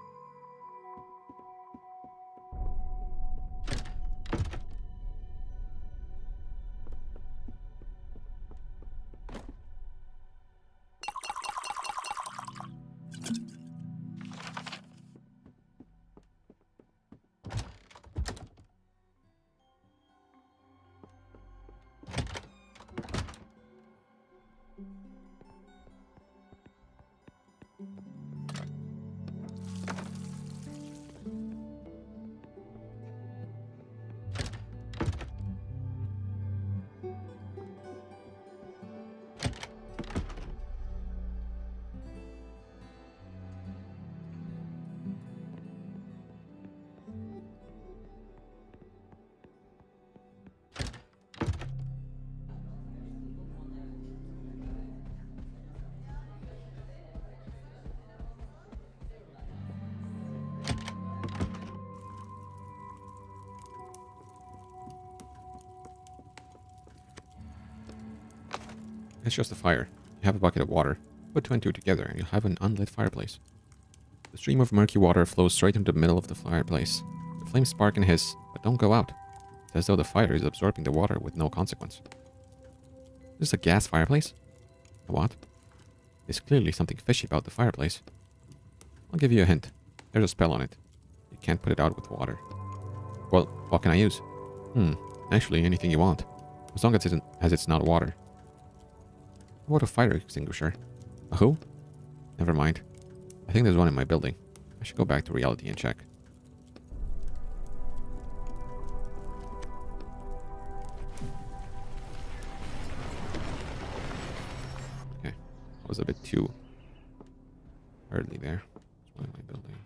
It's just a fire. You have a bucket of water. Put two and two together and you'll have an unlit fireplace. The stream of murky water flows straight into the middle of the fireplace. The flames spark and hiss, but don't go out. It's as though the fire is absorbing the water with no consequence. This is a gas fireplace? A what? There's clearly something fishy about the fireplace. I'll give you a hint. There's a spell on it. You can't put it out with water. Well, what can I use? Actually, anything you want. As long as it's not water. What about a fire extinguisher? A who? Never mind. I think there's one in my building. I should go back to reality and check. Okay. I was a bit too early there. There's one in my building.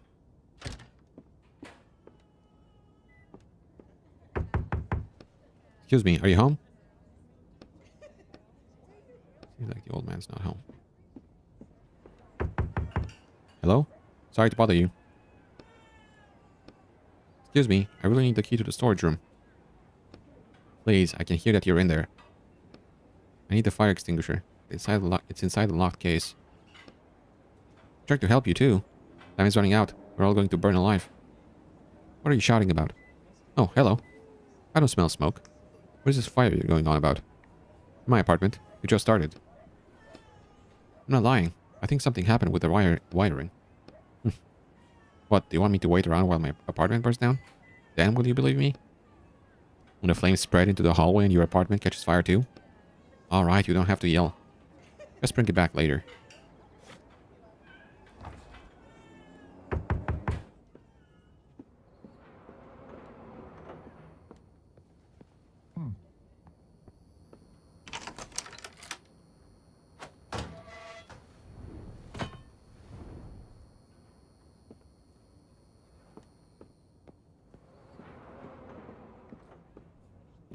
Excuse me, are you home? Seems like the old man's not home. Hello? Sorry to bother you. Excuse me, I really need the key to the storage room. Please, I can hear that you're in there. I need the fire extinguisher. It's inside the locked case. I tried to help you too. Time is running out. We're all going to burn alive. What are you shouting about? Oh, hello. I don't smell smoke. What is this fire you're going on about? My apartment. It just started. I'm not lying. I think something happened with the wiring. What, do you want me to wait around while my apartment burns down? Then will you believe me? When the flames spread into the hallway and your apartment catches fire too? Alright, you don't have to yell. Just bring it back later.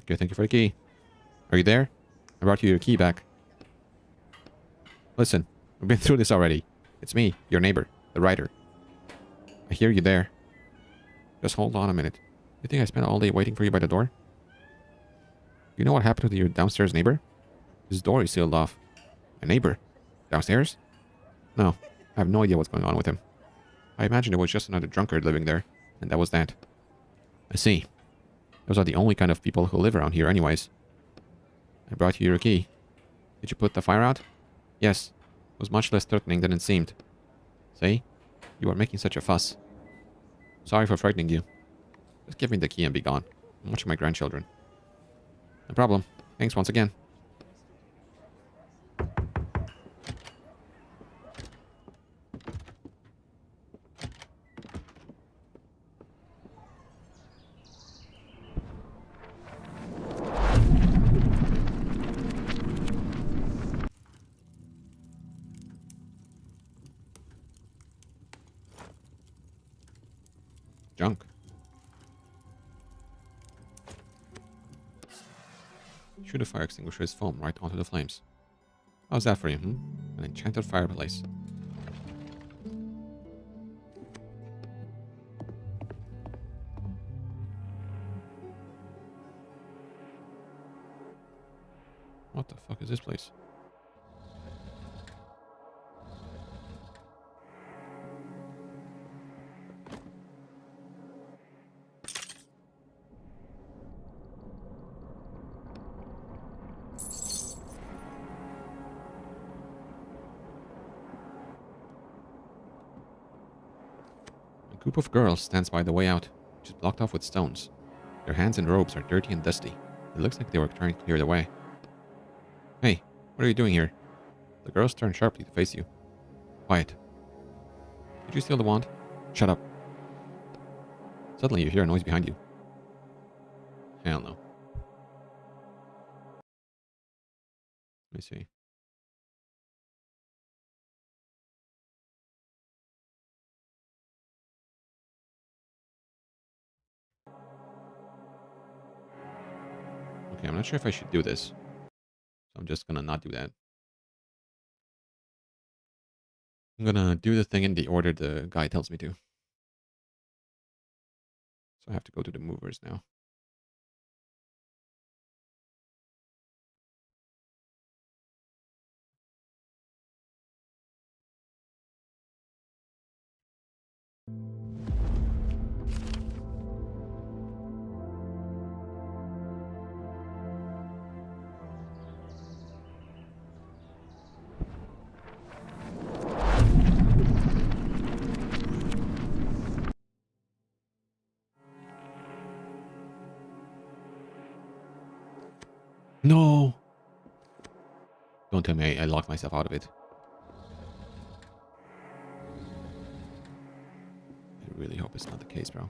Okay, thank you for the key. Are you there? I brought you your key back. Listen, we've been through this already. It's me, your neighbor, the writer. I hear you there. Just hold on a minute. You think I spent all day waiting for you by the door? You know what happened to your downstairs neighbor? His door is sealed off. My neighbor? Downstairs? No, I have no idea what's going on with him. I imagined it was just another drunkard living there, and that was that. I see. Those are the only kind of people who live around here anyways. I brought you your key. Did you put the fire out? Yes. It was much less threatening than it seemed. See? You are making such a fuss. Sorry for frightening you. Just give me the key and be gone. I'm watching my grandchildren. No problem. Thanks once again. Junk. Shoot a fire extinguisher's foam right onto the flames. How's that for you, An enchanted fireplace. What the fuck is this place? A group of girls stands by the way out, which is blocked off with stones. Their hands and robes are dirty and dusty. It looks like they were trying to clear the way. Hey, what are you doing here? The girls turn sharply to face you. Quiet. Did you steal the wand? Shut up. Suddenly you hear a noise behind you. Hell no. Let me see. Okay, I'm not sure if I should do this. So I'm just gonna not do that. I'm gonna do the thing in the order the guy tells me to. So I have to go to the movers now. No! Don't tell me I locked myself out of it. I really hope it's not the case, bro.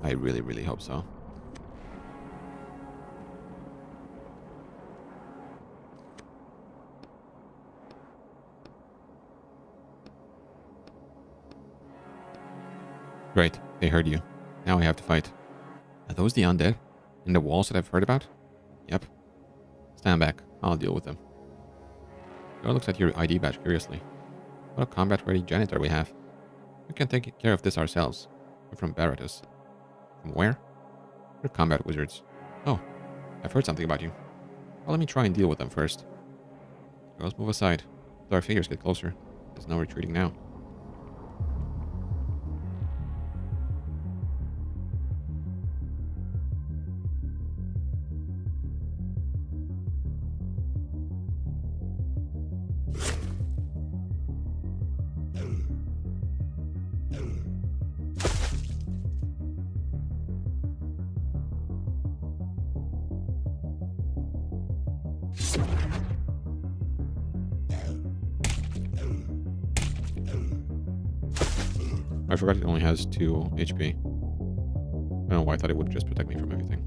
I really, really hope so. Great, they heard you. Now I have to fight. Are those the undead? In the walls that I've heard about? Yep. Stand back. I'll deal with them. Girl looks at your ID badge curiously. What a combat-ready janitor we have. We can take care of this ourselves. We're from Baratus. From where? We're combat wizards. Oh, I've heard something about you. Well, let me try and deal with them first. Girls, move aside. As our figures get closer, there's no retreating now. I forgot it only has 2 HP. I don't know why I thought it would just protect me from everything.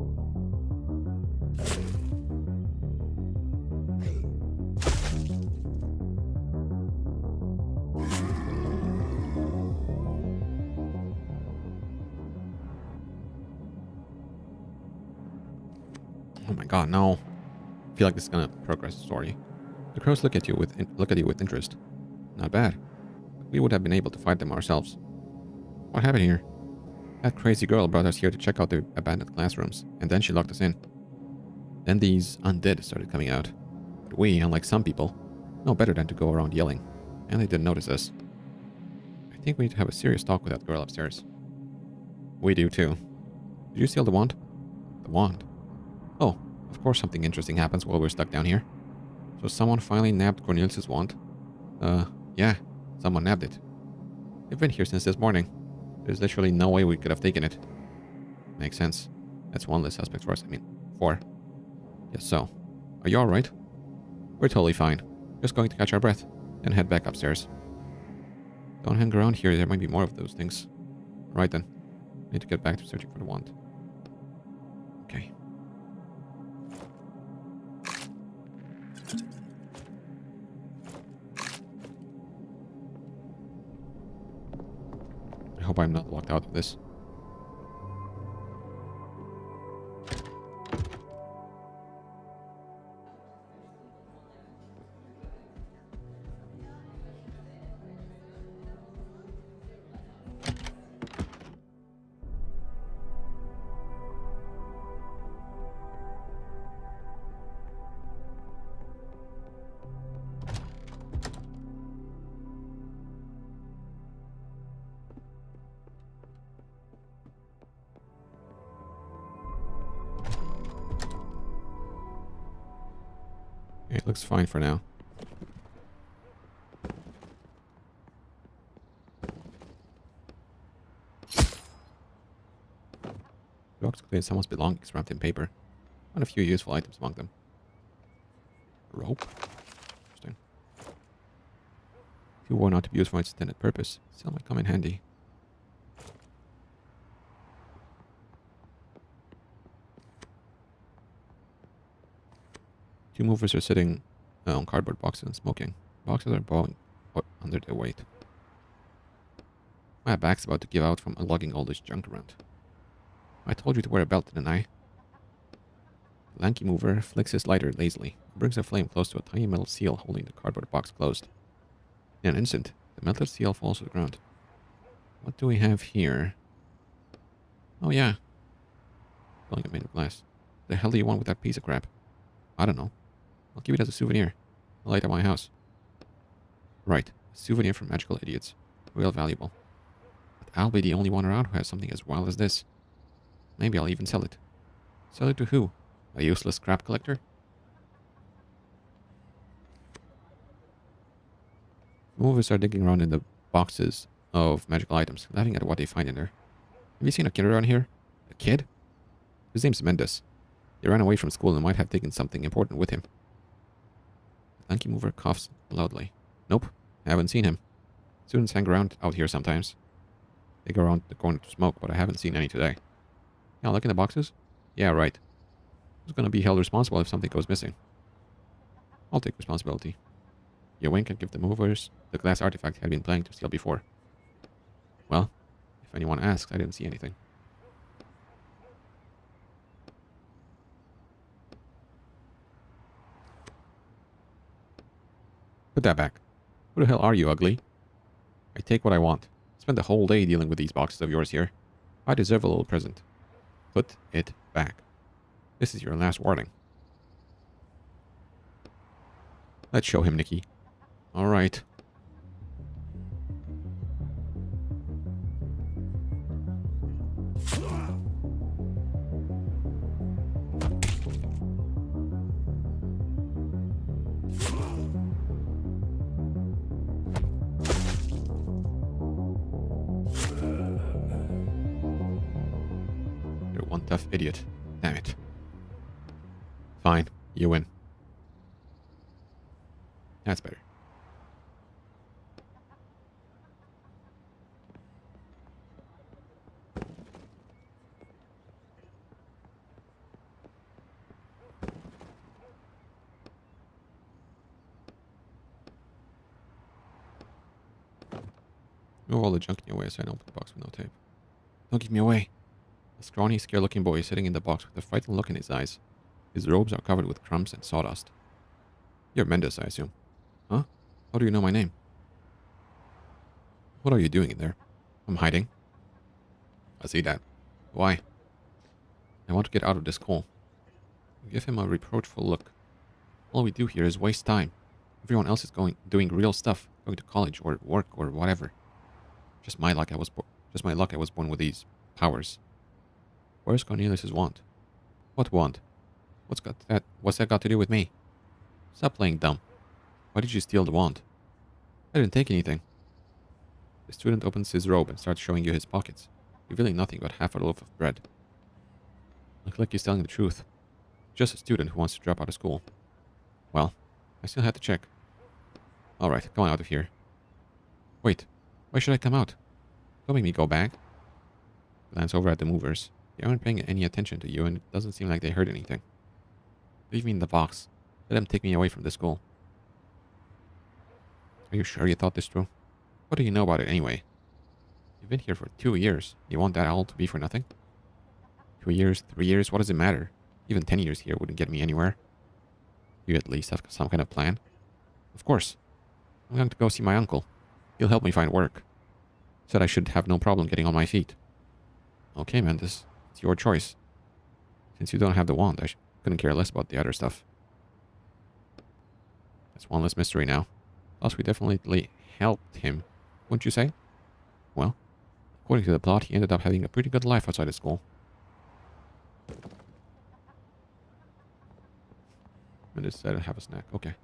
Oh my god, no. I feel like this is gonna progress the story. The crows look at you with interest. Not bad. But we would have been able to fight them ourselves. What happened here? That crazy girl brought us here to check out the abandoned classrooms, and then she locked us in. Then these undead started coming out. But we, unlike some people, know better than to go around yelling. And they didn't notice us. I think we need to have a serious talk with that girl upstairs. We do too. Did you steal the wand? The wand? Oh, of course something interesting happens while we're stuck down here. So someone finally nabbed Cornelius's wand? Yeah, someone nabbed it. We've been here since this morning. There's literally no way we could have taken it. Makes sense. That's one less suspect for us. I mean, 4. Yes, so. Are you alright? We're totally fine. Just going to catch our breath, then head back upstairs. Don't hang around here, there might be more of those things. Right then. Need to get back to searching for the wand. Okay. I hope I'm not locked out of this. It looks fine for now. The box contains someone's belongings wrapped in paper. And a few useful items among them. Rope? Interesting. Too worn out to be used for its intended purpose. Still might come in handy. Two movers are sitting on cardboard boxes and smoking. Boxes are bowing under their weight. My back's about to give out from unlogging all this junk around. I told you to wear a belt, didn't I? The lanky mover flicks his lighter lazily and brings a flame close to a tiny metal seal holding the cardboard box closed. In an instant, the metal seal falls to the ground. What do we have here? Oh yeah. Filling it made of glass. The hell do you want with that piece of crap? I don't know. I'll keep it as a souvenir. I'll light at my house. Right. A souvenir from magical idiots. Real valuable. But I'll be the only one around who has something as wild as this. Maybe I'll even sell it. Sell it to who? A useless scrap collector? Movers are digging around in the boxes of magical items, laughing at what they find in there. Have you seen a kid around here? A kid? His name's Mendes. He ran away from school and might have taken something important with him. The lanky mover coughs loudly. Nope, I haven't seen him. Students hang around out here sometimes. They go around the corner to smoke, but I haven't seen any today. Yeah, look in the boxes? Yeah, right. Who's gonna be held responsible if something goes missing? I'll take responsibility. You wink and give the movers the glass artifact he had been planning to steal before. Well, if anyone asks, I didn't see anything. Put that back. Who the hell are you, ugly? I take what I want. Spend the whole day dealing with these boxes of yours here. I deserve a little present. Put it back. This is your last warning. Let's show him, Nikki. All right. You're one tough idiot. Damn it. Fine. You win. That's better. Move all the junk in your way so I don't open the box with no tape. Don't give me away. A scrawny, scared-looking boy is sitting in the box with a frightened look in his eyes. His robes are covered with crumbs and sawdust. You're Mendes, I assume. Huh? How do you know my name? What are you doing in there? I'm hiding. I see that. Why? I want to get out of this call. Give him a reproachful look. All we do here is waste time. Everyone else is doing real stuff, going to college or work or whatever. Just my luck I was born with these powers. Where's Cornelius's wand? What wand? What's that got to do with me? Stop playing dumb. Why did you steal the wand? I didn't take anything. The student opens his robe and starts showing you his pockets, revealing nothing but half a loaf of bread. Looks like he's telling the truth. Just a student who wants to drop out of school. Well, I still had to check. Alright, come on out of here. Wait, why should I come out? Don't make me go back. Glance over at the movers. They aren't paying any attention to you and it doesn't seem like they heard anything. Leave me in the box. Let them take me away from the school. Are you sure you thought this through? What do you know about it anyway? You've been here for 2 years. You want that all to be for nothing? 2 years, 3 years, what does it matter? Even 10 years here wouldn't get me anywhere. You at least have some kind of plan? Of course. I'm going to go see my uncle. He'll help me find work. Said I should have no problem getting on my feet. Okay, Mendes. It's your choice. Since you don't have the wand, I couldn't care less about the other stuff. That's one less mystery now. Plus, we definitely helped him, wouldn't you say? Well, according to the plot, he ended up having a pretty good life outside of school. Mendes said have a snack. Okay.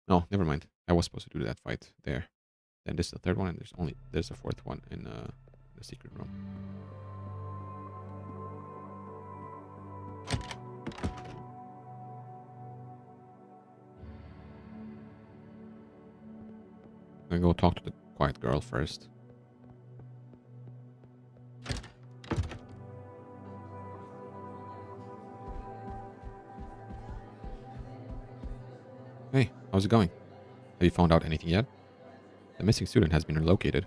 No, never mind. I was supposed to do that fight there. Then this is the third one, and there's a fourth one in the secret room. I'm gonna go talk to the quiet girl first. Hey, how's it going? Have you found out anything yet? The missing student has been relocated.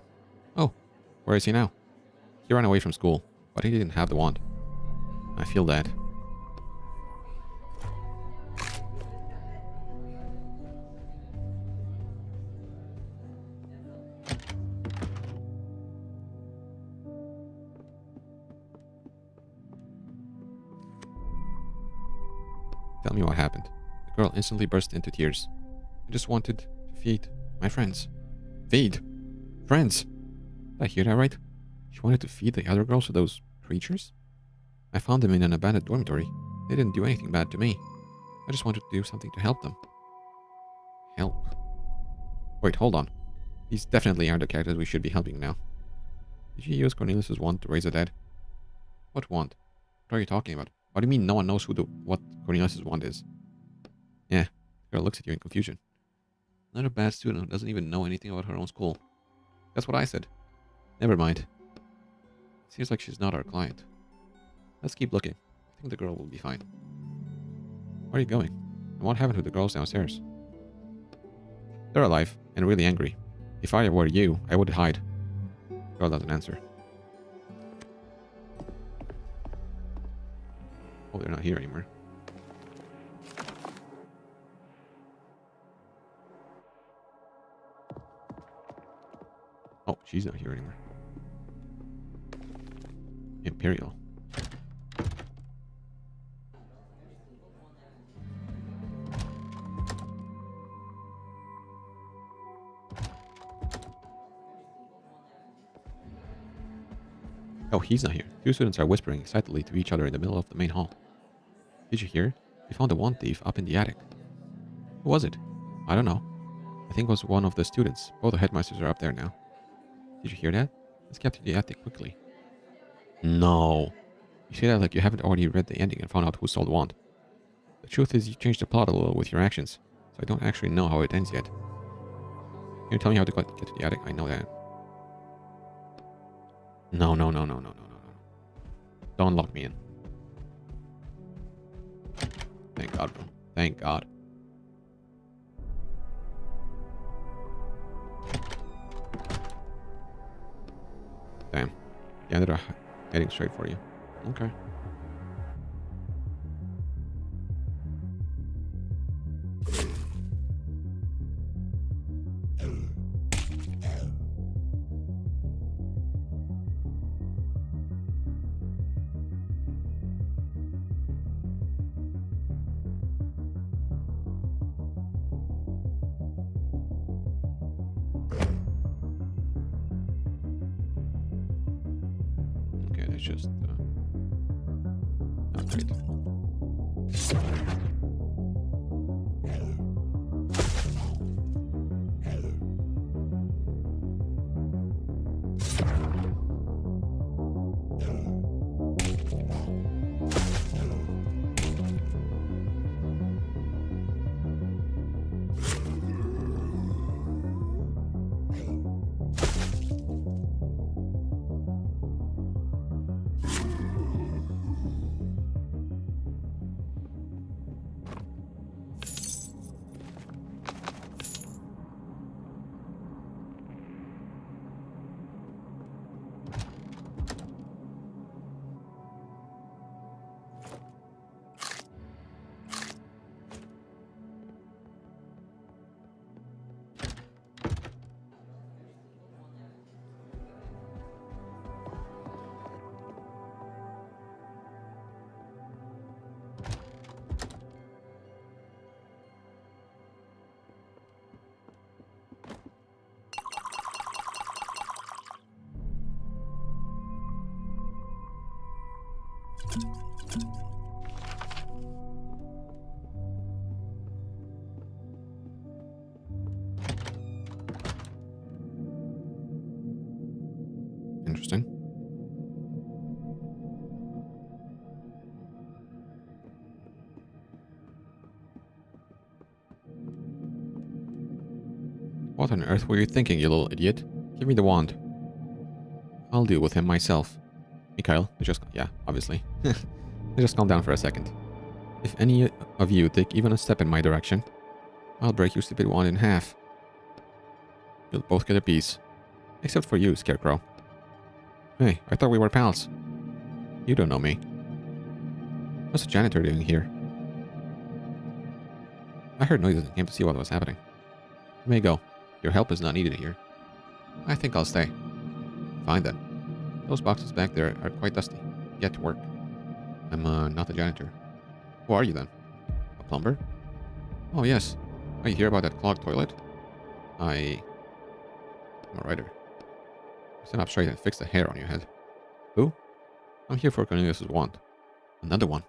Oh, where is he now? He ran away from school, but he didn't have the wand. I feel that. Tell me what happened. The girl instantly burst into tears. I just wanted to feed my friends. Feed? Friends? Did I hear that right? She wanted to feed the other girls to those creatures? I found them in an abandoned dormitory. They didn't do anything bad to me. I just wanted to do something to help them. Help? Wait, hold on. These definitely are the characters we should be helping now. Did you use Cornelius's wand to raise the dead? What wand? What are you talking about? What do you mean no one knows what Cornelius's wand is? Yeah, the girl looks at you in confusion. Another bad student who doesn't even know anything about her own school. That's what I said. Never mind. Seems like she's not our client. Let's keep looking. I think the girl will be fine. Where are you going? And what happened to the girls downstairs? They're alive and really angry. If I were you, I would hide. Girl doesn't answer. Oh, they're not here anymore. Oh, she's not here anymore. Imperial. Oh, he's not here. Two students are whispering excitedly to each other in the middle of the main hall. Did you hear? We found a wand thief up in the attic. Who was it? I don't know. I think it was one of the students. Both the headmasters are up there now. Did you hear that? Let's get to the attic quickly. No. You say that like you haven't already read the ending and found out who stole the wand. The truth is you changed the plot a little with your actions, so I don't actually know how it ends yet. Can you tell me how to get to the attic? I know that. No, no, no, no, no, no, no, no. Don't lock me in. Thank God, bro. Thank God. Damn. They ended up heading straight for you. Okay. Okay, that's just not great. Interesting. What on earth were you thinking, you little idiot? Give me the wand. I'll deal with him myself. Mikhail, yeah, obviously. Just calm down for a second. If any of you take even a step in my direction, I'll break your stupid wand in half. You'll both get a piece. Except for you, Scarecrow. Hey, I thought we were pals. You don't know me. What's the janitor doing here? I heard noises and came to see what was happening. You may go. Your help is not needed here. I think I'll stay. Fine then. Those boxes back there are quite dusty. Get to work. I'm not a janitor. Who are you then? A plumber? Oh yes. I hear about that clogged toilet. I'm a writer. Stand up straight and fix the hair on your head. Who? I'm here for Cornelius's wand. Another one.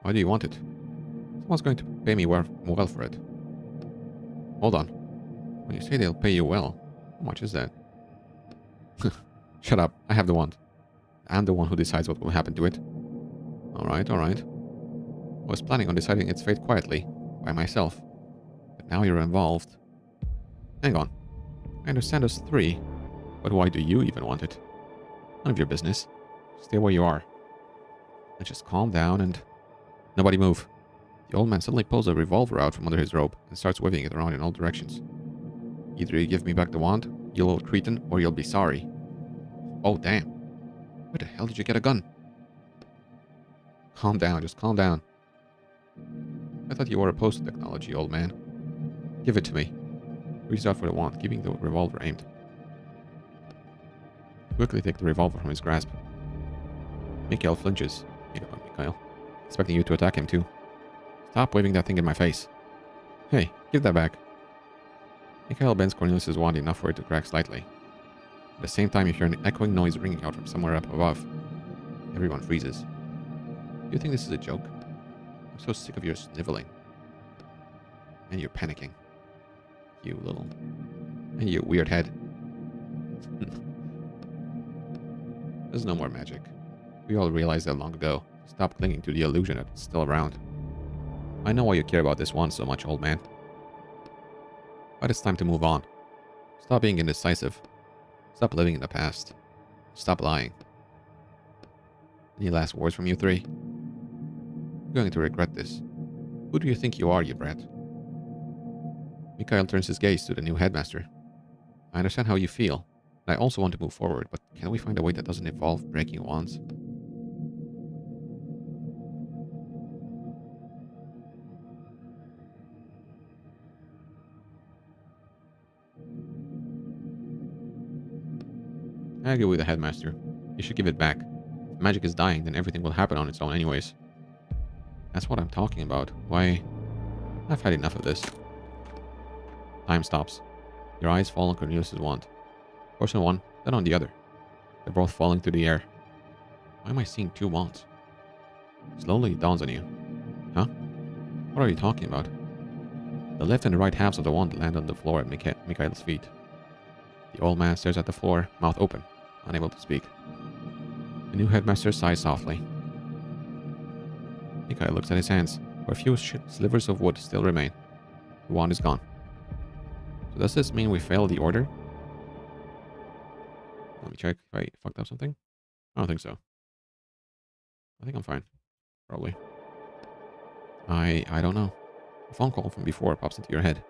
Why do you want it? Someone's going to pay me well for it. Hold on. When you say they'll pay you well, how much is that? Shut up. I have the wand. I'm the one who decides what will happen to it. Alright, alright. I was planning on deciding its fate quietly, by myself. But now you're involved. Hang on. I understand us three. But why do you even want it? None of your business. Stay where you are. And just calm down and... Nobody move. The old man suddenly pulls a revolver out from under his robe and starts waving it around in all directions. Either you give me back the wand, you little cretin, or you'll be sorry. Oh, damn. Where the hell did you get a gun? Calm down, just calm down. I thought you were opposed to technology, old man. Give it to me. He reaches out for the wand, keeping the revolver aimed. Quickly take the revolver from his grasp. Mikhail flinches. Mikhail. Expecting you to attack him too. Stop waving that thing in my face. Hey, give that back. Mikhail bends Cornelius' wand enough for it to crack slightly. At the same time, you hear an echoing noise ringing out from somewhere up above. Everyone freezes. Do you think this is a joke? I'm so sick of your sniveling. And you're panicking. You little... And you weird head. There's no more magic. We all realized that long ago. Stop clinging to the illusion that it's still around. I know why you care about this wand so much, old man. But it's time to move on. Stop being indecisive. Stop living in the past. Stop lying. Any last words from you three? You're going to regret this. Who do you think you are, you brat? Mikhail turns his gaze to the new headmaster. I understand how you feel, and I also want to move forward, but can we find a way that doesn't involve breaking wands? I agree with the headmaster. You should give it back. If magic is dying, then everything will happen on its own anyways. That's what I'm talking about. Why... I've had enough of this. Time stops. Your eyes fall on Cornelius' wand. First on one, then on the other. They're both falling through the air. Why am I seeing two wands? Slowly it dawns on you. Huh? What are you talking about? The left and the right halves of the wand land on the floor at Mikhail's feet. The old man stares at the floor, mouth open, unable to speak. The new headmaster sighs softly. Mikhail looks at his hands, where a few slivers of wood still remain. The wand is gone. So does this mean we failed the order? Let me check if I fucked up something. I don't think so. I think I'm fine. Probably. I don't know. A phone call from before pops into your head.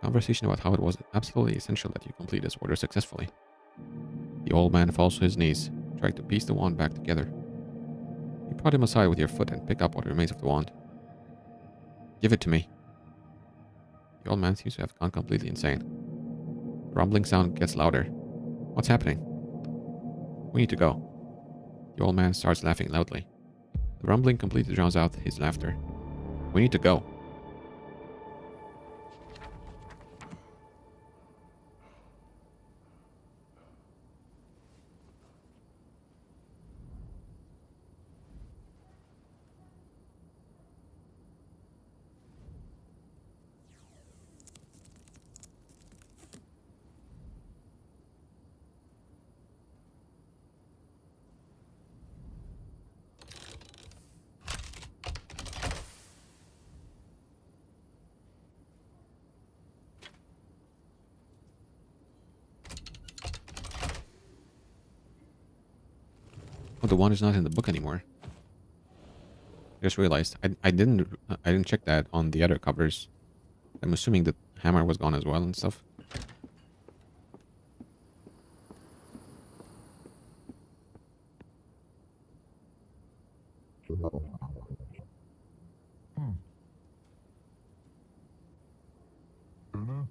Conversation about how it was absolutely essential that you complete this order successfully. The old man falls to his knees, trying to piece the wand back together. You prod him aside with your foot and pick up what remains of the wand. Give it to me. The old man seems to have gone completely insane. The rumbling sound gets louder. What's happening? We need to go. The old man starts laughing loudly. The rumbling completely drowns out his laughter. We need to go. Oh, the wand is not in the book anymore. I just realized I didn't check that on the other covers. I'm assuming the hammer was gone as well and stuff. Anna?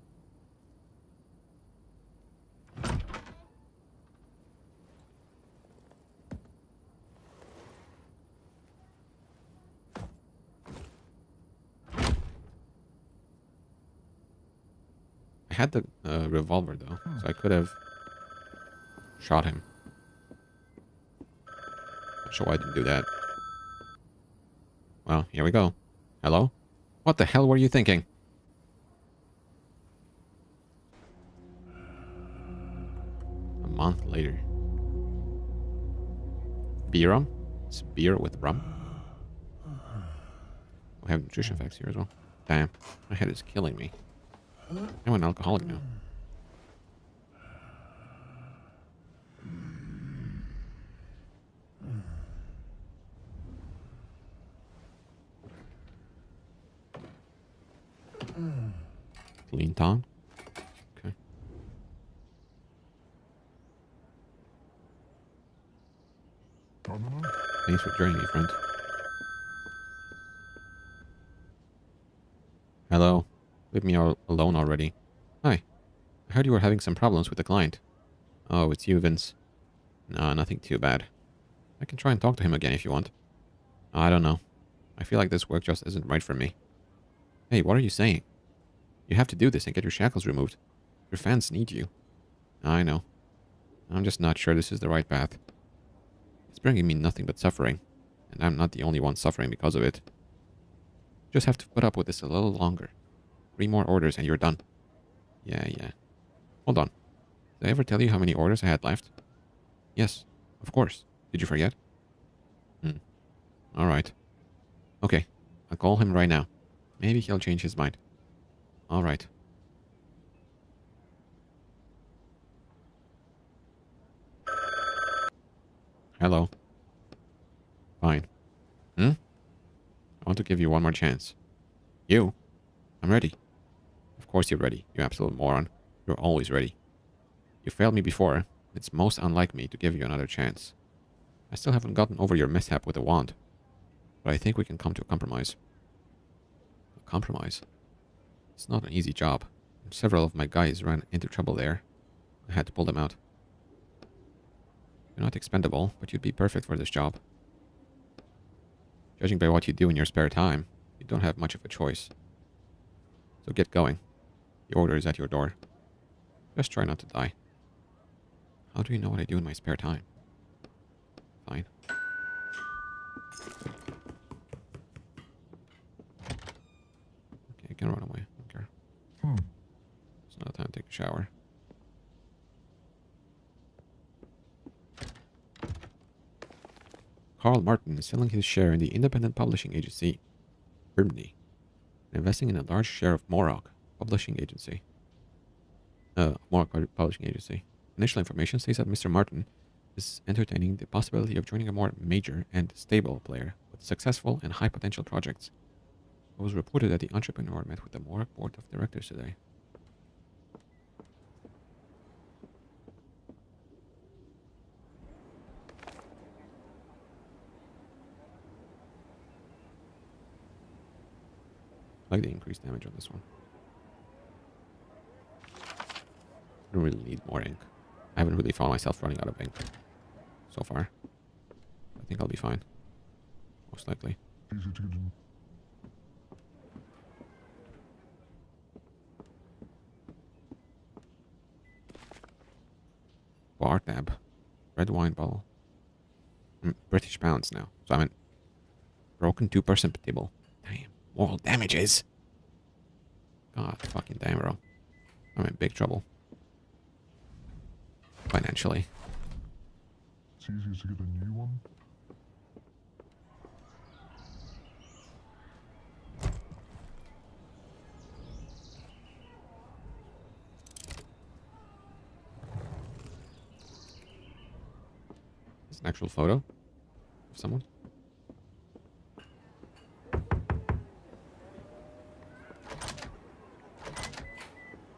I had the revolver though, so I could have shot him. Not sure why I didn't do that. Well, here we go. Hello? What the hell were you thinking? A month later. Beer rum? It's beer with rum. We have nutrition facts here as well. Damn, my head is killing me. I'm an alcoholic now. Clean tongue. Okay. Anna? Thanks for joining me, friend. Hello. Leave me alone already. Hi. I heard you were having some problems with the client. Oh, it's you, Vince. No, nothing too bad. I can try and talk to him again if you want. I don't know. I feel like this work just isn't right for me. Hey, what are you saying? You have to do this and get your shackles removed. Your fans need you. I know. I'm just not sure this is the right path. It's bringing me nothing but suffering, and I'm not the only one suffering because of it. Just have to put up with this a little longer. 3 more orders and you're done. Yeah. Hold on. Did I ever tell you how many orders I had left? Yes, of course. Did you forget? Hmm. Alright. Okay. I'll call him right now. Maybe he'll change his mind. Alright. Hello. Fine. Hmm? I want to give you one more chance. You? I'm ready. Of course you're ready, you absolute moron. You're always ready. You failed me before. It's most unlike me to give you another chance. I still haven't gotten over your mishap with the wand. But I think we can come to a compromise. A compromise? It's not an easy job. Several of my guys ran into trouble there. I had to pull them out. You're not expendable, but you'd be perfect for this job. Judging by what you do in your spare time, you don't have much of a choice. So get going. The order is at your door. Just try not to die. How do you know what I do in my spare time? Fine. Okay, I can run away. I don't care. Hmm. It's not time to take a shower. Carl Martin is selling his share in the independent publishing agency, Germany, and investing in a large share of Morog Publishing Agency. Morog Publishing Agency. Initial information says that Mr. Martin is entertaining the possibility of joining a more major and stable player with successful and high potential projects. It was reported that the entrepreneur met with the Morog board of directors today. I like the increased damage on this one. I don't really need more ink. I haven't really found myself running out of ink so far. I think I'll be fine. Most likely. Easy to get in. Bar tab. Red wine bottle. British pounds now. So I'm in broken 2% table. Damn. Moral damages. God fucking damn, bro. I'm in big trouble. Financially. It's easier to get a new one. It's an actual photo of someone.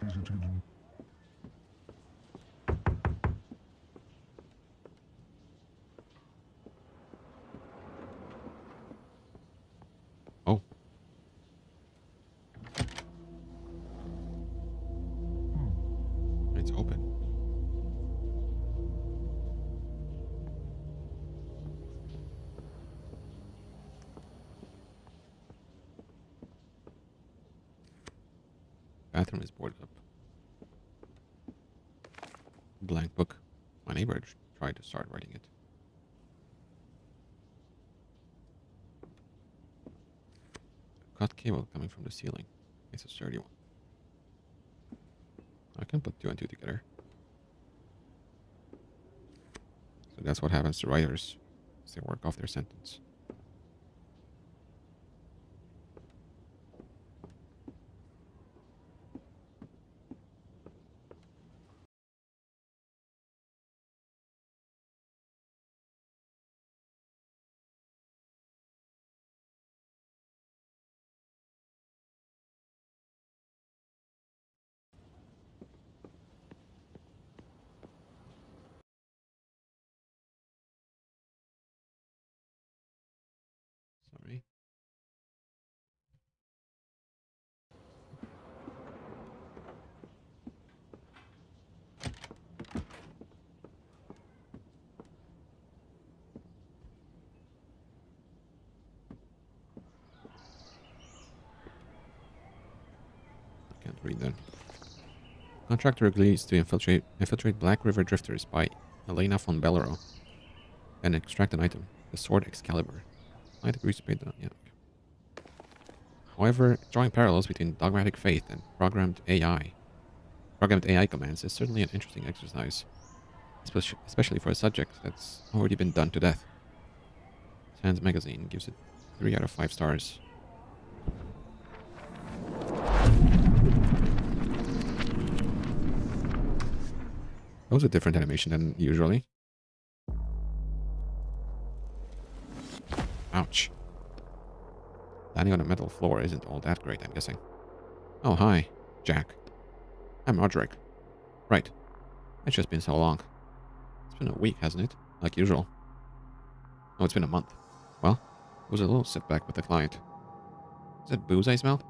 Easy to get in. Oh. It's open. Bathroom is boarded up. Blank book. My neighbor tried to start writing it. Cut cable coming from the ceiling. It's a sturdy one. I can put 2 and 2 together. So that's what happens to writers as they work off their sentence. read that. Contractor agrees to infiltrate Black River drifters by Elena von Bellero and extract an item, the sword Excalibur. Client agrees to pay the... Yeah. However, drawing parallels between dogmatic faith and programmed AI commands is certainly an interesting exercise, especially for a subject that's already been done to death. Sans Magazine gives it 3 out of 5 stars. That was a different animation than usually. Ouch. Landing on a metal floor isn't all that great, I'm guessing. Oh, hi, Jack. I'm Roderick. Right. It's just been so long. It's been a week, hasn't it? Like usual. Oh, it's been a month. Well, it was a little setback with the client. Is it booze I smell?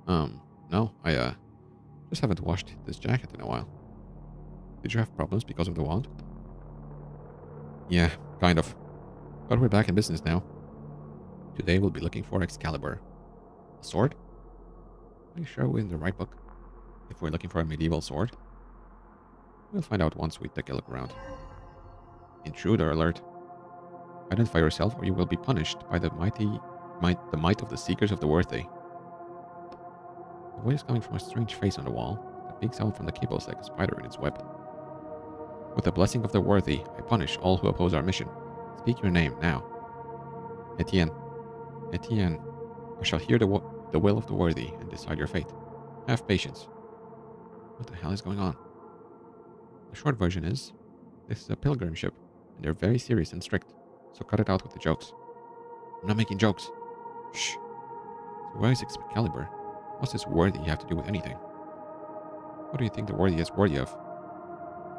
No, I just haven't washed this jacket in a while. Did you have problems because of the wand? Yeah, kind of. But we're back in business now. Today we'll be looking for Excalibur. A sword? Are you sure we're in the right book? If we're looking for a medieval sword? We'll find out once we take a look around. Intruder alert. Identify yourself or you will be punished by the might of the Seekers of the Worthy. The voice is coming from a strange face on the wall that peeks out from the cables like a spider in its web. With the blessing of the Worthy, I punish all who oppose our mission. Speak your name now. Etienne. Etienne. I shall hear the will of the Worthy and decide your fate. Have patience. What the hell is going on? The short version is, this is a pilgrim ship, and they're very serious and strict, so cut it out with the jokes. I'm not making jokes. Shh. So where is Excalibur? What's this Worthy have to do with anything? What do you think the Worthy is worthy of?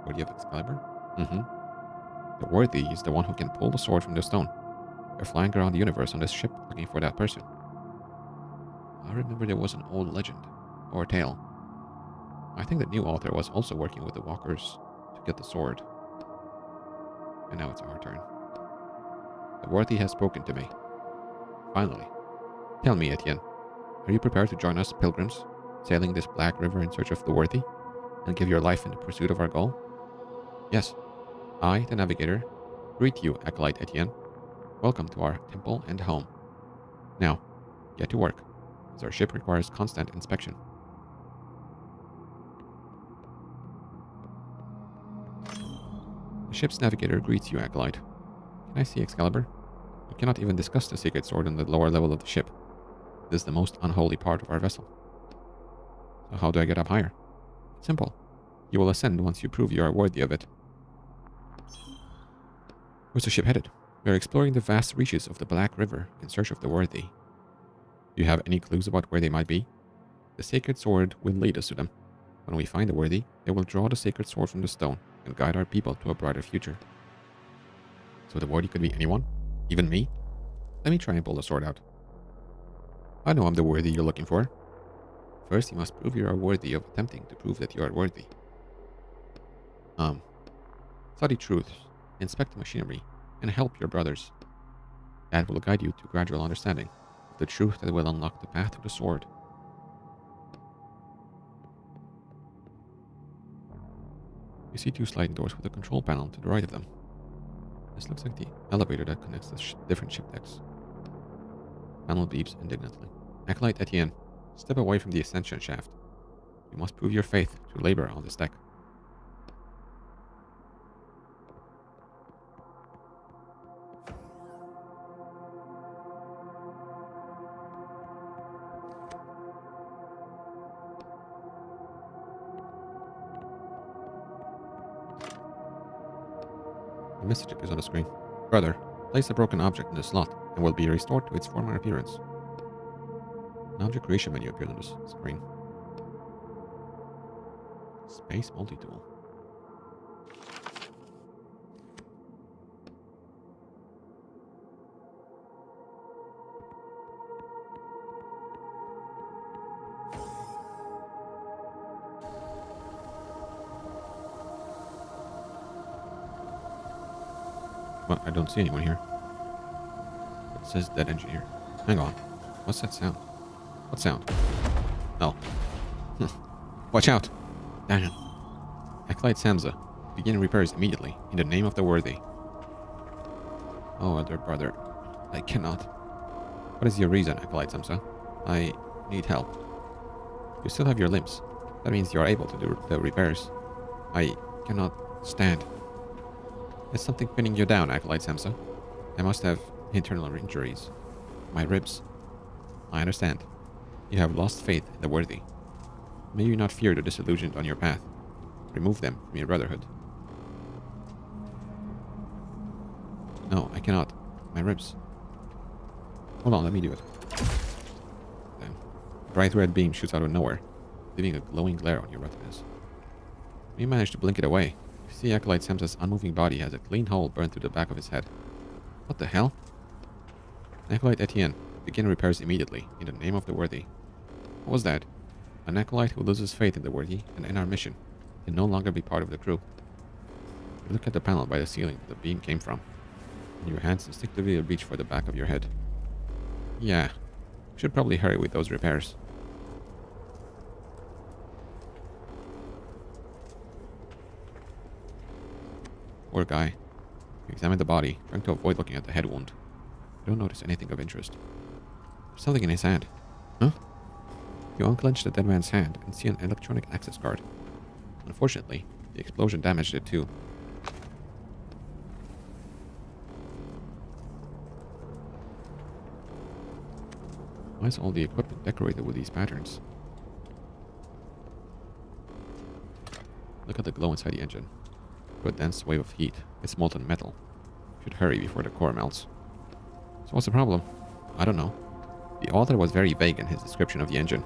Worthy of Excalibur? The Worthy is the one who can pull the sword from the stone. They're flying around the universe on this ship looking for that person. I remember there was an old legend, or tale. I think the new author was also working with the walkers to get the sword. And now it's our turn. The Worthy has spoken to me. Finally. Tell me, Etienne, are you prepared to join us pilgrims, sailing this black river in search of the Worthy, and give your life in the pursuit of our goal? Yes. I, the navigator, greet you, Acolyte Etienne. Welcome to our temple and home. Now, get to work, as our ship requires constant inspection. The ship's navigator greets you, Acolyte. Can I see Excalibur? We cannot even discuss the sacred sword on the lower level of the ship. It is the most unholy part of our vessel. So how do I get up higher? Simple. You will ascend once you prove you are worthy of it. Where's the ship headed? We are exploring the vast reaches of the Black River in search of the Worthy. Do you have any clues about where they might be? The sacred sword will lead us to them. When we find the Worthy, they will draw the sacred sword from the stone and guide our people to a brighter future. So the Worthy could be anyone? Even me? Let me try and pull the sword out. I know I'm the Worthy you're looking for. First, you must prove you are worthy of attempting to prove that you are worthy. Study truths, inspect the machinery, and help your brothers. That will guide you to gradual understanding of the truth that will unlock the path to the sword. You see 2 sliding doors with a control panel to the right of them. This looks like the elevator that connects the different ship decks. Panel beeps indignantly. Acolyte Etienne, step away from the ascension shaft. You must prove your faith to labor on this deck. The message appears on the screen. Brother, place a broken object in the slot and will be restored to its former appearance. An object creation menu appears on the screen. Space multi-tool. Well, I don't see anyone here. It says dead engineer. Hang on. What's that sound? What sound? Oh. Watch out! Damn. Acolyte Samsa, begin repairs immediately, in the name of the worthy. Oh, elder brother, I cannot. What is your reason, Acolyte Samsa? I need help. You still have your limbs. That means you are able to do the repairs. I cannot stand. Is something pinning you down, Acolyte Samsa? I must have internal injuries. My ribs. I understand. You have lost faith in the worthy. May you not fear the disillusioned on your path. Remove them from your brotherhood. No, I cannot. My ribs. Hold on, let me do it. Damn. A bright red beam shoots out of nowhere, leaving a glowing glare on your retinas. You manage to blink it away. You see Acolyte Samsa's unmoving body has a clean hole burned through the back of his head. What the hell? Acolyte Etienne, begin repairs immediately, in the name of the worthy. What was that? An acolyte who loses faith in the worthy and in our mission can no longer be part of the crew. You look at the panel by the ceiling that the beam came from, and your hands instinctively reach for the back of your head. Yeah, we should probably hurry with those repairs. Poor guy. You examine the body, trying to avoid looking at the head wound. You don't notice anything of interest. There's something in his hand. Huh? You unclench the dead man's hand and see an electronic access card. Unfortunately, the explosion damaged it too. Why is all the equipment decorated with these patterns? Look at the glow inside the engine. Through a dense wave of heat, it's molten metal. Should hurry before the core melts. So what's the problem? I don't know. The author was very vague in his description of the engine.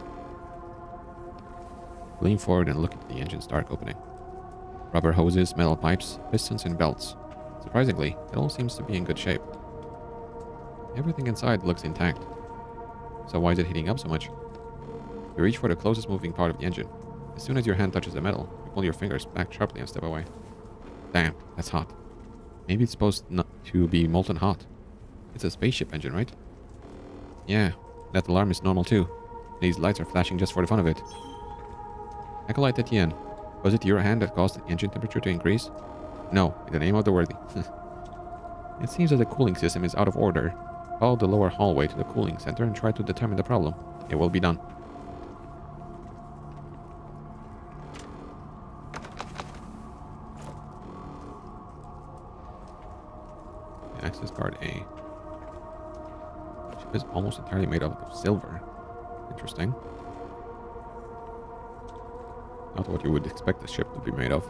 Lean forward and look into the engine's dark opening. Rubber hoses, metal pipes, pistons and belts. Surprisingly, it all seems to be in good shape. Everything inside looks intact. So why is it heating up so much? You reach for the closest moving part of the engine. As soon as your hand touches the metal, you pull your fingers back sharply and step away. Damn, that's hot. Maybe it's supposed not to be molten hot. It's a spaceship engine, right? Yeah, that alarm is normal too. These lights are flashing just for the fun of it. Acolyte Etienne, was it your hand that caused the engine temperature to increase? No, in the name of the worthy. It seems that the cooling system is out of order. Follow the lower hallway to the cooling center and try to determine the problem. It will be done. Access card A. Ship is almost entirely made up of silver. Interesting. Not what you would expect a ship to be made of.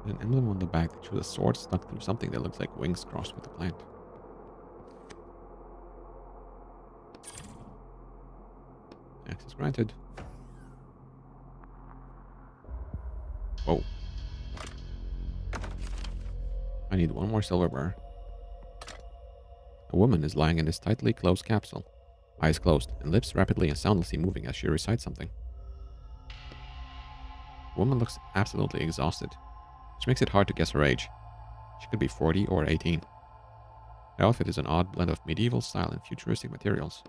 An emblem on the back that shows a sword stuck through something that looks like wings crossed with a plant. Access granted. Whoa. I need one more silver bar. A woman is lying in this tightly closed capsule, eyes closed and lips rapidly and soundlessly moving as she recites something. The woman looks absolutely exhausted, which makes it hard to guess her age. She could be 40 or 18. Her outfit is an odd blend of medieval style and futuristic materials.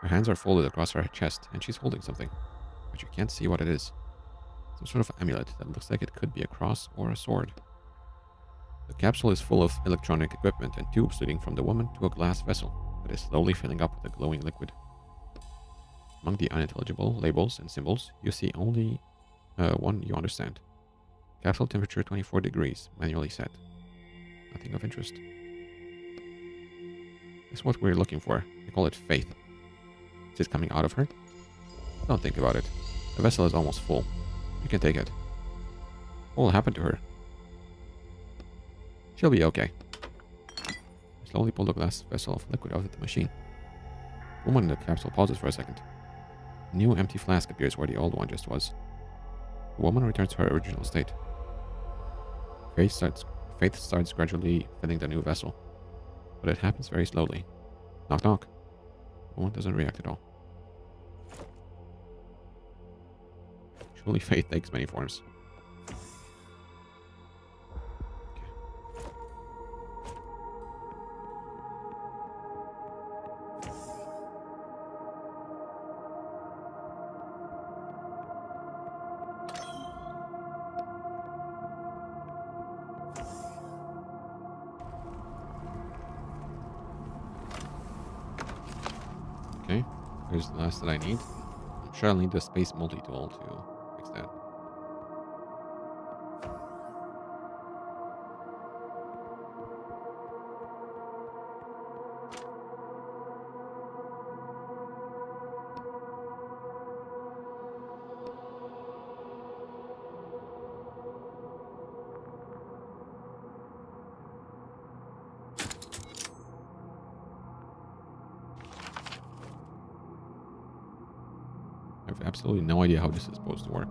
Her hands are folded across her chest and she's holding something, but you can't see what it is. Some sort of amulet that looks like it could be a cross or a sword. The capsule is full of electronic equipment and tubes leading from the woman to a glass vessel that is slowly filling up with a glowing liquid. Among the unintelligible labels and symbols, you see only one you understand. Capsule temperature 24 degrees, manually set. Nothing of interest. That's what we're looking for. We call it faith. Is it coming out of her? Don't think about it. The vessel is almost full. You can take it. What will happen to her? She'll be okay. Slowly pull the glass vessel of liquid out of the machine. The woman in the capsule pauses for a second. A new empty flask appears where the old one just was. The woman returns to her original state. faith starts gradually filling the new vessel. But it happens very slowly. Knock knock. No one doesn't react at all. Surely faith takes many forms. Okay, here's the last that I need. I'm sure I'll need the space multi-tool to fix that. I have absolutely no idea how this is supposed to work.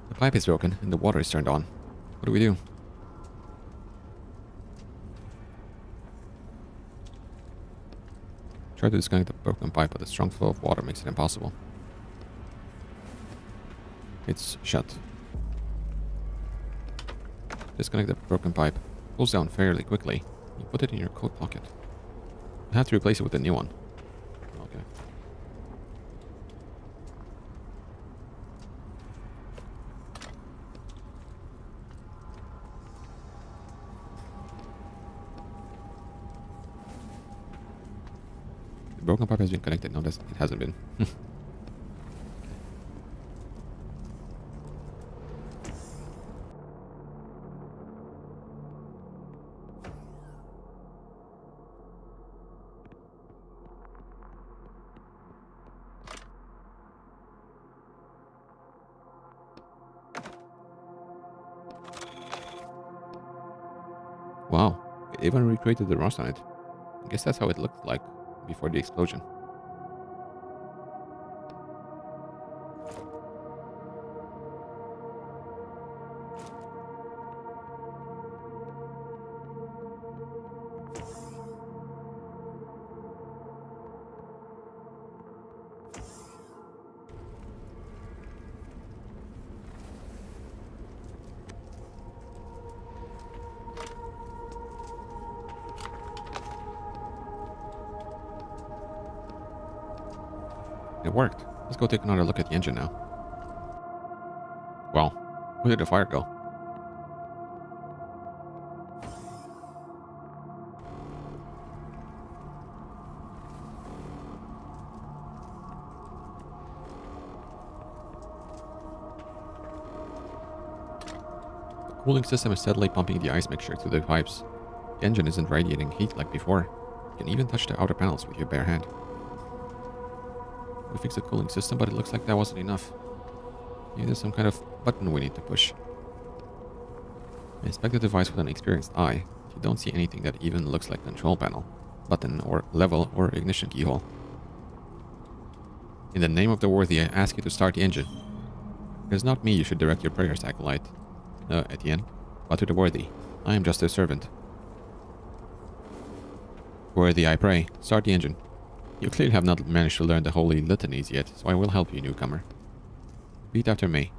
The pipe is broken and the water is turned on. What do we do? Try to disconnect the broken pipe, but the strong flow of water makes it impossible. It's shut. Disconnect the broken pipe. Pulls down fairly quickly. You put it in your coat pocket. You have to replace it with a new one. Okay. The broken pipe has been connected. No, it hasn't been. Wow, it even recreated the rust on it. I guess that's how it looked like before the explosion. It worked. Let's go take another look at the engine now. Well, where did the fire go? The cooling system is steadily pumping the ice mixture through the pipes. The engine isn't radiating heat like before. You can even touch the outer panels with your bare hand. We fixed the cooling system, but it looks like that wasn't enough. Maybe there's some kind of button we need to push. Inspect the device with an experienced eye. You don't see anything that even looks like control panel, button, or level, or ignition keyhole. In the name of the worthy, I ask you to start the engine. It is not me you should direct your prayers, Acolyte, Etienne, but to the worthy. I am just their servant. Worthy, I pray, start the engine. You clearly have not managed to learn the holy litanies yet, so I will help you, newcomer. Repeat after me.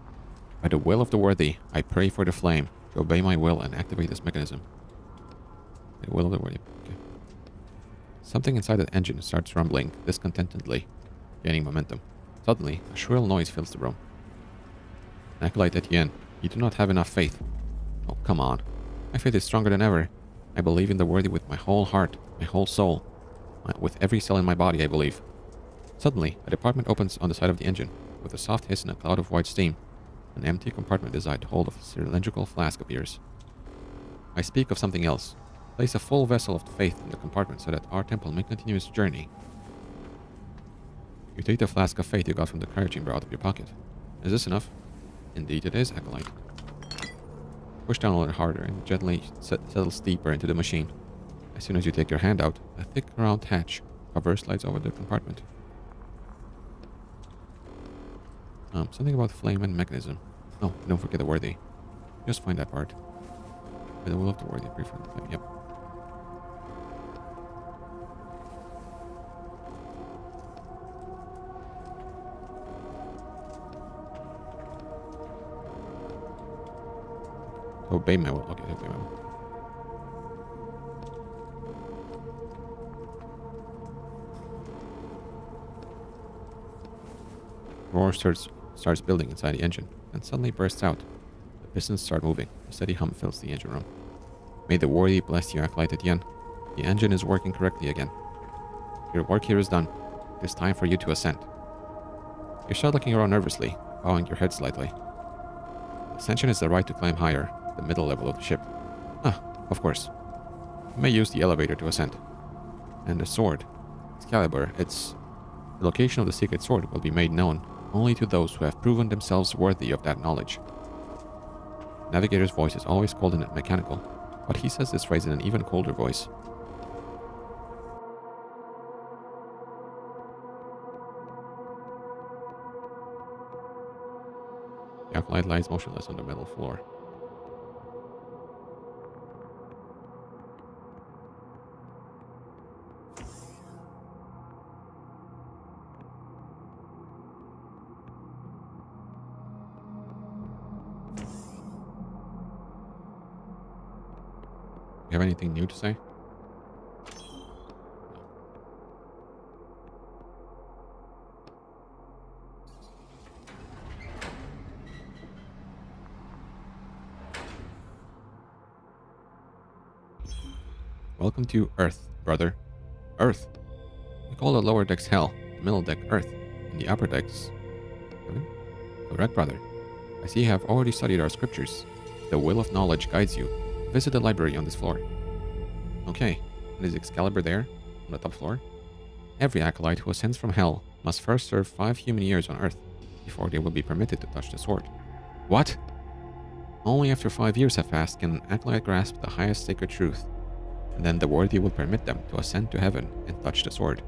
By the will of the worthy, I pray for the flame to obey my will and activate this mechanism. By the will of the worthy. Okay. Something inside the engine starts rumbling discontentedly, gaining momentum. Suddenly, a shrill noise fills the room. Acolyte Etienne, you do not have enough faith. Oh, come on. My faith is stronger than ever. I believe in the worthy with my whole heart, my whole soul. With every cell in my body, I believe. Suddenly, a compartment opens on the side of the engine. With a soft hiss and a cloud of white steam, an empty compartment designed to hold a cylindrical flask appears. I speak of something else. Place a full vessel of faith in the compartment so that our temple may continue its journey. You take the flask of faith you got from the cryo chamber out of your pocket. Is this enough? Indeed it is, Acolyte. Push down a little harder and gently settles deeper into the machine. As soon as you take your hand out, a thick round hatch cover slides over the compartment. Something about flame and mechanism. Oh, don't forget the worthy. Just find that part. By the will of the worthy, prefer the flame. Yep. Obey my will. Okay, obey my will. Roar starts building inside the engine, and suddenly bursts out. The pistons start moving. A steady hum fills the engine room. May the worthy bless you, Acolyte Etienne. The engine is working correctly again. Your work here is done. It is time for you to ascend. You start looking around nervously, bowing your head slightly. Ascension is the right to climb higher, the middle level of the ship. Ah, of course. You may use the elevator to ascend. And the sword, Excalibur, the location of the secret sword will be made known only to those who have proven themselves worthy of that knowledge. Navigator's voice is always cold and mechanical, but he says this phrase in an even colder voice. The acolyte lies motionless on the metal floor. You have anything new to say? Welcome to Earth, brother. Earth. We call the lower decks Hell, the middle deck Earth, and the upper decks Heaven? Correct, brother. I see you have already studied our scriptures. If the will of knowledge guides you, visit the library on this floor. Okay, and is Excalibur there, on the top floor? Every acolyte who ascends from Hell must first serve 5 human years on Earth, before they will be permitted to touch the sword. What? Only after 5 years have passed can an acolyte grasp the highest sacred truth, and then the worthy will permit them to ascend to heaven and touch the sword.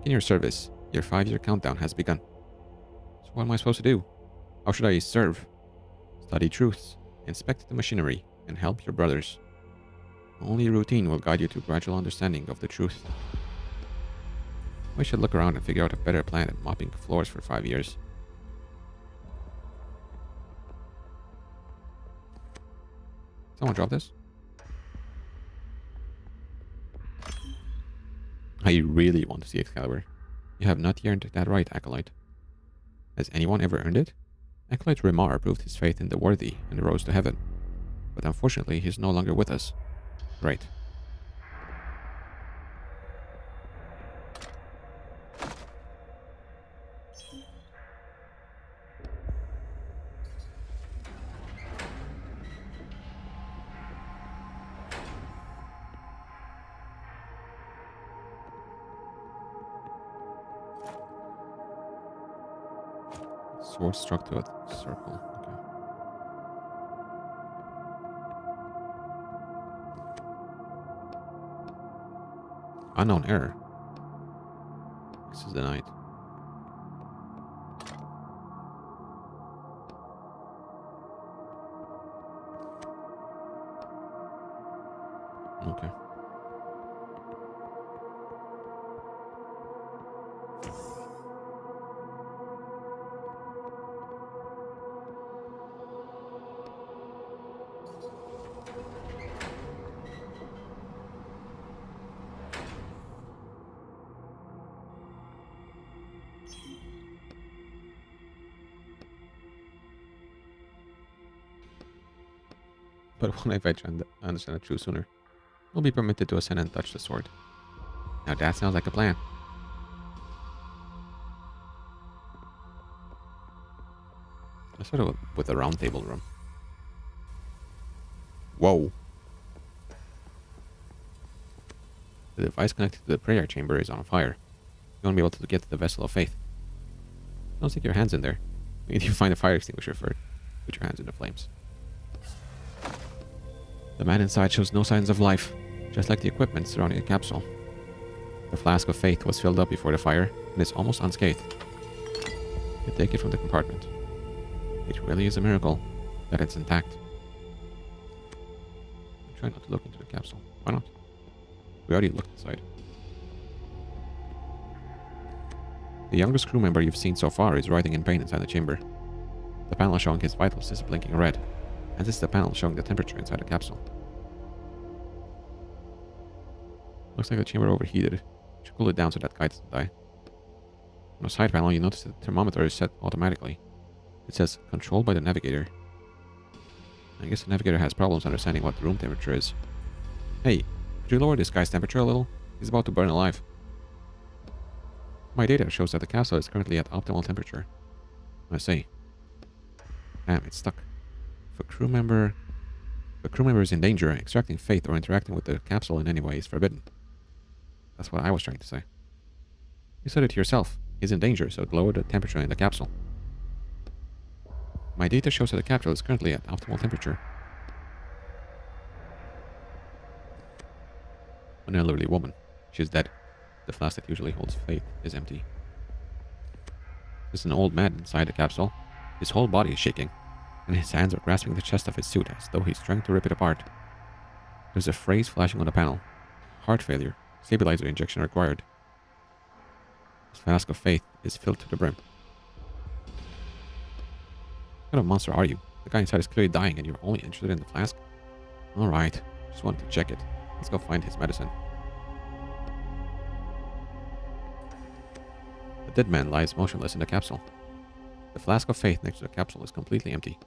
In your service, your 5-year countdown has begun. So what am I supposed to do? How should I serve? Study truths, inspect the machinery, and help your brothers. Only routine will guide you to gradual understanding of the truth. We should look around and figure out a better plan than mopping floors for 5 years. Someone drop this? I really want to see Excalibur. You have not earned that right, Acolyte. Has anyone ever earned it? Acolyte Remar proved his faith in the worthy and rose to heaven. But unfortunately, he is no longer with us. Right. Sword struck to a circle. Okay. Unknown error. This is denied. Okay. But what if I try and understand the truth sooner? You'll be permitted to ascend and touch the sword. Now that sounds like a plan. Let's start with the round table room. Whoa. The device connected to the prayer chamber is on fire. You won't be able to get to the vessel of faith. Don't stick your hands in there. You need to find a fire extinguisher first. Put your hands in the flames. The man inside shows no signs of life, just like the equipment surrounding the capsule. The flask of faith was filled up before the fire and is almost unscathed. You take it from the compartment. It really is a miracle that it's intact. Try not to look into the capsule. Why not? We already looked inside. The youngest crew member you've seen so far is writhing in pain inside the chamber. The panel showing his vitals is blinking red, and this is the panel showing the temperature inside the capsule. Looks like the chamber overheated. Should cool it down so that guy doesn't die. On the side panel, you notice that the thermometer is set automatically. It says, controlled by the navigator. I guess the navigator has problems understanding what the room temperature is. Hey, could you lower this guy's temperature a little? He's about to burn alive. My data shows that the capsule is currently at optimal temperature. I see. Damn, it's stuck. If a crew member is in danger, extracting faith or interacting with the capsule in any way is forbidden. That's what I was trying to say. You said it yourself. He's in danger, so lower the temperature in the capsule. My data shows that the capsule is currently at optimal temperature. An elderly woman. She's dead. The flask that usually holds faith is empty. There's an old man inside the capsule. His whole body is shaking, and his hands are grasping the chest of his suit as though he's trying to rip it apart. There's a phrase flashing on the panel. Heart failure. Stabilizer injection required. This flask of faith is filled to the brim. What kind of monster are you? The guy inside is clearly dying and you're only interested in the flask? Alright, just wanted to check it. Let's go find his medicine. The dead man lies motionless in the capsule. The flask of faith next to the capsule is completely empty.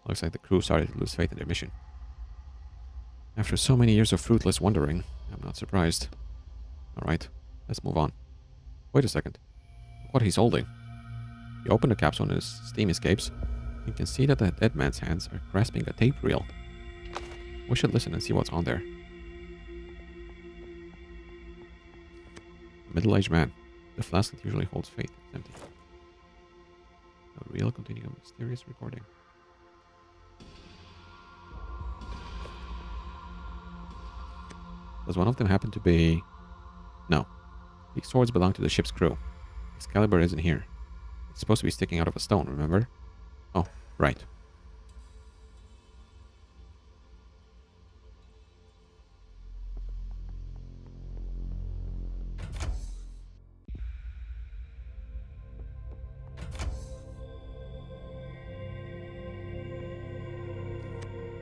Looks like the crew started to lose faith in their mission. After so many years of fruitless wandering, I'm not surprised. Alright, let's move on. Wait a second. Look what he's holding. You open the capsule and as steam escapes, you can see that the dead man's hands are grasping a tape reel. We should listen and see what's on there. A middle-aged man. The flask that usually holds faith is empty. A reel containing a mysterious recording. Does one of them happen to be... No. These swords belong to the ship's crew. Excalibur isn't here. It's supposed to be sticking out of a stone, remember? Oh, right.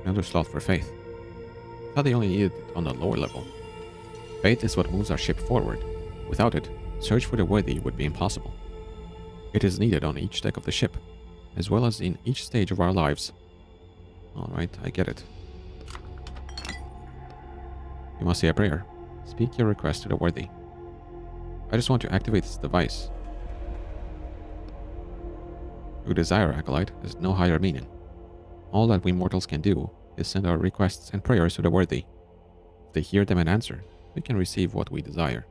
Another slot for faith. I thought they only needed it on the lower level. Faith is what moves our ship forward. Without it, search for the worthy would be impossible. It is needed on each deck of the ship, as well as in each stage of our lives. Alright, I get it. You must say a prayer. Speak your request to the worthy. I just want to activate this device. Your desire, Acolyte, has no higher meaning. All that we mortals can do is send our requests and prayers to the worthy. If they hear them and answer, we can receive what we desire.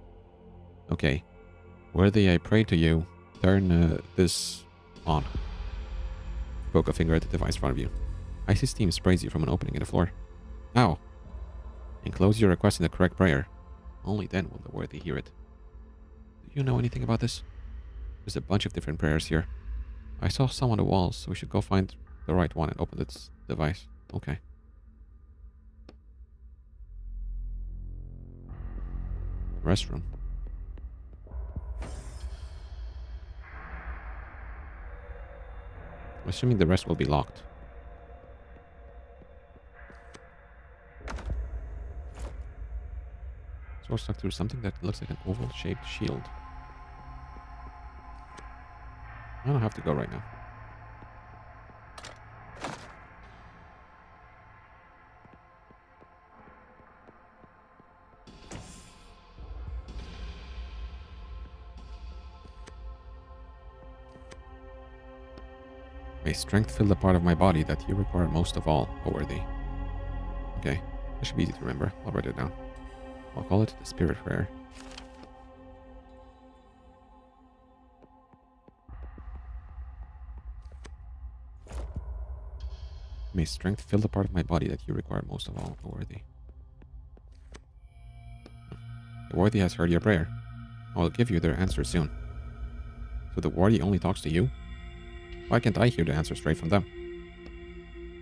Okay. Worthy, I pray to you, turn this on. Poke a finger at the device in front of you. Icy steam sprays you from an opening in the floor. Ow! Enclose your request in the correct prayer. Only then will the worthy hear it. Do you know anything about this? There's a bunch of different prayers here. I saw some on the walls, so we should go find the right one and open this device. Okay. Restroom. I'm assuming the rest will be locked. So we're stuck through something that looks like an oval-shaped shield. I don't have to go right now. May strength fill the part of my body that you require most of all, O worthy. Okay, that should be easy to remember. I'll write it down. I'll call it the Spirit Prayer. May strength fill the part of my body that you require most of all, O worthy. The worthy has heard your prayer. I will give you their answer soon. So the worthy only talks to you? Why can't I hear the answer straight from them?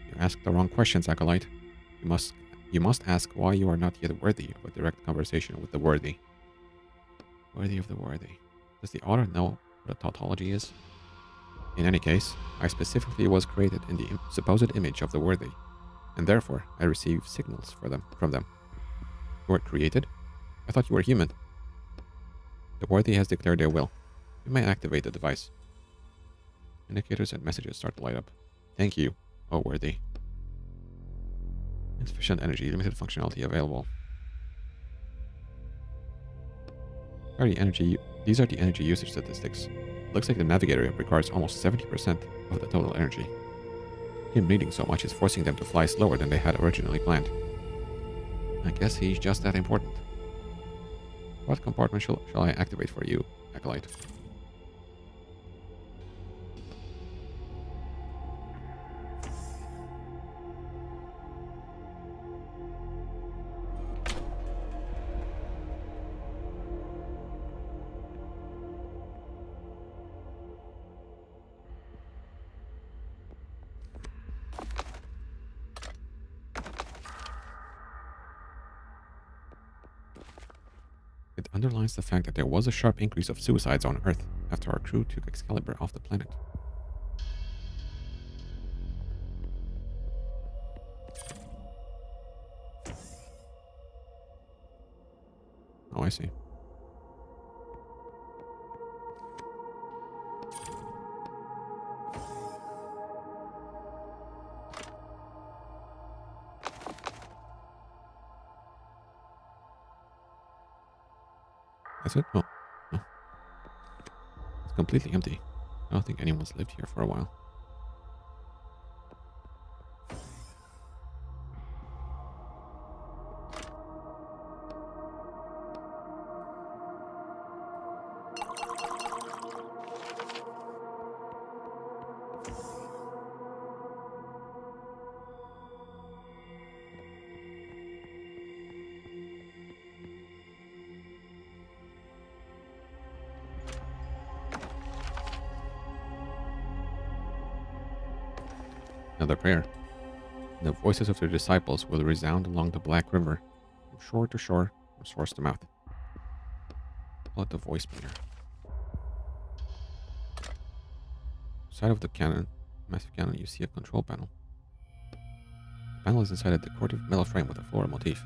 You asked the wrong questions, Acolyte. You must ask why you are not yet worthy of a direct conversation with the worthy. Worthy of the worthy. Does the author know what a tautology is? In any case, I specifically was created in the supposed image of the worthy, and therefore I receive signals from them. You were created? I thought you were human. The worthy has declared their will. You may activate the device. Indicators and messages start to light up. Thank you, O worthy. Insufficient energy, limited functionality available. These are the energy usage statistics. Looks like the navigator requires almost 70% of the total energy. Him needing so much is forcing them to fly slower than they had originally planned. I guess he's just that important. What compartment shall I activate for you, Acolyte? It underlines the fact that there was a sharp increase of suicides on Earth after our crew took Excalibur off the planet. Oh, I see. That's it? Oh, no. It's completely empty. I don't think anyone's lived here for a while. Another prayer. The voices of their disciples will resound along the Black River, from shore to shore, from source to mouth. Pull out the voice meter. Side of the cannon, massive cannon, you see a control panel. The panel is inside a decorative metal frame with a floral motif.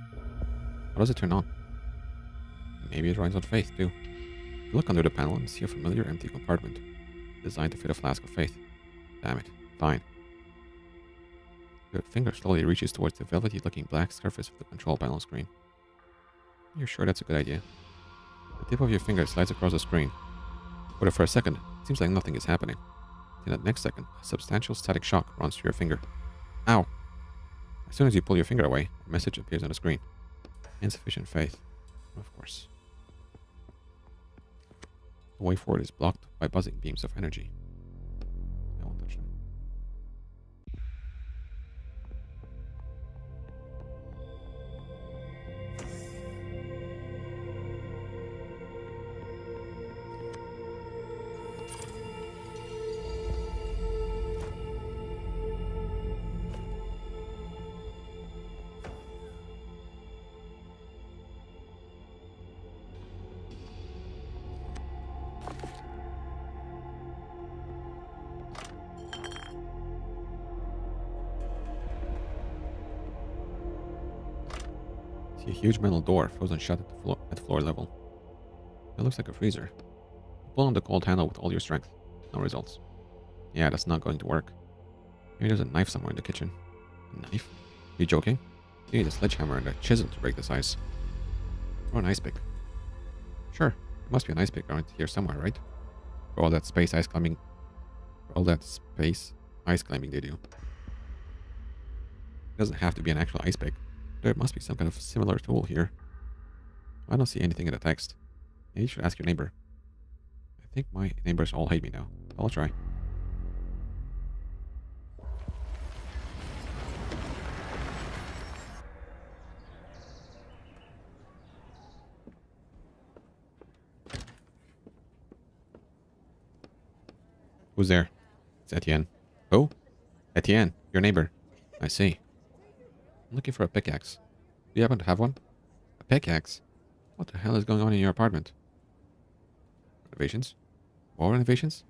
How does it turn on? Maybe it runs on faith, too. You look under the panel and see a familiar empty compartment, designed to fit a flask of faith. Damn it. Fine. Your finger slowly reaches towards the velvety-looking black surface of the control panel screen. You're sure that's a good idea? The tip of your finger slides across the screen. But for a second, it seems like nothing is happening. In the next second, a substantial static shock runs through your finger. Ow! As soon as you pull your finger away, a message appears on the screen. Insufficient faith. Of course. The way forward is blocked by buzzing beams of energy. I won't touch them. See a huge metal door frozen shut at floor level. It looks like a freezer. Pull on the cold handle with all your strength. No results. Yeah, that's not going to work. Maybe there's a knife somewhere in the kitchen. A knife? Are you joking? You need a sledgehammer and a chisel to break this ice. Or an ice pick. Sure, there must be an ice pick around here somewhere, right? For all that space ice climbing. They do. It doesn't have to be an actual ice pick. There must be some kind of similar tool here. I don't see anything in the text. Maybe you should ask your neighbor. I think my neighbors all hate me now. I'll try. Who's there? It's Etienne. Oh? Etienne, your neighbor. I see. I'm looking for a pickaxe. Do you happen to have one? A pickaxe? What the hell is going on in your apartment? Renovations? More renovations?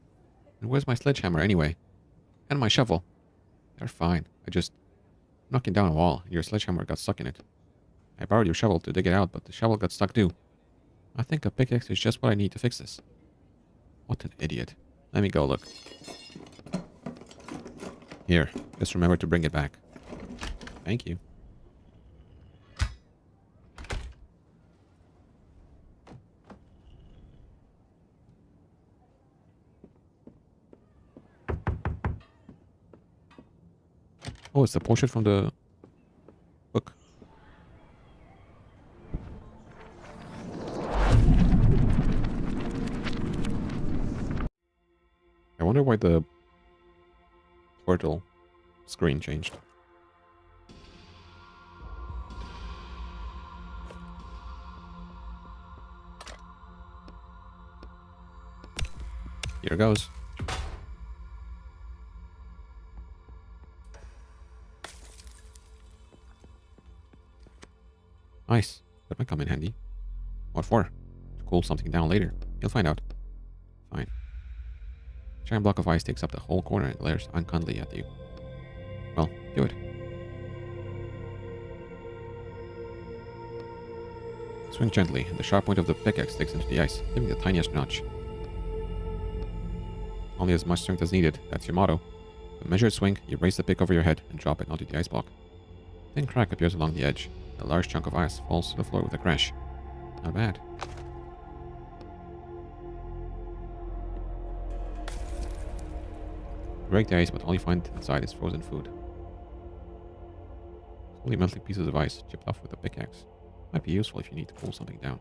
And where's my sledgehammer anyway? And my shovel? They're fine. I just knocking down a wall and your sledgehammer got stuck in it. I borrowed your shovel to dig it out, but the shovel got stuck too. I think a pickaxe is just what I need to fix this. What an idiot. Let me go look. Here, just remember to bring it back. Thank you. Oh, it's the portrait from the book. I wonder why the portal screen changed. Here goes. Nice. That might come in handy. What for? To cool something down later. You'll find out. Fine. A giant block of ice takes up the whole corner and glares unkindly at you. Well, do it. Swing gently, and the sharp point of the pickaxe sticks into the ice, giving the tiniest notch. Only as much strength as needed, that's your motto. With a measured swing, you raise the pick over your head and drop it onto the ice block. A thin crack appears along the edge. A large chunk of ice falls to the floor with a crash. Not bad. You break the ice, but all you find inside is frozen food. Slowly melting pieces of ice, chipped off with a pickaxe. Might be useful if you need to pull something down.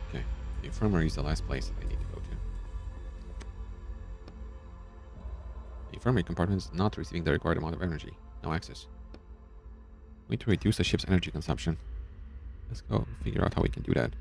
Okay, the infirmary is the last place that I need to go to. The infirmary compartment is not receiving the required amount of energy. No access. We need to reduce the ship's energy consumption. Let's go figure out how we can do that.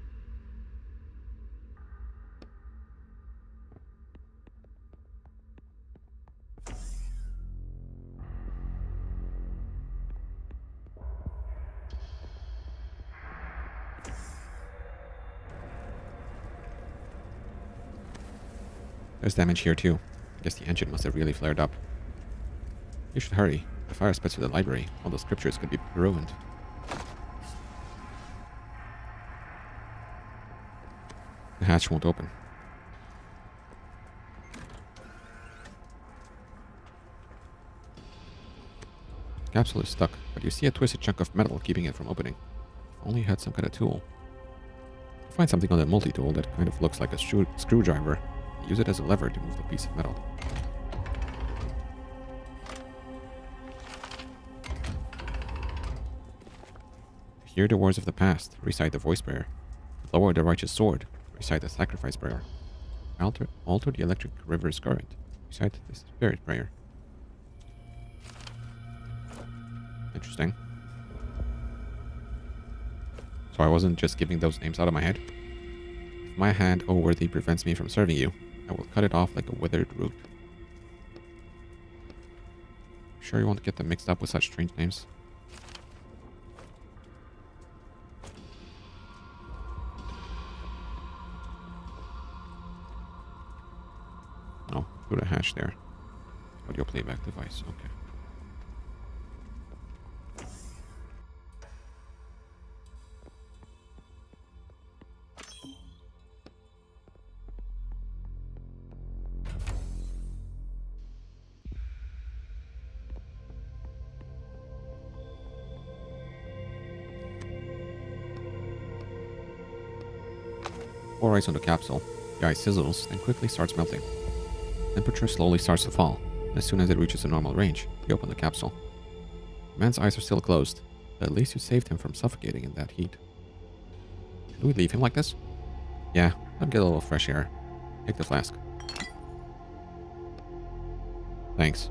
There's damage here too. I guess the engine must have really flared up. You should hurry. The fire spreads to the library. All the scriptures could be ruined. The hatch won't open. The capsule is stuck, but you see a twisted chunk of metal keeping it from opening. If only you had some kind of tool. You find something on the multi-tool that kind of looks like a screwdriver. Use it as a lever to move the piece of metal. To hear the words of the past, recite the voice prayer. To lower the righteous sword, recite the sacrifice prayer. Alter the electric river's current, recite the spirit prayer. Interesting. So I wasn't just giving those names out of my head. If my hand, O worthy, prevents me from serving you, I will cut it off like a withered root. Sure you won't get them mixed up with such strange names? Oh, put a hash there. Audio playback device, okay. Pour ice on the capsule. The ice sizzles, then quickly starts melting. Temperature slowly starts to fall. As soon as it reaches a normal range, you open the capsule. The man's eyes are still closed, but at least you saved him from suffocating in that heat. Should we leave him like this? Yeah, let him get a little fresh air. Take the flask. Thanks.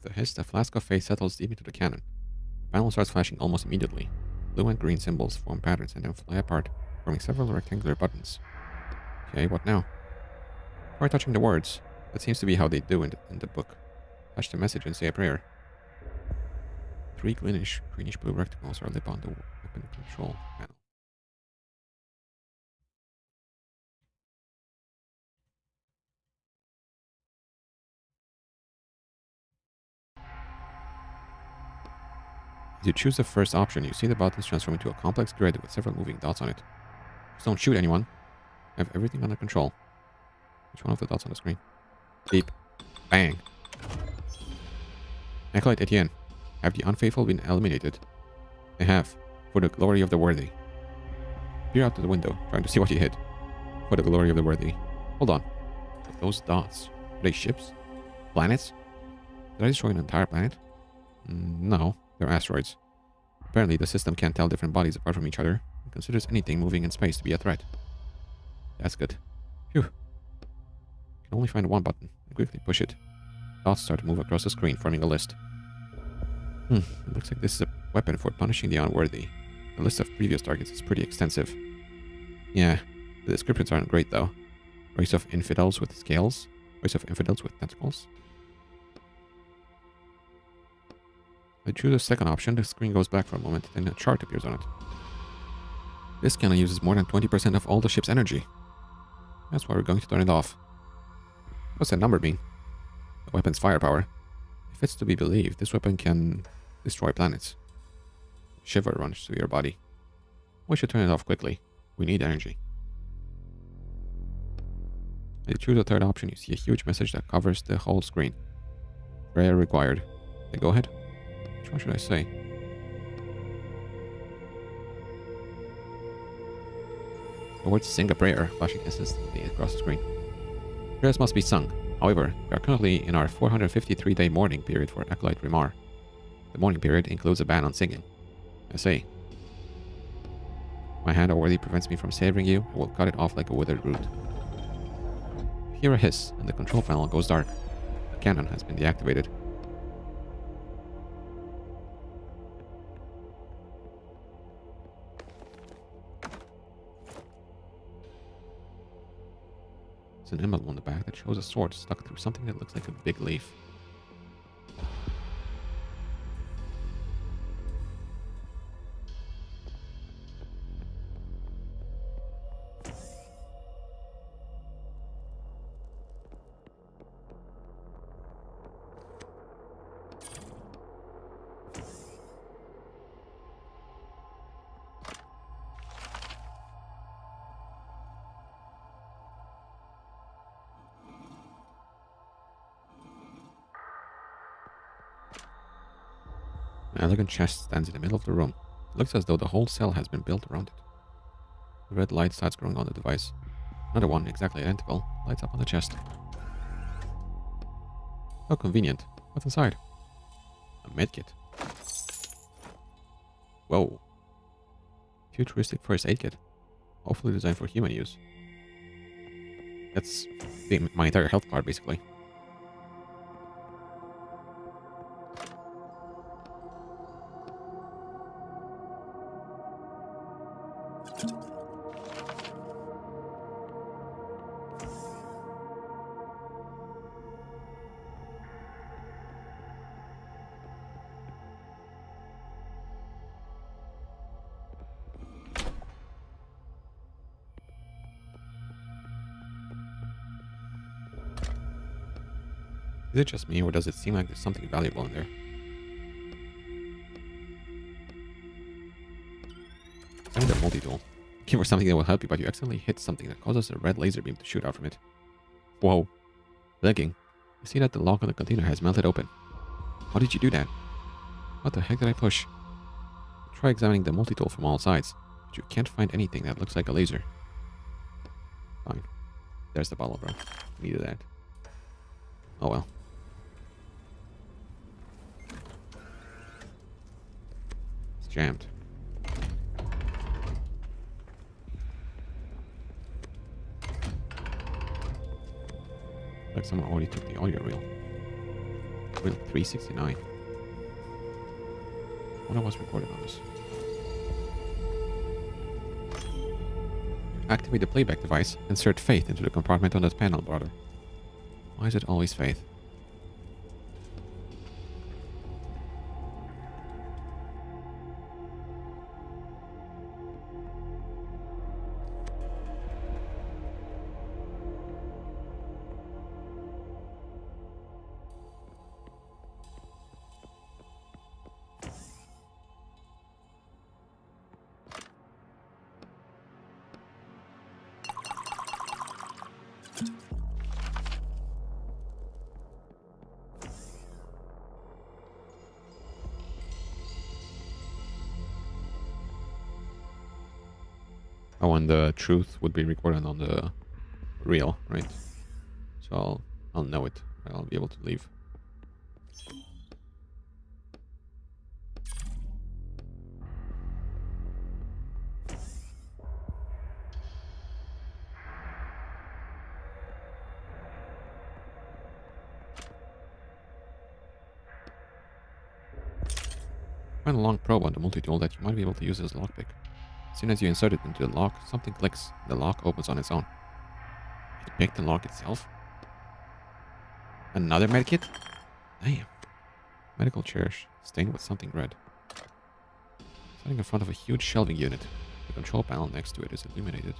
With a hiss, the flask of face settles deep into the cannon. The panel starts flashing almost immediately. Blue and green symbols form patterns and then fly apart, forming several rectangular buttons. Okay, what now? Try touching the words. That seems to be how they do in the book. Touch the message and say a prayer. 3 greenish blue rectangles are lit on the weapon control panel. As you choose the first option, you see the buttons transform into a complex grid with several moving dots on it. Just don't shoot anyone. I have everything under control. Which one of the dots on the screen? Beep. Bang. Acolyte Etienne. Have the unfaithful been eliminated? They have. For the glory of the worthy. Peer out the window, trying to see what you hit. For the glory of the worthy. Hold on. But those dots. Are they ships? Planets? Did I destroy an entire planet? No, they're asteroids. Apparently, the system can't tell different bodies apart from each other and considers anything moving in space to be a threat. That's good. Phew. You can only find one button and quickly push it. Dots start to move across the screen, forming a list. It looks like this is a weapon for punishing the unworthy. The list of previous targets is pretty extensive. Yeah, the descriptions aren't great though. Race of infidels with scales. Race of infidels with tentacles. I choose the second option, the screen goes black for a moment, then a chart appears on it. This cannon uses more than 20% of all the ship's energy. That's why we're going to turn it off. What's that number mean? The weapon's firepower. If it's to be believed, this weapon can destroy planets. Shiver runs through your body. We should turn it off quickly. We need energy. When you choose the third option, you see a huge message that covers the whole screen. Prayer required. Okay, go ahead. Which one should I say? The words sing a prayer flashing insistently across the screen. Prayers must be sung. However, we are currently in our 453-day mourning period for Acolyte Rimar. The mourning period includes a ban on singing. I say. My hand already prevents me from savoring you. I will cut it off like a withered root. You hear a hiss, and the control panel goes dark. The cannon has been deactivated. There's an emblem on the back that shows a sword stuck through something that looks like a big leaf. An elegant chest stands in the middle of the room. It looks as though the whole cell has been built around it. The red light starts growing on the device. Another one, exactly identical, lights up on the chest. How convenient. What's inside? A medkit. Whoa. Futuristic first aid kit. Hopefully designed for human use. That's my entire health bar, basically. Is it just me, or does it seem like there's something valuable in there? Find a multi-tool. Looking for something that will help you, but you accidentally hit something that causes a red laser beam to shoot out from it. Whoa. Blinking. You see that the lock on the container has melted open. How did you do that? What the heck did I push? Try examining the multi-tool from all sides, but you can't find anything that looks like a laser. Fine. There's the bottle, bro. Needed that. Oh well. It's jammed. Like someone already took the audio reel. Real 369. What was recorded on this? Activate the playback device. Insert Faith into the compartment on that panel, brother. Why is it always Faith? Oh, and the truth would be recorded on the reel, right? So I'll know it. I'll be able to leave. Find a long probe on the multi-tool that you might be able to use as a lockpick. As soon as you insert it into the lock, something clicks. The lock opens on its own. It picked the lock itself. Another medkit? Damn. Medical chairs, stained with something red. Standing in front of a huge shelving unit. The control panel next to it is illuminated.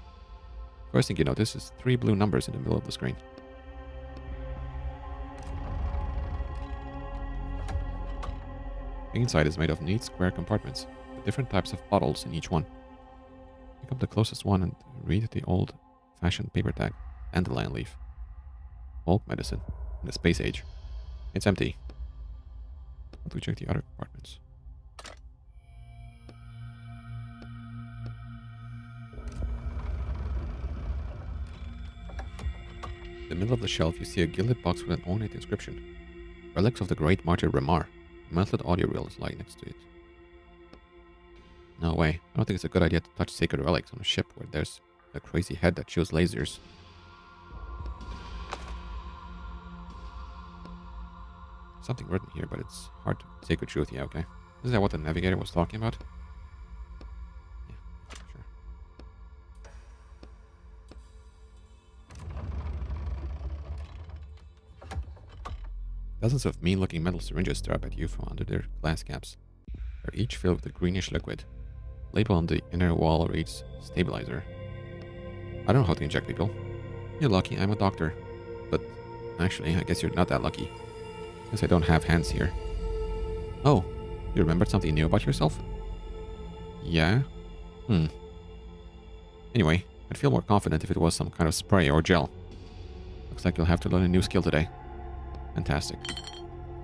First thing you notice is 3 blue numbers in the middle of the screen. The inside is made of neat square compartments, with different types of bottles in each one. Pick up the closest one and read the old-fashioned paper tag, dandelion leaf. Folk medicine, in the space age. It's empty. But we check the other compartments. In the middle of the shelf, you see a gilded box with an ornate inscription. Relics of the great martyr Remar. A melted audio reel is lying next to it. No way. I don't think it's a good idea to touch sacred relics on a ship where there's a crazy head that shoots lasers. Something written here, but it's hard to sacred truth. Yeah, okay. Is that what the navigator was talking about? Yeah, sure. Dozens of mean-looking metal syringes stare up at you from under their glass caps. They're each filled with a greenish liquid. Label on the inner wall reads stabilizer. I don't know how to inject people. You're lucky, I'm a doctor. But actually, I guess you're not that lucky. Because I don't have hands here. Oh, you remembered something new about yourself? Yeah? Anyway, I'd feel more confident if it was some kind of spray or gel. Looks like you'll have to learn a new skill today. Fantastic.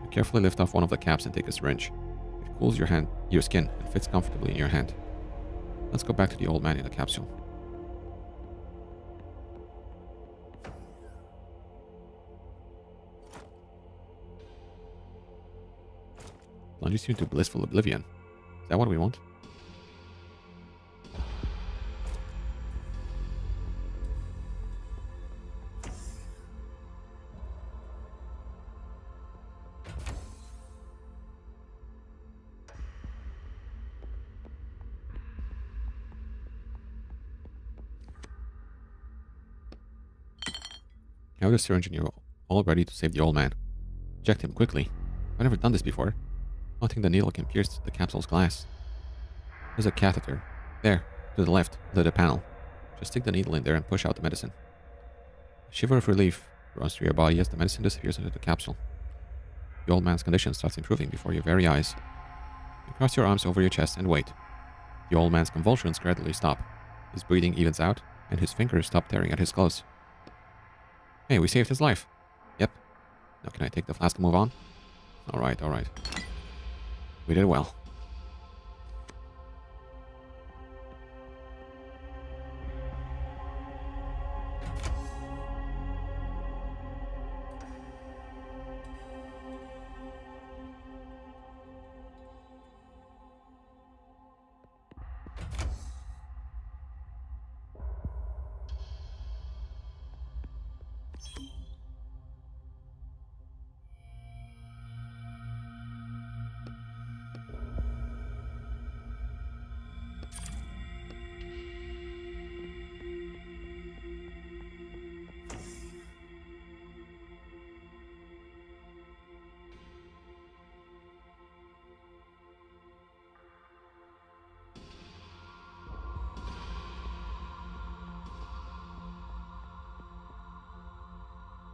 You carefully lift off one of the caps and take a syringe. It cools your skin, and fits comfortably in your hand. Let's go back to the old man in the capsule. Plunges you into blissful oblivion. Is that what we want? You have the syringe and you're all ready to save the old man. Eject him quickly. I've never done this before. I don't think the needle can pierce the capsule's glass. There's a catheter. There, to the left, under the panel. Just stick the needle in there and push out the medicine. A shiver of relief runs through your body as the medicine disappears into the capsule. The old man's condition starts improving before your very eyes. You cross your arms over your chest and wait. The old man's convulsions gradually stop. His breathing evens out, and his fingers stop tearing at his clothes. Hey, we saved his life. Yep. Now can I take the flask and move on? Alright, alright. We did well.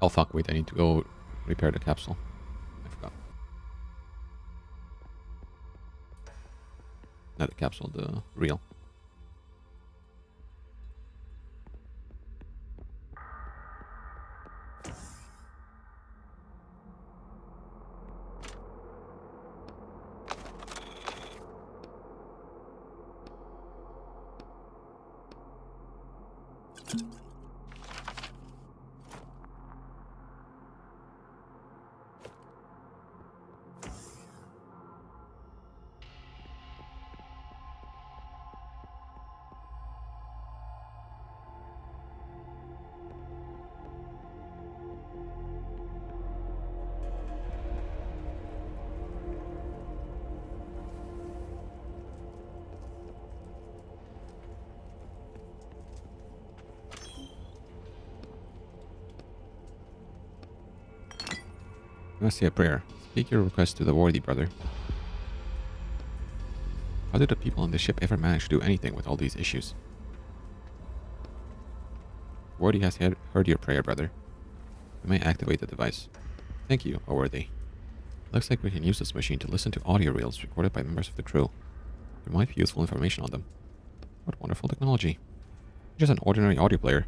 Oh fuck, wait, I need to go repair the capsule. I forgot. Not the capsule, the reel. I say a prayer. Speak your request to the worthy brother. How did the people on the ship ever manage to do anything with all these issues? Worthy has heard your prayer, brother. You may activate the device. Thank you, O Worthy. Looks like we can use this machine to listen to audio reels recorded by members of the crew. There might be useful information on them. What wonderful technology. Just an ordinary audio player.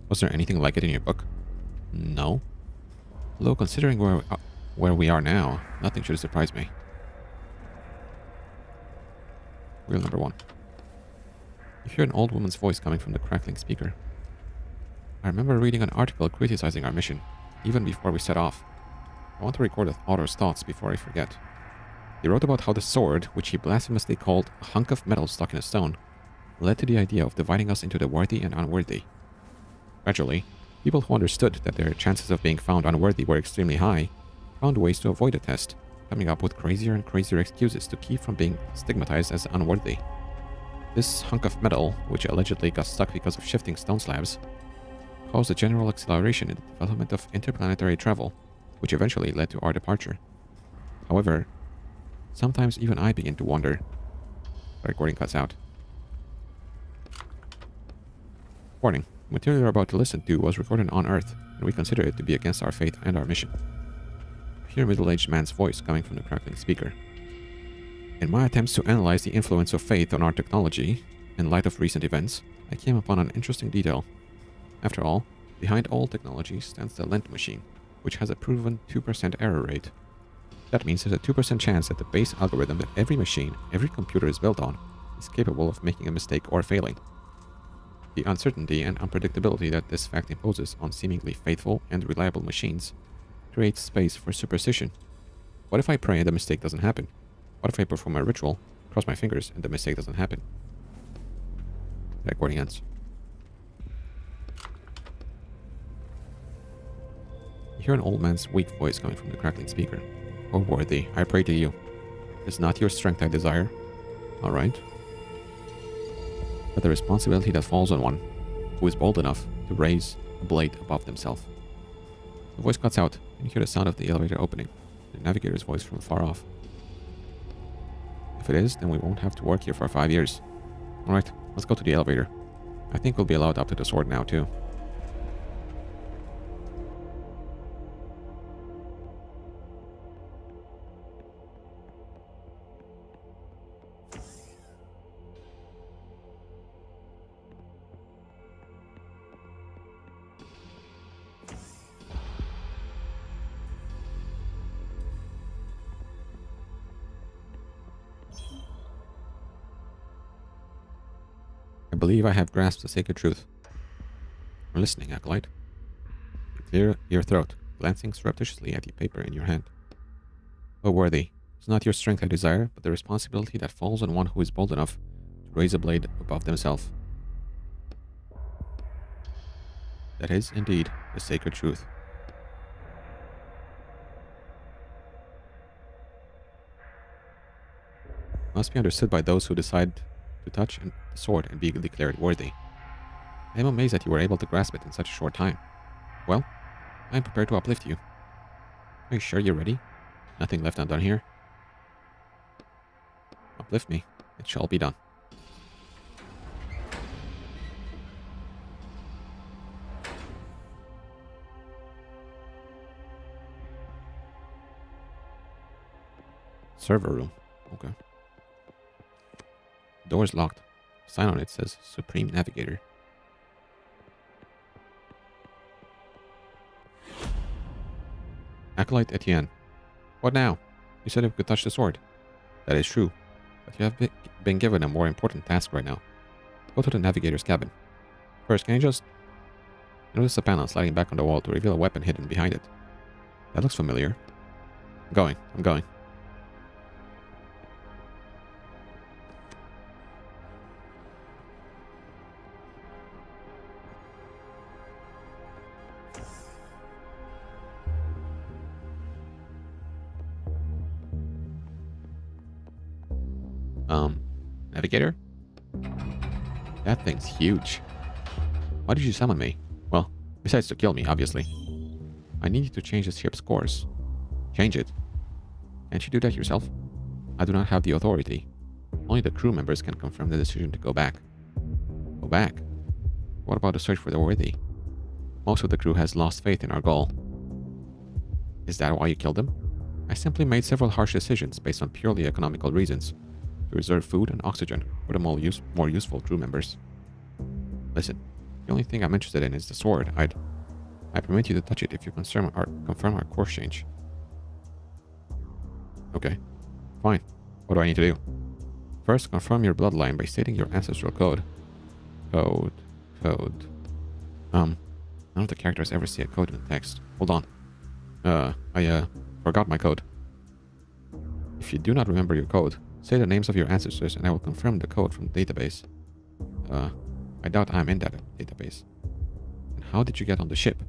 Was there anything like it in your book? No. Although considering where we are now, nothing should surprise me. Rule number 1. You hear an old woman's voice coming from the crackling speaker. I remember reading an article criticizing our mission, even before we set off. I want to record the author's thoughts before I forget. He wrote about how the sword, which he blasphemously called a hunk of metal stuck in a stone, led to the idea of dividing us into the worthy and unworthy. Gradually, people who understood that their chances of being found unworthy were extremely high found ways to avoid the test, coming up with crazier and crazier excuses to keep from being stigmatized as unworthy. This hunk of metal, which allegedly got stuck because of shifting stone slabs, caused a general acceleration in the development of interplanetary travel, which eventually led to our departure. However, sometimes even I begin to wonder. The recording cuts out. Warning. The material you're about to listen to was recorded on Earth, and we consider it to be against our faith and our mission. You hear a middle-aged man's voice coming from the crackling speaker. In my attempts to analyze the influence of faith on our technology, in light of recent events, I came upon an interesting detail. After all, behind all technology stands the lint machine, which has a proven 2% error rate. That means there's a 2% chance that the base algorithm that every machine, every computer is built on, is capable of making a mistake or failing. The uncertainty and unpredictability that this fact imposes on seemingly faithful and reliable machines creates space for superstition. What if I pray and the mistake doesn't happen? What if I perform a ritual, cross my fingers, and the mistake doesn't happen? The recording ends. You hear an old man's weak voice coming from the crackling speaker. O worthy, I pray to you. It is not your strength I desire. All right. But the responsibility that falls on one who is bold enough to raise a blade above themselves. The voice cuts out, and you hear the sound of the elevator opening, the navigator's voice from far off. If it is, then we won't have to work here for 5 years. Alright, let's go to the elevator. I think we'll be allowed up to the sword now, too. I believe I have grasped the sacred truth. I'm listening, Acolyte. You clear your throat, glancing surreptitiously at the paper in your hand. O worthy, it's not your strength I desire, but the responsibility that falls on one who is bold enough to raise a blade above themselves. That is, indeed, the sacred truth. Must be understood by those who decide to touch the sword and be declared worthy. I am amazed that you were able to grasp it in such a short time. Well, I am prepared to uplift you. Are you sure you're ready? Nothing left undone here. Uplift me. It shall be done. Server room. Okay. Door is locked. Sign on it says Supreme Navigator. Acolyte Etienne. What now? You said you could touch the sword. That is true. But you have been given a more important task right now. Go to the navigator's cabin. First, can you just... Notice a panel sliding back on the wall to reveal a weapon hidden behind it. That looks familiar. I'm going. Navigator? That thing's huge. Why did you summon me? Well, besides to kill me, obviously. I need you to change the ship's course. Change it? Can't you do that yourself? I do not have the authority. Only the crew members can confirm the decision to go back. Go back? What about the search for the worthy? Most of the crew has lost faith in our goal. Is that why you killed them? I simply made several harsh decisions based on purely economical reasons. To reserve food and oxygen for the more useful crew members. Listen, the only thing I'm interested in is the sword. I permit you to touch it if you confirm our course change. Okay, fine. What do I need to do? First, confirm your bloodline by stating your ancestral code. Code. None of the characters ever see a code in the text. Hold on. I forgot my code. If you do not remember your code, say the names of your ancestors and I will confirm the code from the database. I doubt I'm in that database. And how did you get on the ship?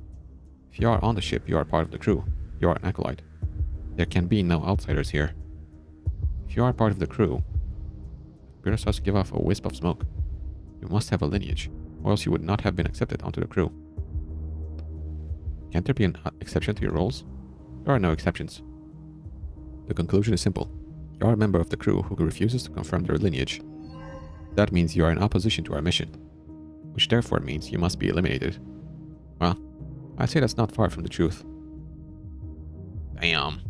If you are on the ship, you are part of the crew. You are an acolyte. There can be no outsiders here. If you are part of the crew, appears us give off a wisp of smoke. You must have a lineage, or else you would not have been accepted onto the crew. Can't there be an exception to your rules? There are no exceptions. The conclusion is simple. You are a member of the crew who refuses to confirm their lineage. That means you are in opposition to our mission, which therefore means you must be eliminated. Well, I say that's not far from the truth. Damn.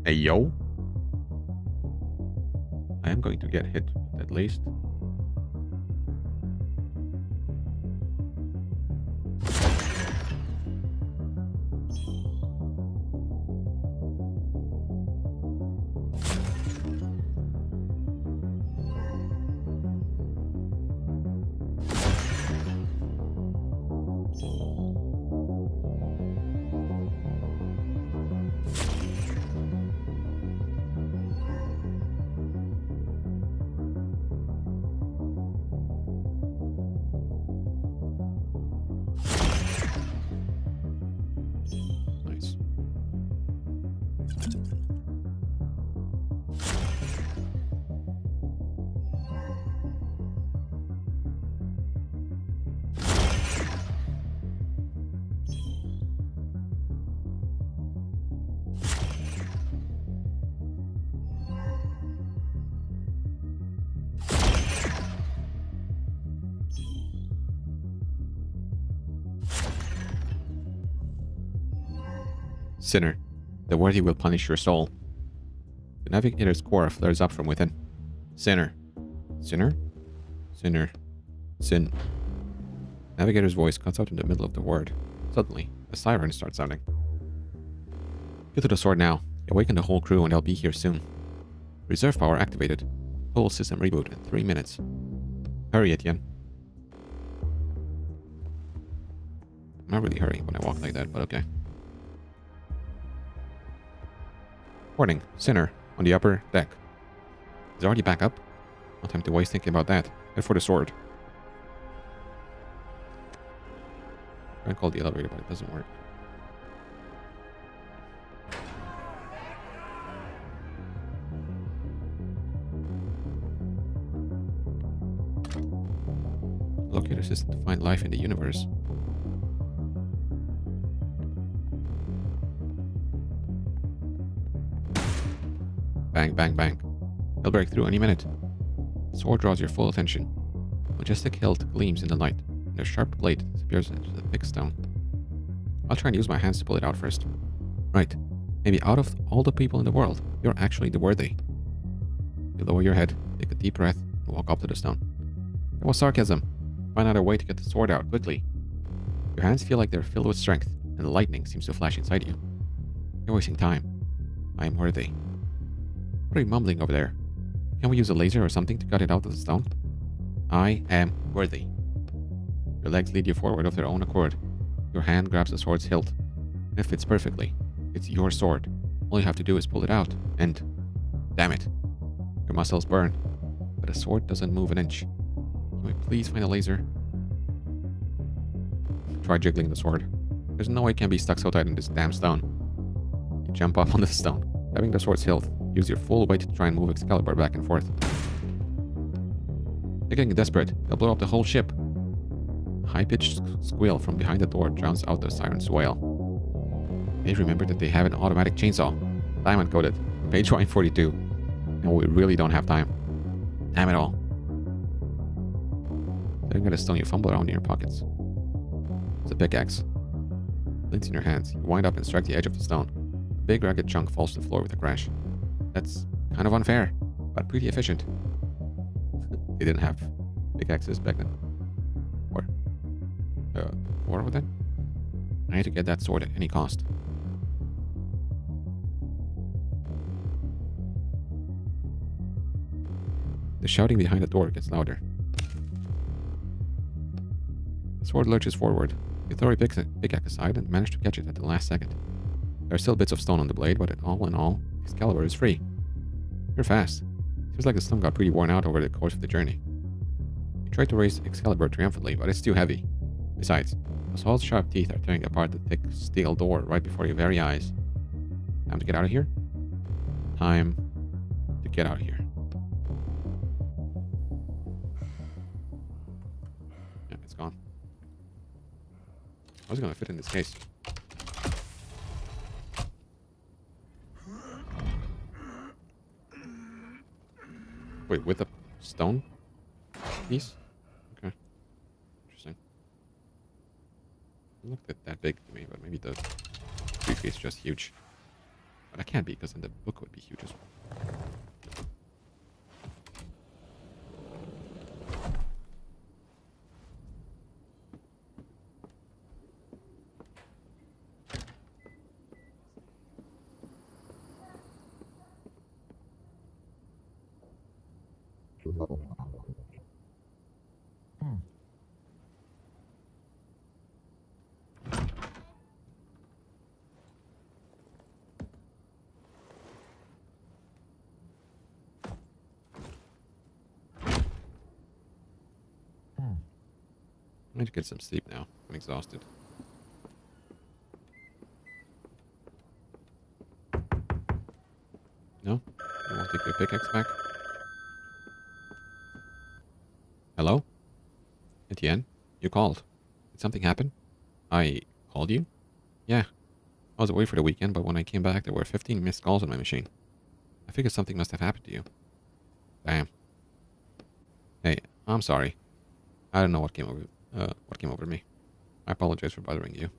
Hey, yo. I am going to get hit, at least. Nice. Sinner, the worthy will punish your soul. The navigator's core flares up from within. Sinner. Sinner? Sinner. Sin. Navigator's voice cuts out in the middle of the word. Suddenly, a siren starts sounding. Get to the sword now. Awaken the whole crew and they'll be here soon. Reserve power activated. Whole system reboot in 3 minutes. Hurry, Etienne. I'm not really hurrying when I walk like that, but okay. Warning, Sinner, on the upper deck. Is it already back up? No time to waste thinking about that. Head for the sword. Try and call the elevator, but it doesn't work. Locator system to find life in the universe. Bang, bang, bang. He'll break through any minute. The sword draws your full attention. Majestic hilt gleams in the light, and a sharp blade disappears into the thick stone. I'll try and use my hands to pull it out first. Right. Maybe out of all the people in the world, you're actually the worthy. You lower your head, take a deep breath, and walk up to the stone. That was sarcasm. Find out a way to get the sword out quickly. Your hands feel like they're filled with strength, and the lightning seems to flash inside you. You're wasting time. I am worthy. What are you mumbling over there? Can we use a laser or something to cut it out of the stone? I am worthy. Your legs lead you forward of their own accord. Your hand grabs the sword's hilt. It fits perfectly. It's your sword. All you have to do is pull it out, and... Damn it. Your muscles burn, but the sword doesn't move an inch. Can we please find a laser? Try jiggling the sword. There's no way it can be stuck so tight in this damn stone. You jump up on the stone, grabbing the sword's hilt. Use your full weight to try and move Excalibur back and forth. They're getting desperate. They'll blow up the whole ship. A high-pitched squeal from behind the door drowns out the siren's wail. They remember that they have an automatic chainsaw, diamond-coated, from page 142, and we really don't have time. Damn it all. Staring at a stone, you fumble around in your pockets. It's a pickaxe. Glints in your hands. You wind up and strike the edge of the stone. A big ragged chunk falls to the floor with a crash. That's kind of unfair, but pretty efficient. They didn't have pickaxes back then. Or with that? I need to get that sword at any cost. The shouting behind the door gets louder. The sword lurches forward. You throw your pickaxe aside and manage to catch it at the last second. There are still bits of stone on the blade, but all in all, Excalibur is free. You're fast. Seems like the stone got pretty worn out over the course of the journey. You try to raise Excalibur triumphantly, but it's too heavy. Besides, Assault's sharp teeth are tearing apart the thick steel door right before your very eyes. Time to get out of here? Time to get out of here. Yeah, it's gone. How's it gonna fit in this case? Wait, with a stone piece? Okay. Interesting. It looked that big to me, but maybe the briefcase is just huge. But that can't be, because then the book would be huge as well. I need to get some sleep now. I'm exhausted. No? You won't take your pickaxe back? Hello? Etienne? You called. Did something happen? I called you? Yeah. I was away for the weekend, but when I came back, there were 15 missed calls on my machine. I figured something must have happened to you. Damn. Hey, I'm sorry. I don't know what came over me. I apologize for bothering you.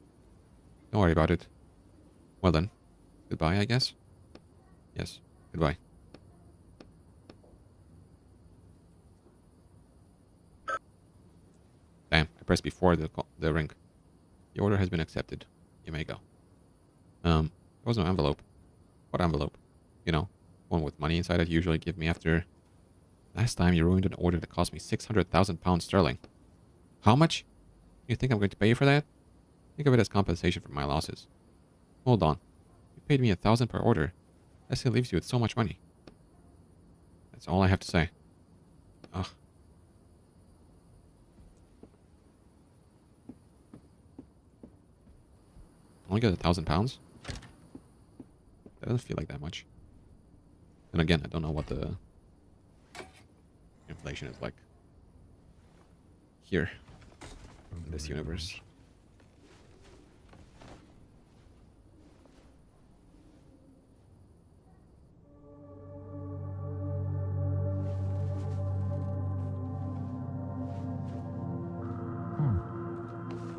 Don't worry about it. Well then, goodbye, I guess? Yes, goodbye. Damn, I pressed before the ring. The order has been accepted. You may go. There was no envelope. What envelope? You know, one with money inside that you usually give me after... Last time you ruined an order that cost me 600,000 pounds sterling. How much? You think I'm going to pay you for that? Think of it as compensation for my losses. Hold on. You paid me 1,000 per order. That still leaves you with so much money. That's all I have to say. Ugh. Only got 1,000 pounds? That doesn't feel like that much. And again, I don't know what the inflation is like here in this universe.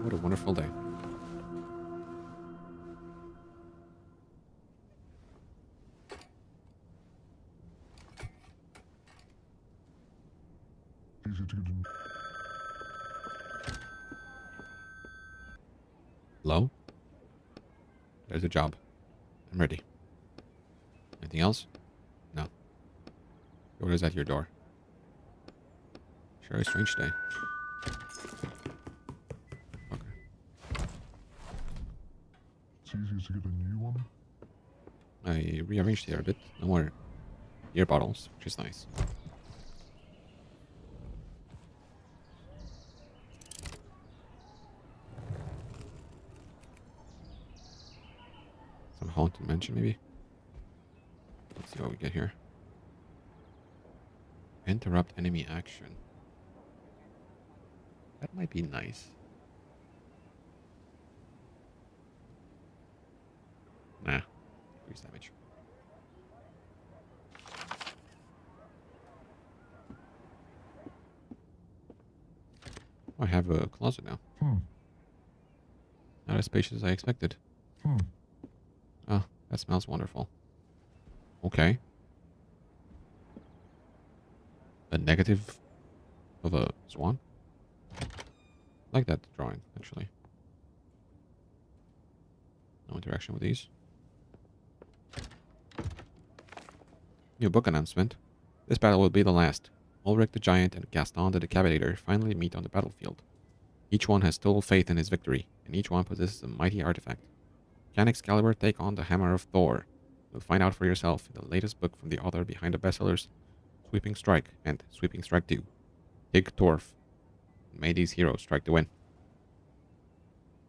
What a wonderful day. Easy to get a new. Hello? There's a job. I'm ready. Anything else? No. What is at your door? Sure, a strange day. Okay. It's easy to get a new one. I rearranged here a bit. No more beer bottles, which is nice. Some haunted mansion, maybe? Let's see what we get here. Interrupt enemy action. That might be nice. Nah. Increase damage. Oh, I have a closet now. Not as spacious as I expected. Oh, that smells wonderful. Okay. A negative of a swan? I like that drawing, actually. No interaction with these. New book announcement. This battle will be the last. Ulrich the Giant and Gaston the Decapitator finally meet on the battlefield. Each one has total faith in his victory, and each one possesses a mighty artifact. Can Excalibur take on the Hammer of Thor? You'll find out for yourself in the latest book from the author behind the bestsellers Sweeping Strike and Sweeping Strike 2, Tig Torf. May these heroes strike the win.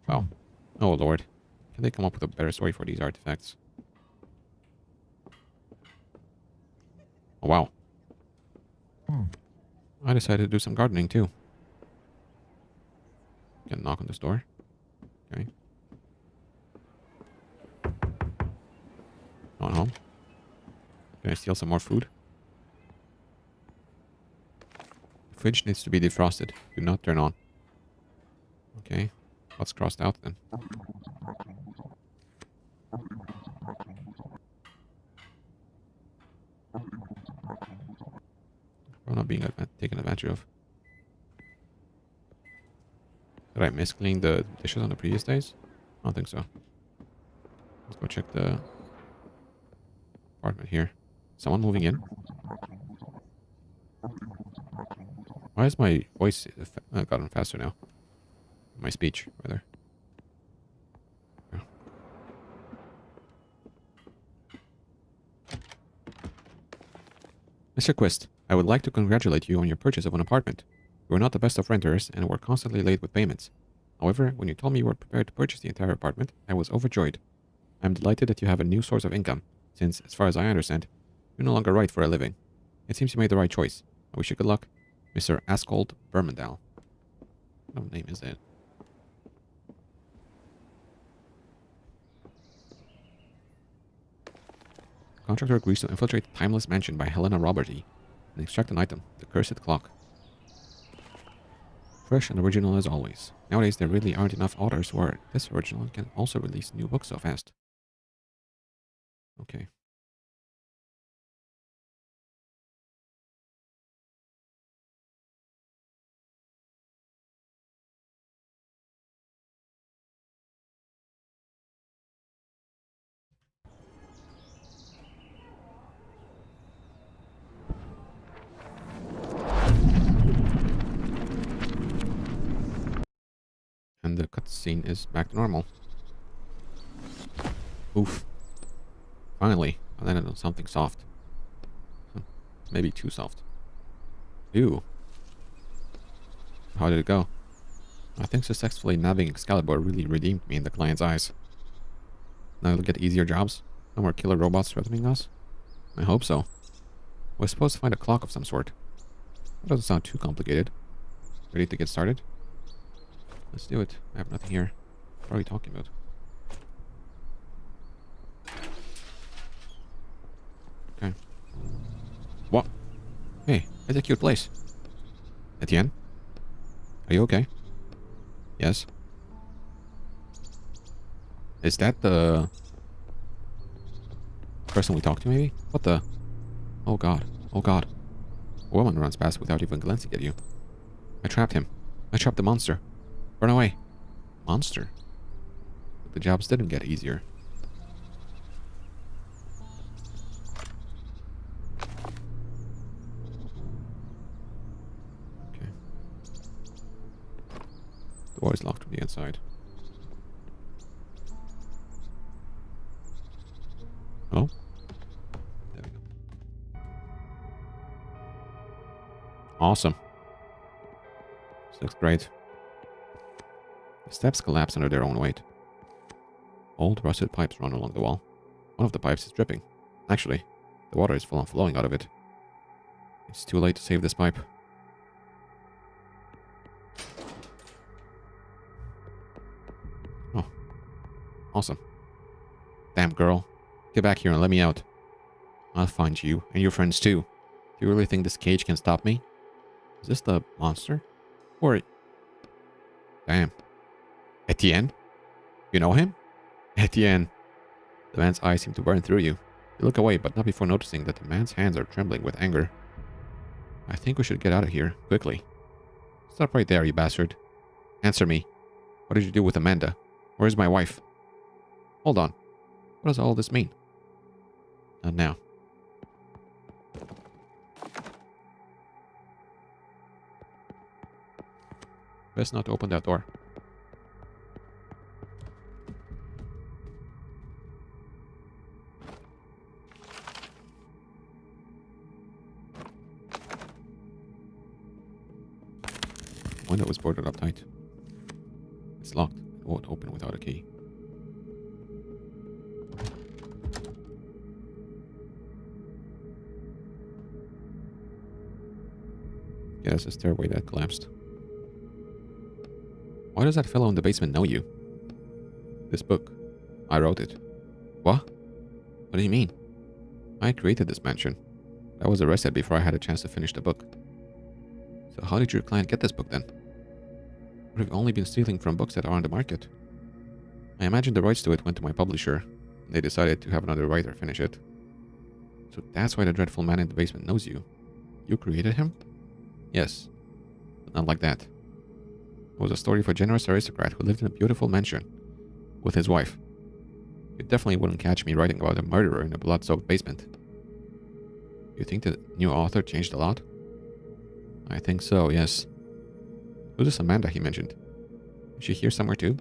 Wow. Oh lord. Can they come up with a better story for these artifacts? Oh wow. I decided to do some gardening too. Can knock on this door. Okay. No one home. Can I steal some more food? The fridge needs to be defrosted. Do not turn on. Okay. What's crossed out then? We're not being taken advantage of. Did I miss cleaning the dishes on the previous days? I don't think so. Let's go check the apartment here. Someone moving in? Why is my voice gotten faster now? My speech, rather. Yeah. Mr. Quist, I would like to congratulate you on your purchase of an apartment. You were not the best of renters and were constantly late with payments. However, when you told me you were prepared to purchase the entire apartment, I was overjoyed. I am delighted that you have a new source of income, since, as far as I understand, you no longer write for a living. It seems you made the right choice. I wish you good luck, Mr. Askold Bermendal. What name is that? Contractor agrees to infiltrate the Timeless Mansion by Helena Roberty and extract an item, the Cursed Clock. Fresh and original as always. Nowadays there really aren't enough authors who are this original and can also release new books so fast. Okay. And the cutscene is back to normal. Oof. Finally, I landed on something soft. Maybe too soft. Ew. How did it go? I think successfully nabbing Excalibur really redeemed me in the client's eyes. Now I'll get easier jobs? No more killer robots threatening us? I hope so. We're supposed to find a clock of some sort. That doesn't sound too complicated. Ready to get started? Let's do it. I have nothing here. What are we talking about? Okay. What? Hey, it's a cute place. Etienne? Are you okay? Yes? Is that the person we talked to, maybe? What the? Oh god. Oh god. A woman runs past without even glancing at you. I trapped him. I trapped the monster. Run away. Monster? But the jobs didn't get easier. Okay. The door is locked from the inside. Oh? There we go. Awesome. This looks great. The steps collapse under their own weight. Old rusted pipes run along the wall. One of the pipes is dripping. Actually, the water is full on flowing out of it. It's too late to save this pipe. Oh. Awesome. Damn girl. Get back here and let me out. I'll find you, and your friends too. Do you really think this cage can stop me? Is this the monster? Or... Damn. Etienne? You know him? Etienne. The man's eyes seem to burn through you. You look away, but not before noticing that the man's hands are trembling with anger. I think we should get out of here, quickly. Stop right there, you bastard. Answer me. What did you do with Amanda? Where is my wife? Hold on. What does all this mean? Not now. Best not to open that door. Window was boarded up tight. It's locked. It won't open without a key. Yeah, there's a stairway that collapsed. Why does that fellow in the basement know you? This book. I wrote it. What? What do you mean? I created this mansion. I was arrested before I had a chance to finish the book. So how did your client get this book then? We've only been stealing from books that are on the market. I imagine the rights to it went to my publisher, and they decided to have another writer finish it. So that's why the dreadful man in the basement knows you. You created him? Yes, but not like that. It was a story of a generous aristocrat who lived in a beautiful mansion with his wife. You definitely wouldn't catch me writing about a murderer in a blood-soaked basement. You think the new author changed a lot? I think so, yes. Who's this Amanda he mentioned? Is she here somewhere too?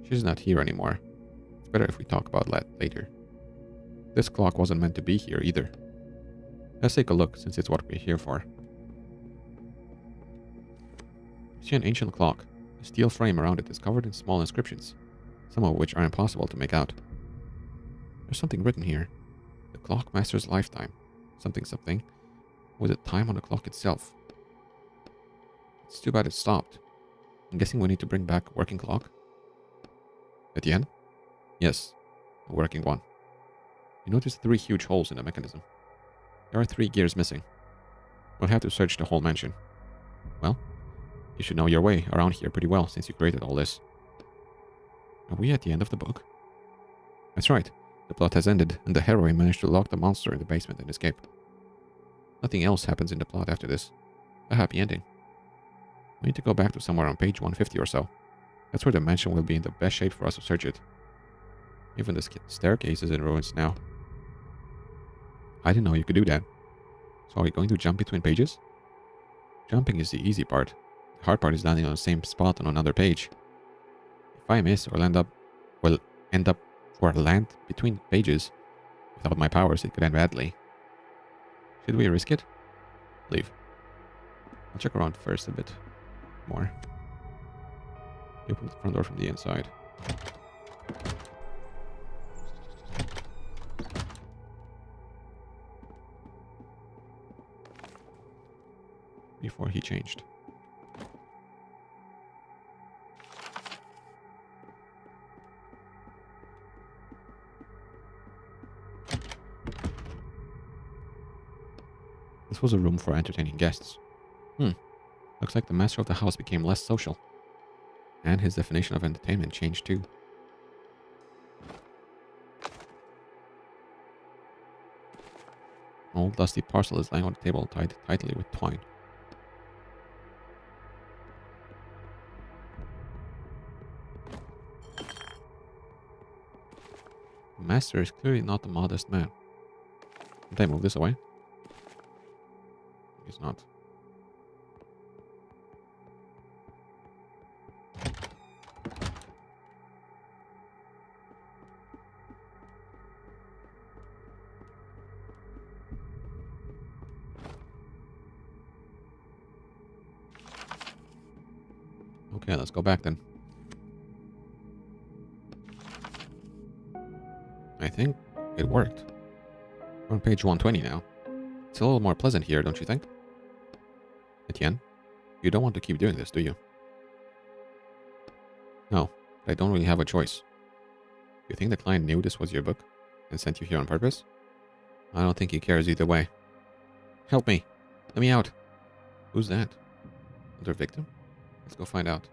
She's not here anymore. It's better if we talk about that later. This clock wasn't meant to be here either. Let's take a look, since it's what we're here for. You see an ancient clock. The steel frame around it is covered in small inscriptions, some of which are impossible to make out. There's something written here. The clock master's lifetime. Something something. With a time on the clock itself. It's too bad it stopped. I'm guessing we need to bring back a working clock. Etienne? Yes, a working one. You notice 3 huge holes in the mechanism. There are 3 gears missing. We'll have to search the whole mansion. Well, you should know your way around here pretty well since you created all this. Are we at the end of the book? That's right. The plot has ended, and the heroine managed to lock the monster in the basement and escape. Nothing else happens in the plot after this. A happy ending. We need to go back to somewhere on page 150 or so. That's where the mansion will be in the best shape for us to search it. Even the staircase is in ruins now. I didn't know you could do that. So are we going to jump between pages? Jumping is the easy part. The hard part is landing on the same spot on another page. If I miss or land between pages, without my powers it could end badly. Should we risk it? Leave. I'll check around first a bit more. You open the front door from the inside. Before he changed. This was a room for entertaining guests. Looks like the master of the house became less social. And his definition of entertainment changed too. An old dusty parcel is lying on the table, tied tightly with twine. The master is clearly not a modest man. Can't I move this away? He's not. Okay, let's go back then. I think it worked. We're on page 120 now. It's a little more pleasant here, don't you think? Etienne, you don't want to keep doing this, do you? No, but I don't really have a choice. You think the client knew this was your book and sent you here on purpose? I don't think he cares either way. Help me. Let me out. Who's that? Another victim? Let's go find out.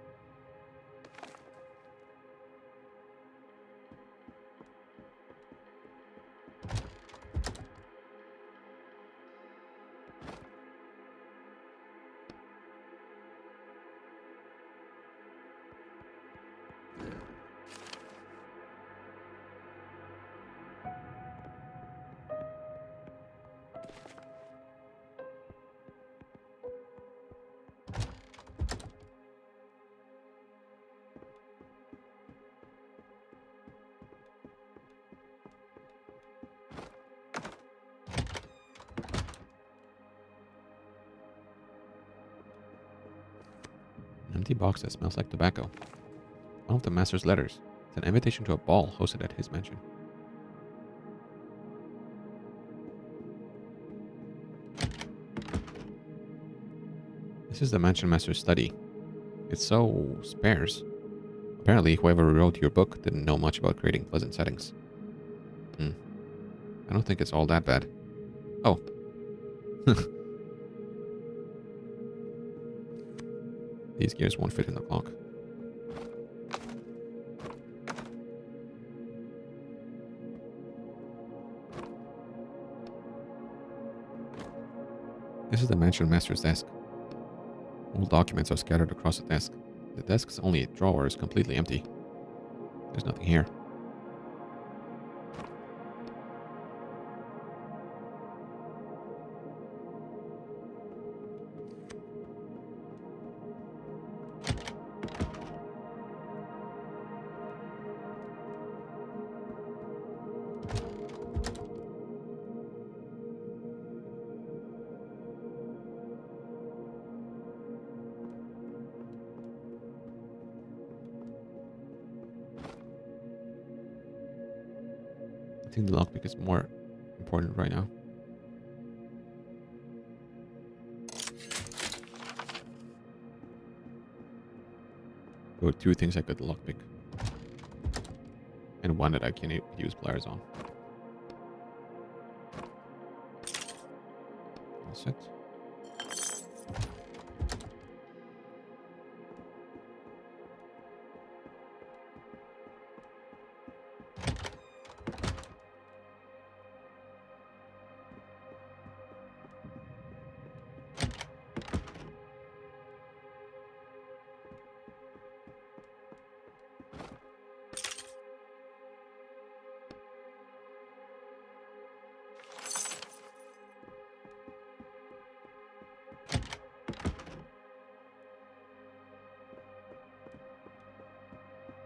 An empty box that smells like tobacco. One of the master's letters. It's an invitation to a ball hosted at his mansion. This is the mansion master's study. It's so sparse. Apparently, whoever wrote your book didn't know much about creating pleasant settings. I don't think it's all that bad. Oh. These gears won't fit in the clock. This is the mansion master's desk. Old documents are scattered across the desk. The desk's only drawer is completely empty. There's nothing here. I think the lockpick is more important right now. There were two things I could lockpick. And one that I can use pliers on. That's it.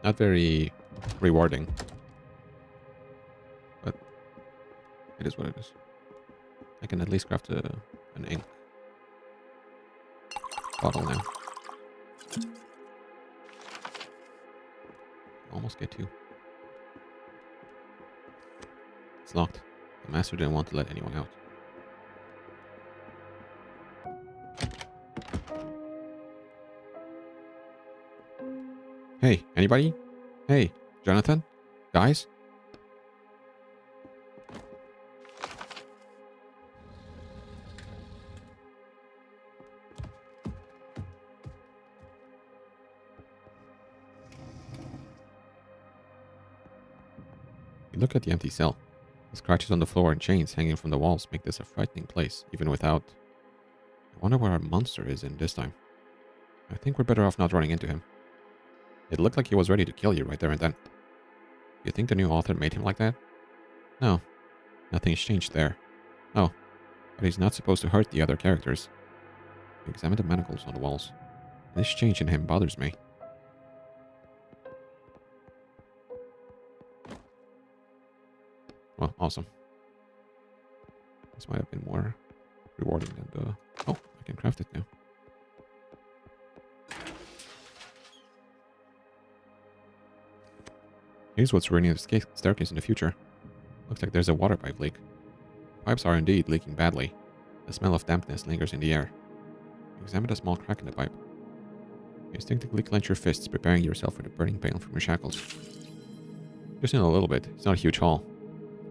Not very rewarding. But it is what it is. I can at least craft an ink bottle now. Almost get two. It's locked. The master didn't want to let anyone out. Hey, anybody? Hey, Jonathan? Guys? Look at the empty cell. The scratches on the floor and chains hanging from the walls make this a frightening place, even without... I wonder where our monster is in this time. I think we're better off not running into him. It looked like he was ready to kill you right there and then. You think the new author made him like that? No. Nothing's changed there. Oh. But he's not supposed to hurt the other characters. Examine the manacles on the walls. This change in him bothers me. Well, awesome. This might have been more rewarding than the... Oh, I can craft it now. Here's what's ruining the staircase in the future. Looks like there's a water pipe leak. Pipes are indeed leaking badly. The smell of dampness lingers in the air. Examine the small crack in the pipe. Instinctively clench your fists, preparing yourself for the burning pain from your shackles. Just in a little bit. It's not a huge haul.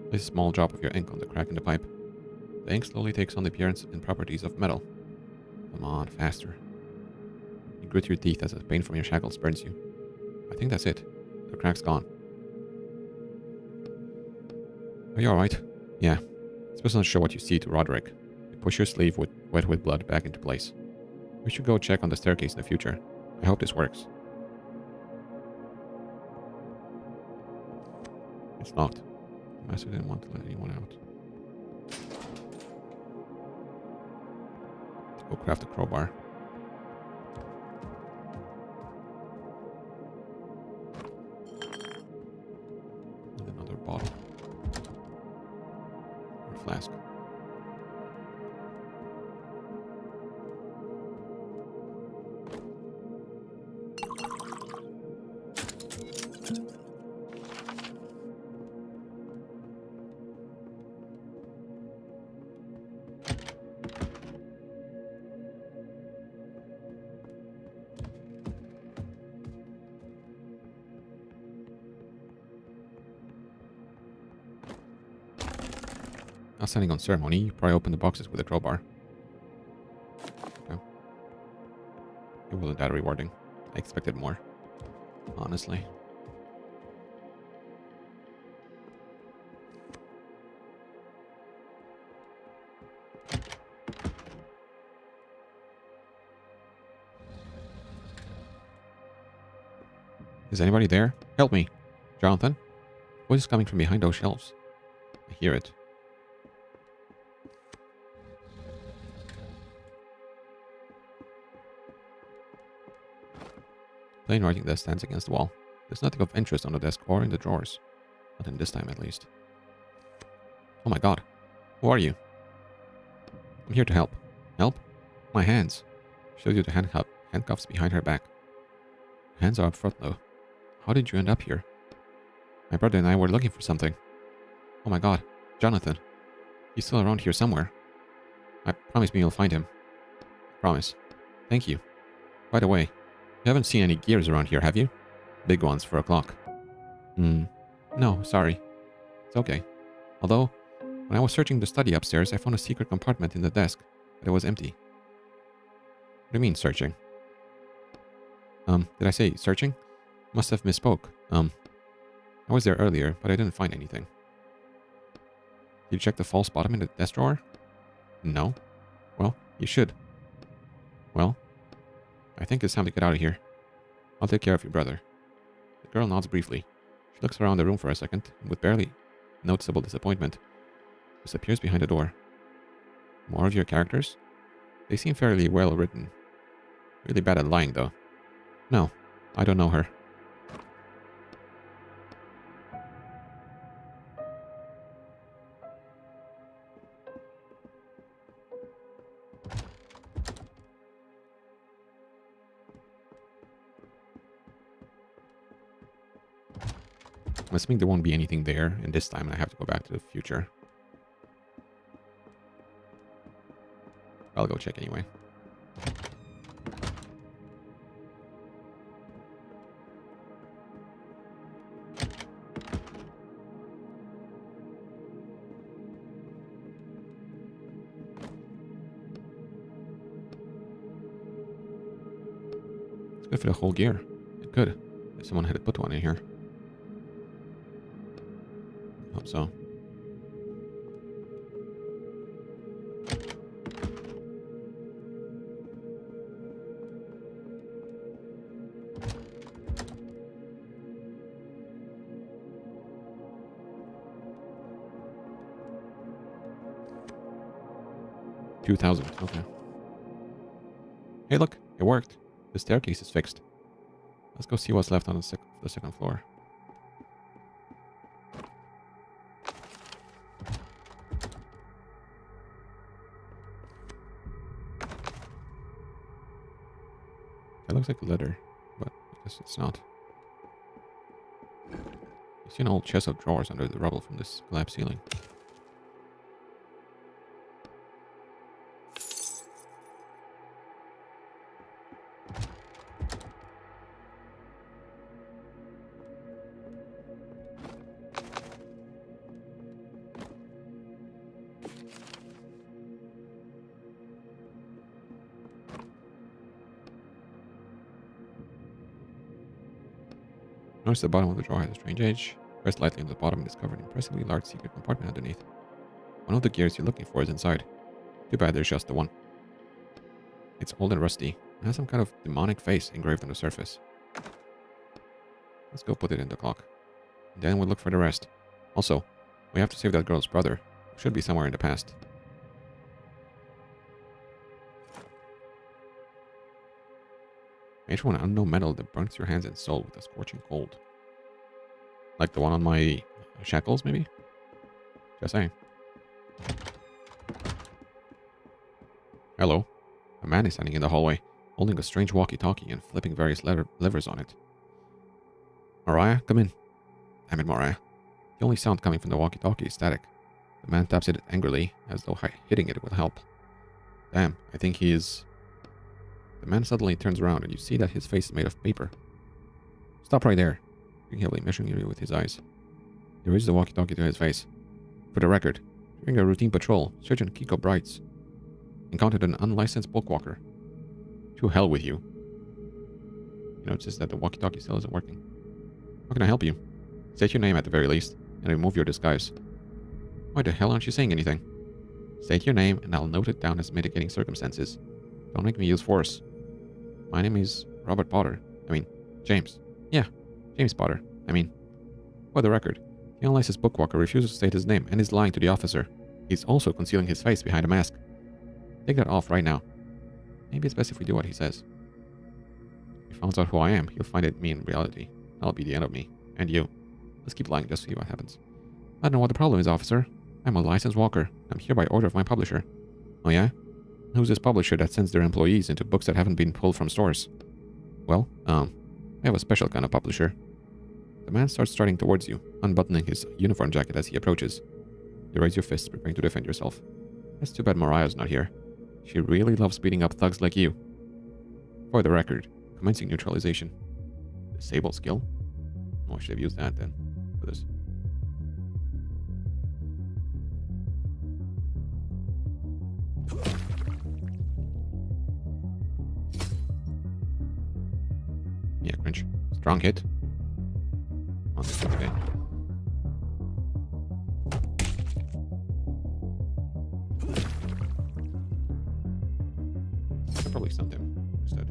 Place a small drop of your ink on the crack in the pipe. The ink slowly takes on the appearance and properties of metal. Come on, faster. You grit your teeth as the pain from your shackles burns you. I think that's it. The crack's gone. Are you alright? Yeah. It's best not show what you see to Roderick. You push your sleeve wet with blood back into place. We should go check on the staircase in the future. I hope this works. It's locked. The master didn't want to let anyone out. Let's go craft a crowbar. And another bottle. Or flask. Not standing on ceremony, you pry open the boxes with a crowbar. Okay. It wasn't that rewarding. I expected more. Honestly. Is anybody there? Help me! Jonathan? Voice is coming from behind those shelves. I hear it. Plain writing desk stands against the wall. There's nothing of interest on the desk or in the drawers. Not in this time, at least. Oh my god. Who are you? I'm here to help. Help? My hands. Shows you the handcuffs behind her back. Hands are up front, though. How did you end up here? My brother and I were looking for something. Oh my god. Jonathan. He's still around here somewhere. I promise me you'll find him. Promise. Thank you. By the way, you haven't seen any gears around here, have you? Big ones for a clock. No, sorry. It's okay. Although, when I was searching the study upstairs, I found a secret compartment in the desk, but it was empty. What do you mean, searching? Did I say searching? Must have misspoke. I was there earlier, but I didn't find anything. Did you check the false bottom in the desk drawer? No. Well, you should. Well, I think it's time to get out of here. I'll take care of your brother. The girl nods briefly. She looks around the room for a second, and with barely noticeable disappointment, disappears behind the door. More of your characters? They seem fairly well written. Really bad at lying, though. No, I don't know her. I'm assuming there won't be anything there, and this time I have to go back to the future. I'll go check anyway. It's good for the whole gear. It could, if someone had put one in here. Hope so. Few thousand. Okay. Hey, look, it worked. The staircase is fixed. Let's go see what's left on the second floor. It looks like leather, but I guess it's not. You see an old chest of drawers under the rubble from this slab ceiling. Notice the bottom of the drawer has a strange edge. Press lightly on the bottom and discover an impressively large secret compartment underneath. One of the gears you're looking for is inside. Too bad there's just the one. It's old and rusty, and has some kind of demonic face engraved on the surface. Let's go put it in the clock. Then we'll look for the rest. Also, we have to save that girl's brother, who should be somewhere in the past. Made from an unknown metal that burns your hands and soul with a scorching cold. Like the one on my shackles, maybe? Just saying. Hello. A man is standing in the hallway, holding a strange walkie-talkie and flipping various levers on it. Mariah, come in. Damn it, Mariah. The only sound coming from the walkie-talkie is static. The man taps it angrily, as though hitting it would help. Damn, I think he is... The man suddenly turns around and you see that his face is made of paper. Stop right there. Heavily measuring you with his eyes. He raises the walkie-talkie to his face. For the record, during a routine patrol, Sergeant Kiko Brights encountered an unlicensed Bookwalker. To hell with you. He notices that the walkie-talkie still isn't working. How can I help you? State your name at the very least, and remove your disguise. Why the hell aren't you saying anything? State your name, and I'll note it down as mitigating circumstances. Don't make me use force. My name is Robert Potter. James. Yeah, James Potter. For the record, the unlicensed Bookwalker refuses to state his name and is lying to the officer. He's also concealing his face behind a mask. Take that off right now. Maybe it's best if we do what he says. If he finds out who I am, he'll find it me in reality. That'll be the end of me. And you. Let's keep lying just to see what happens. I don't know what the problem is, officer. I'm a licensed walker. I'm here by order of my publisher. Oh yeah? Who's this publisher that sends their employees into books that haven't been pulled from stores? Well, I have a special kind of publisher. The man starts striding towards you, unbuttoning his uniform jacket as he approaches. You raise your fists, preparing to defend yourself. That's too bad Mariah's not here. She really loves beating up thugs like you. For the record, commencing neutralization. Disable skill? Oh, I should have used that then. For this. Yeah, cringe. Strong hit. On this one, okay. I could probably stun him instead.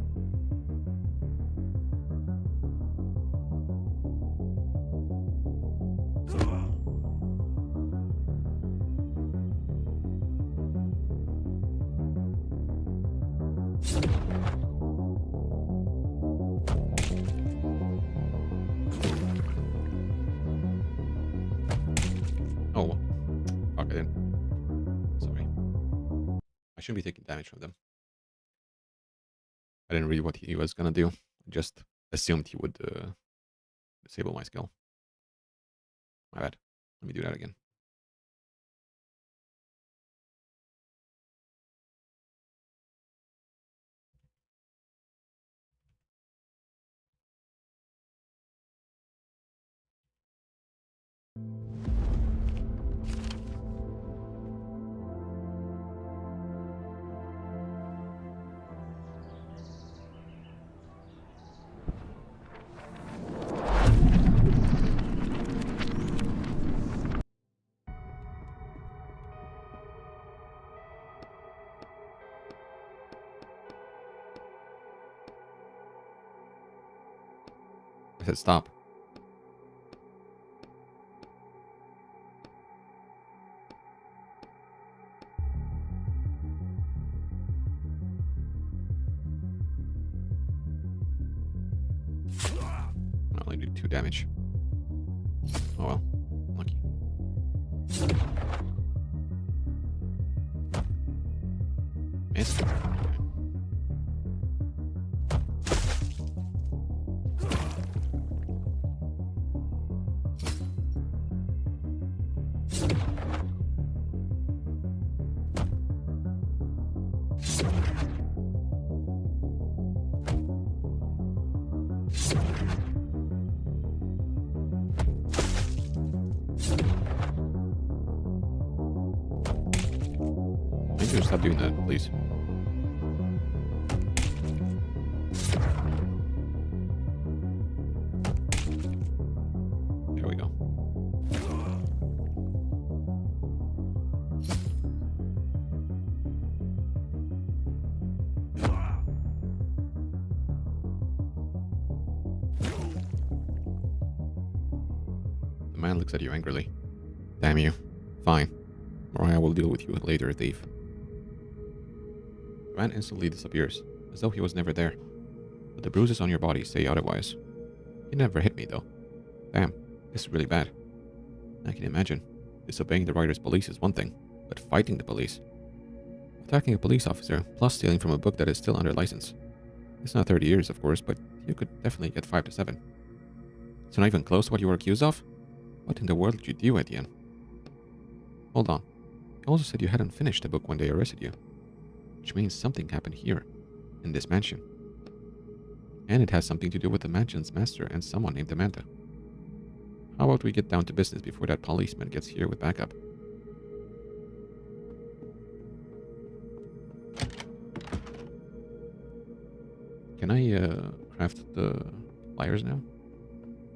Oh, fuck, I didn't. Sorry. I shouldn't be taking damage from them. I didn't read what he was gonna do. I just assumed he would disable my skill. My bad. Let me do that again. said stop. I only do 2 damage. Oh well. Lucky. Missed. Okay. Maybe you stop doing that, please. There we go. The man looks at you angrily. Damn you. Fine. Mariah will deal with you later, thief. The man instantly disappears, as though he was never there. But the bruises on your body say otherwise. He never hit me, though. Damn, this is really bad. I can imagine. Disobeying the writer's police is one thing, but fighting the police. Attacking a police officer, plus stealing from a book that is still under license. It's not 30 years, of course, but you could definitely get 5 to 7. So not even close to what you were accused of? What in the world did you do, Etienne? Hold on. You also said you hadn't finished the book when they arrested you. Which means something happened here, in this mansion. And it has something to do with the mansion's master and someone named Amanda. How about we get down to business before that policeman gets here with backup? Can I craft the pliers now?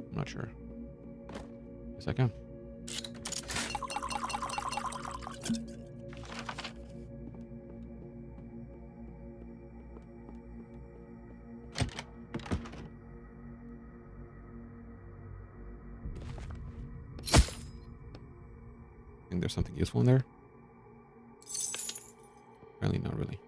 I'm not sure. Yes, I can. Think there's something useful in there? Apparently not really.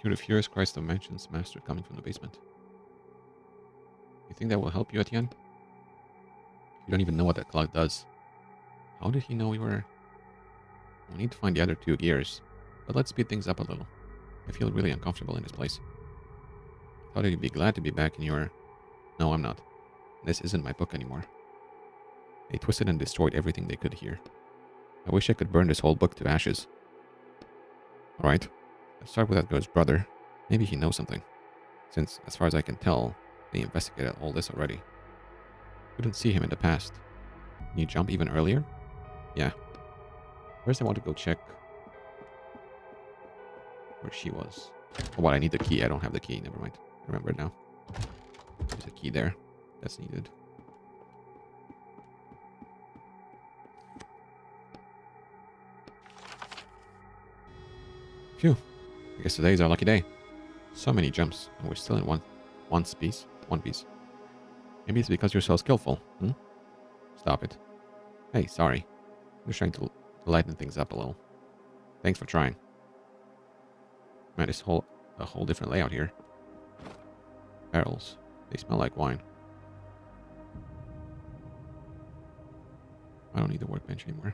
Hear the furious cries of the mansion's master coming from the basement. You think that will help you, Etienne? You don't even know what that clock does. How did he know we were... We need to find the other 2 gears, but let's speed things up a little. I feel really uncomfortable in this place. I thought you'd be glad to be back in your... No, I'm not. This isn't my book anymore. They twisted and destroyed everything they could here. I wish I could burn this whole book to ashes. Alright. Let's start with that girl's brother. Maybe he knows something. Since, as far as I can tell, they investigated all this already. Couldn't see him in the past. Can you jump even earlier? Yeah. First I want to go check where she was. Oh, what, I need the key. I don't have the key. Never mind. I remember it now. There's a key there. That's needed. Phew. I guess today's our lucky day. So many jumps, and we're still in one piece. Maybe it's because you're so skillful, hmm? Stop it. Hey, sorry. I'm just trying to lighten things up a little. Thanks for trying. Man, this a whole different layout here. Barrels. They smell like wine. I don't need the workbench anymore.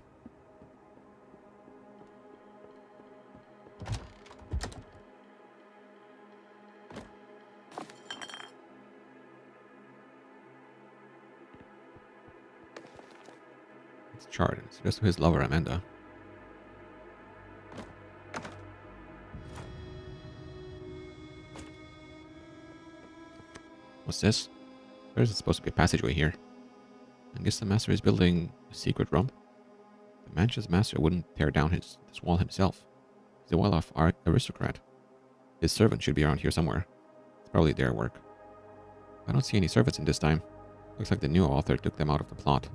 It's charred. It's just his lover, Amanda. What's this? There's supposed to be a passageway here. I guess the master is building a secret room. The Mansion's master wouldn't tear down this wall himself. He's a well-off aristocrat. His servant should be around here somewhere. It's probably their work. I don't see any servants in this time. Looks like the new author took them out of the plot.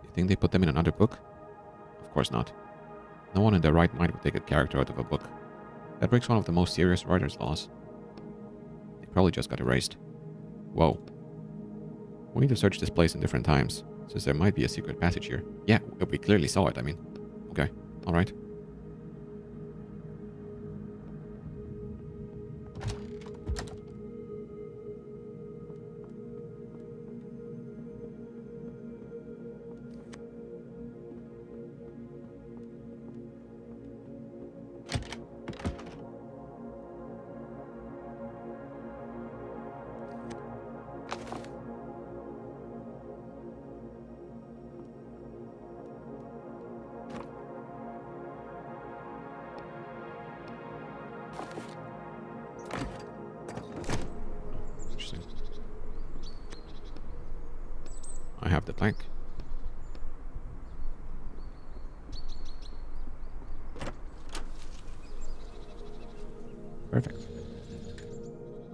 You think they put them in another book? Of course not. No one in their right mind would take a character out of a book. That breaks one of the most serious writer's laws. They probably just got erased. Whoa. We need to search this place in different times, since there might be a secret passage here. Yeah, we clearly saw it, I mean. Okay, alright. Interesting. I have the plank. Perfect.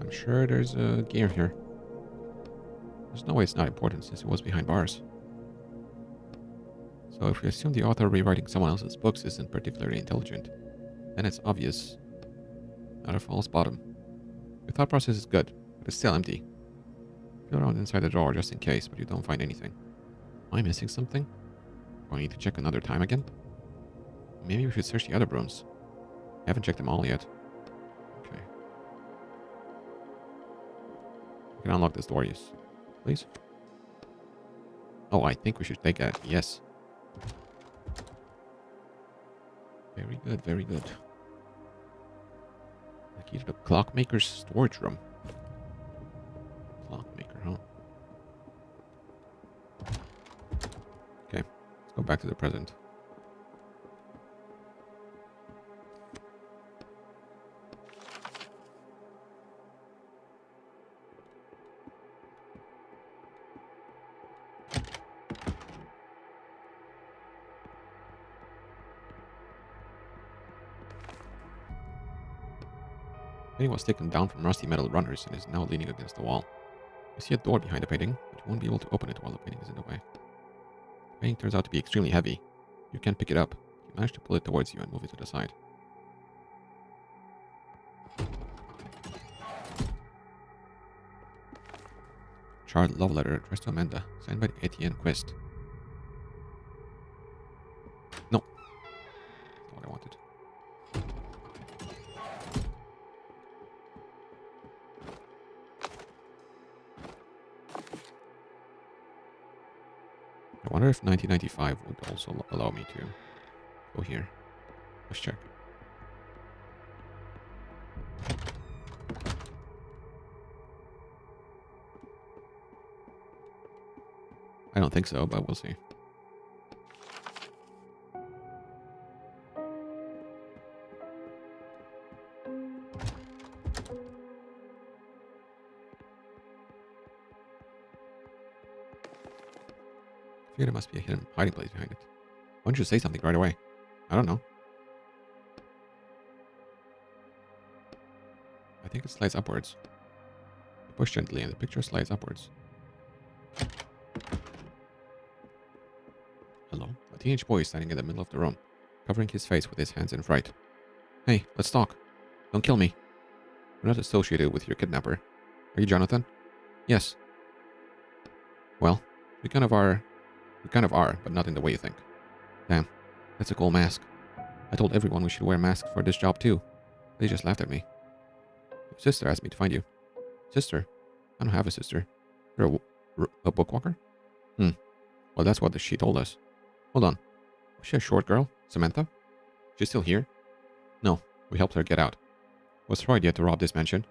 I'm sure there's a gear here. There's no way it's not important since it was behind bars. So if we assume the author rewriting someone else's books isn't particularly intelligent, then it's obvious. Not a false bottom. Your thought process is good, but it's still empty. Feel around inside the drawer just in case, but you don't find anything. Am I missing something? Do I need to check another time again? Maybe we should search the other rooms. I haven't checked them all yet. Okay. We can unlock this door, yes. Please? Oh, I think we should take that. Yes. Very good, very good. The key to the clockmaker's storage room. Clockmaker, huh? Okay, let's go back to the present. Painting was taken down from rusty metal runners and is now leaning against the wall. You see a door behind the painting, but you won't be able to open it while the painting is in the way. The painting turns out to be extremely heavy. You can't pick it up. You manage to pull it towards you and move it to the side. Charred love letter addressed to Amanda, signed by Etienne Quest. No. That's not what I wanted. I wonder if 1995 would also allow me to go here. Let's check. I don't think so, but we'll see. I figure there must be a hidden hiding place behind it. Why don't you say something right away? I don't know. I think it slides upwards. You push gently and the picture slides upwards. Hello? A teenage boy is standing in the middle of the room, covering his face with his hands in fright. Hey, let's talk. Don't kill me. We're not associated with your kidnapper. Are you Jonathan? Yes. Well, we kind of are, but not in the way you think. Damn, that's a cool mask. I told everyone we should wear masks for this job too. They just laughed at me. Your sister asked me to find you. Sister? I don't have a sister. You're a bookwalker? Well, that's what she told us. Hold on. Was she a short girl? Samantha? She's still here? No, we helped her get out. It was her idea to rob this mansion.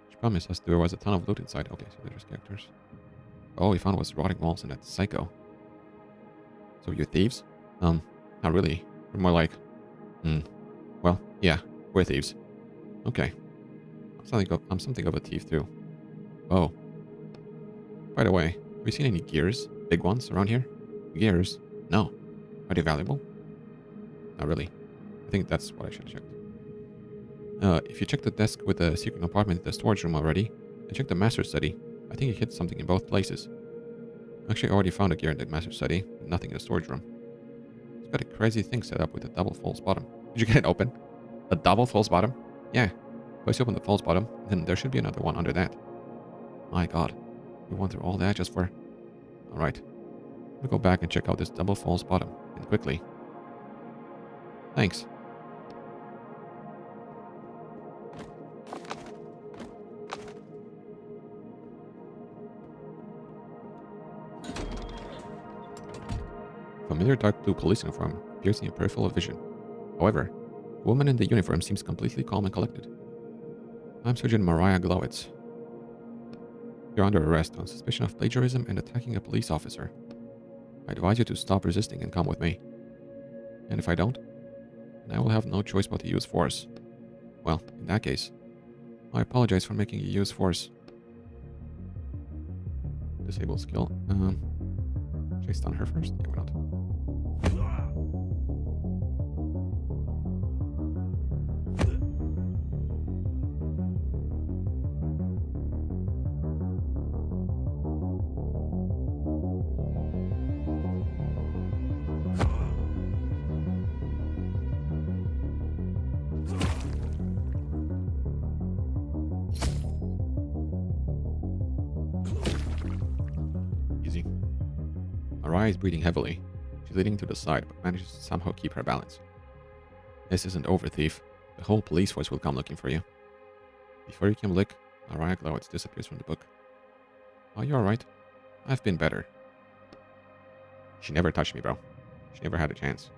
She promised us there was a ton of loot inside. Okay, so there's characters. All we found was rotting walls and that psycho. So you're thieves? Not really. We're more like... Well, yeah, we're thieves. Okay. I'm something of a thief too. Oh. By the way, have you seen any gears? Big ones around here? Gears? No. Are they valuable? Not really. I think that's what I should have checked. If you checked the desk with the secret compartment in the storage room already, and check the master study, I think you hit something in both places. Actually, I already found a gear in the master study, but nothing in the storage room. It's got a crazy thing set up with a double false bottom. Did you get it open? A double false bottom? Yeah. First you open the false bottom, then there should be another one under that. My god. We went through all that just for... Alright. Let me go back and check out this double false bottom, and quickly. Thanks. Familiar dark blue police uniform appears in your peripheral vision. However, the woman in the uniform seems completely calm and collected. I'm Sergeant Mariah Glowitz. You're under arrest on suspicion of plagiarism and attacking a police officer. I advise you to stop resisting and come with me. And if I don't, then I will have no choice but to use force. Well, in that case, I apologize for making you use force. Disable skill. Should I stun her first? Yeah, why not? Easy. Mariah is breathing heavily. She's leaning to the side, but manages to somehow keep her balance. This isn't over, thief. The whole police force will come looking for you. Before you can blick, Mariah Glowitz disappears from the book. Are you alright? I've been better. She never touched me, bro. She never had a chance.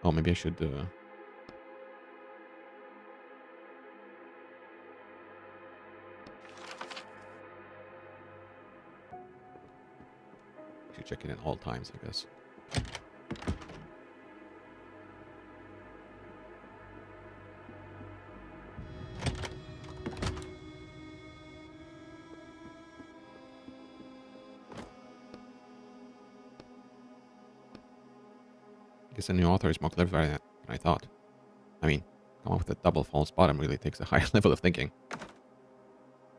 Oh, maybe I should, check it at all times, I guess. I guess the new author is more clever than I thought. I mean, come up with a double false bottom really takes a higher level of thinking.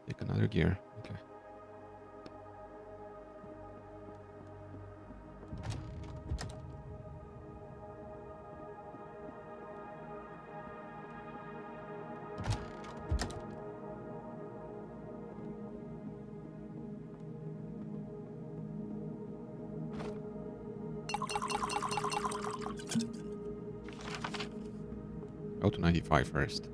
Pick another gear. Okay. Go to 95 first.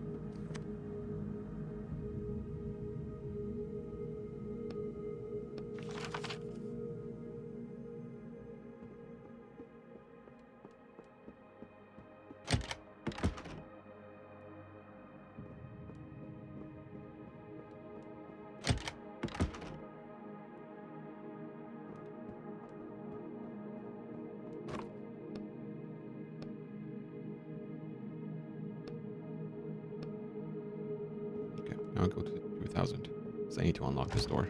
Now I'll go to 2000. So I need to unlock this door.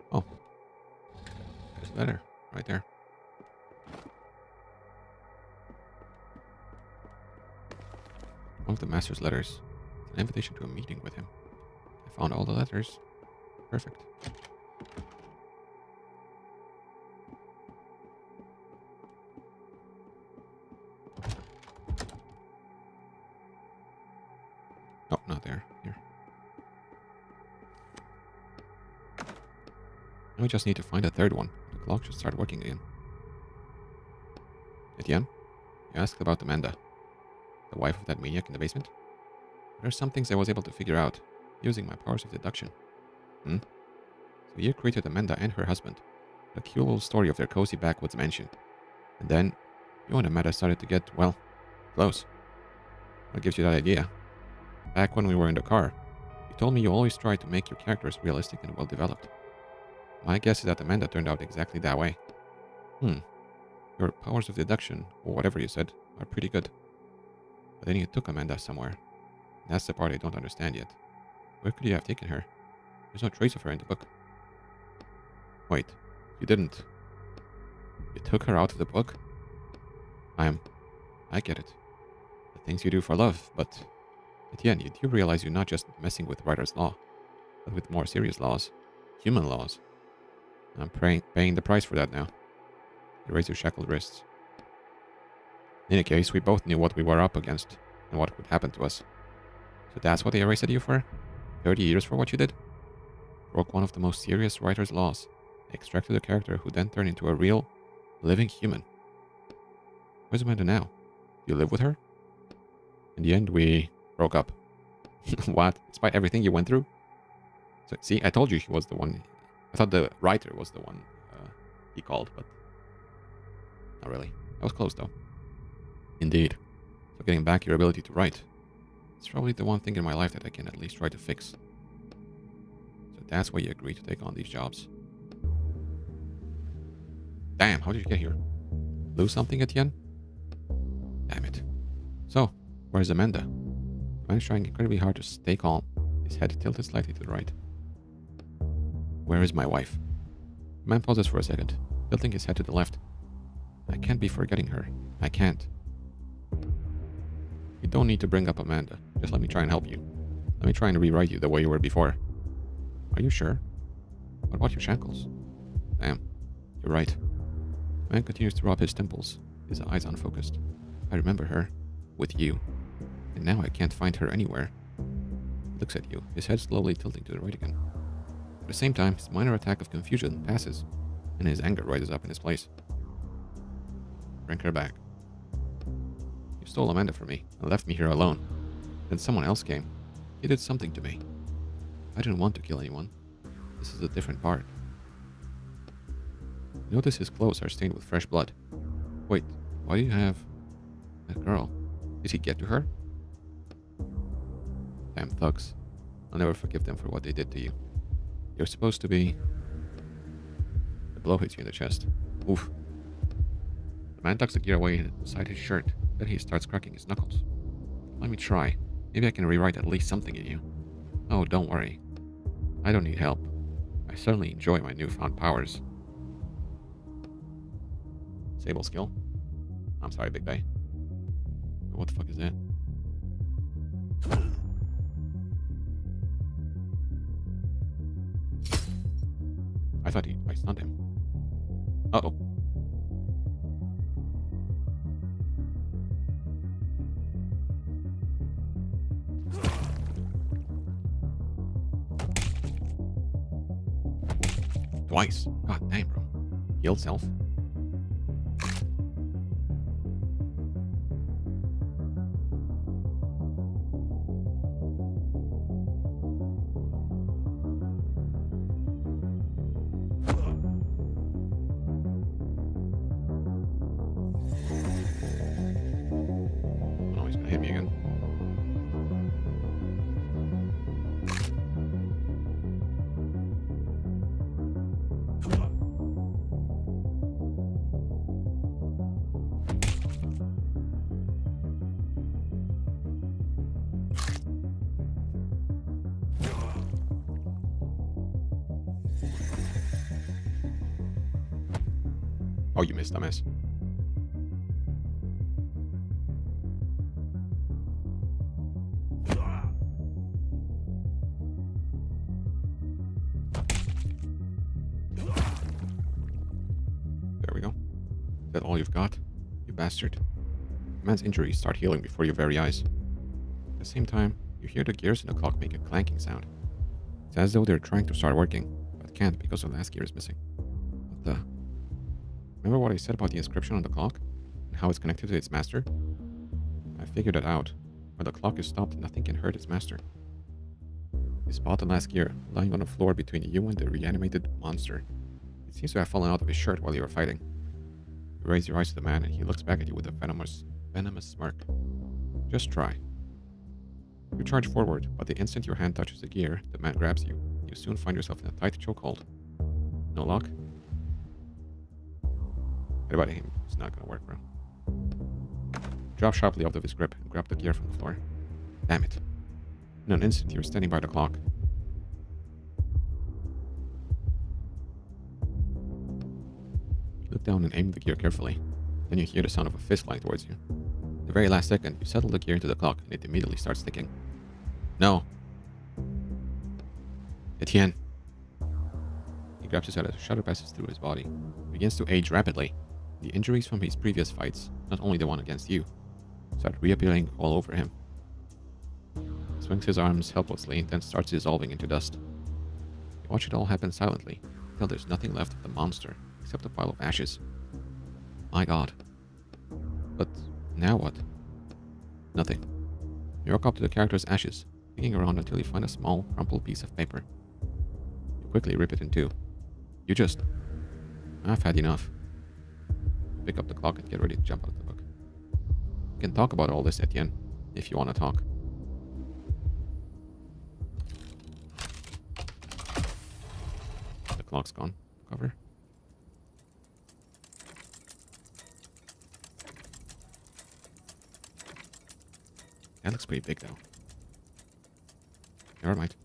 Oh. There's a letter right there. One of the master's letters. It's an invitation to a meeting with him. I found all the letters. Perfect. Oh, not there. Here. Now we just need to find a third one. The clock should start working again. Etienne, you asked about Amanda. The wife of that maniac in the basement? There are some things I was able to figure out using my powers of deduction. Hmm? So you created Amanda and her husband. The cute little story of their cozy backwoods mansion. And then you and Amanda started to get, well, close. What gives you that idea? Back when we were in the car, you told me you always try to make your characters realistic and well developed. My guess is that Amanda turned out exactly that way. Your powers of deduction, or whatever you said, are pretty good. But then you took Amanda somewhere. That's the part I don't understand yet. Where could you have taken her? There's no trace of her in the book. Wait, you didn't. You took her out of the book? I get it. The things you do for love, but at the end, you do realize you're not just messing with writer's law, but with more serious laws. Human laws. I'm paying the price for that now. You raise your shackled wrists. In any case, we both knew what we were up against and what would happen to us. So that's what they arrested you for? 30 years for what you did? Broke one of the most serious writer's laws. Extracted a character who then turned into a real, living human. Where's Amanda now? Do you live with her? In the end, we broke up. What? Despite everything you went through? So, see, I told you he was the one. I thought the writer was the one he called, but not really. I was close, though. Indeed. So getting back your ability to write. It's probably the one thing in my life that I can at least try to fix. So that's why you agreed to take on these jobs. Damn, how did you get here? Lose something at the end? Damn it. So, where's Amanda? The man's trying incredibly hard to stay calm, his head tilted slightly to the right. Where is my wife? The man pauses for a second, tilting his head to the left. I can't be forgetting her. I can't. You don't need to bring up Amanda. Just let me try and help you. Let me try and rewrite you the way you were before. Are you sure? What about your shackles? Damn, you're right. The man continues to rub his temples, his eyes unfocused. I remember her. With you. And now I can't find her anywhere. He looks at you, his head slowly tilting to the right again. At the same time, his minor attack of confusion passes, and his anger rises up in his place. Bring her back. You stole Amanda from me and left me here alone. Then someone else came. He did something to me. I didn't want to kill anyone. This is a different part. You notice his clothes are stained with fresh blood. Wait, why do you have that girl? Did he get to her? Damn thugs. I'll never forgive them for what they did to you. You're supposed to be... The blow hits you in the chest. Oof. The man tucks the gear away inside his shirt. Then he starts cracking his knuckles. Let me try. Maybe I can rewrite at least something in you. Oh, don't worry. I don't need help. I certainly enjoy my newfound powers. Sable skill? I'm sorry, Big Bay. What the fuck is that? I thought I stunned him. Uh-oh. Twice. God damn, bro. Heal self. Oh, he's gonna hit me again. Oh, you missed, dumbass. There we go. Is that all you've got? You bastard. The man's injuries start healing before your very eyes. At the same time, you hear the gears in the clock make a clanking sound. It's as though they're trying to start working, but can't because the last gear is missing. What the... Remember what I said about the inscription on the clock? And how it's connected to its master? I figured it out. When the clock is stopped, nothing can hurt its master. You spot the last gear, lying on the floor between you and the reanimated monster. It seems to have fallen out of his shirt while you were fighting. You raise your eyes to the man, and he looks back at you with a venomous smirk. Just try. You charge forward, but the instant your hand touches the gear, the man grabs you. You soon find yourself in a tight chokehold. No luck? About him, it's not gonna work, bro. Drop sharply out of his grip and grab the gear from the floor. Damn it. In an instant, you're standing by the clock. You look down and aim the gear carefully. Then you hear the sound of a fist flying towards you. The very last second, you settle the gear into the clock and it immediately starts ticking. No. Etienne. He grabs his head as a shudder passes through his body. He begins to age rapidly. The injuries from his previous fights, not only the one against you, start reappearing all over him. He swings his arms helplessly, then starts dissolving into dust. You watch it all happen silently, until there's nothing left of the monster, except a pile of ashes. My god. But now what? Nothing. You walk up to the character's ashes, digging around until you find a small, crumpled piece of paper. You quickly rip it in two. I've had enough. Pick up the clock and get ready to jump out of the book. We can talk about all this, Etienne, if you want to talk. The clock's gone. Cover. That looks pretty big, though. Never mind.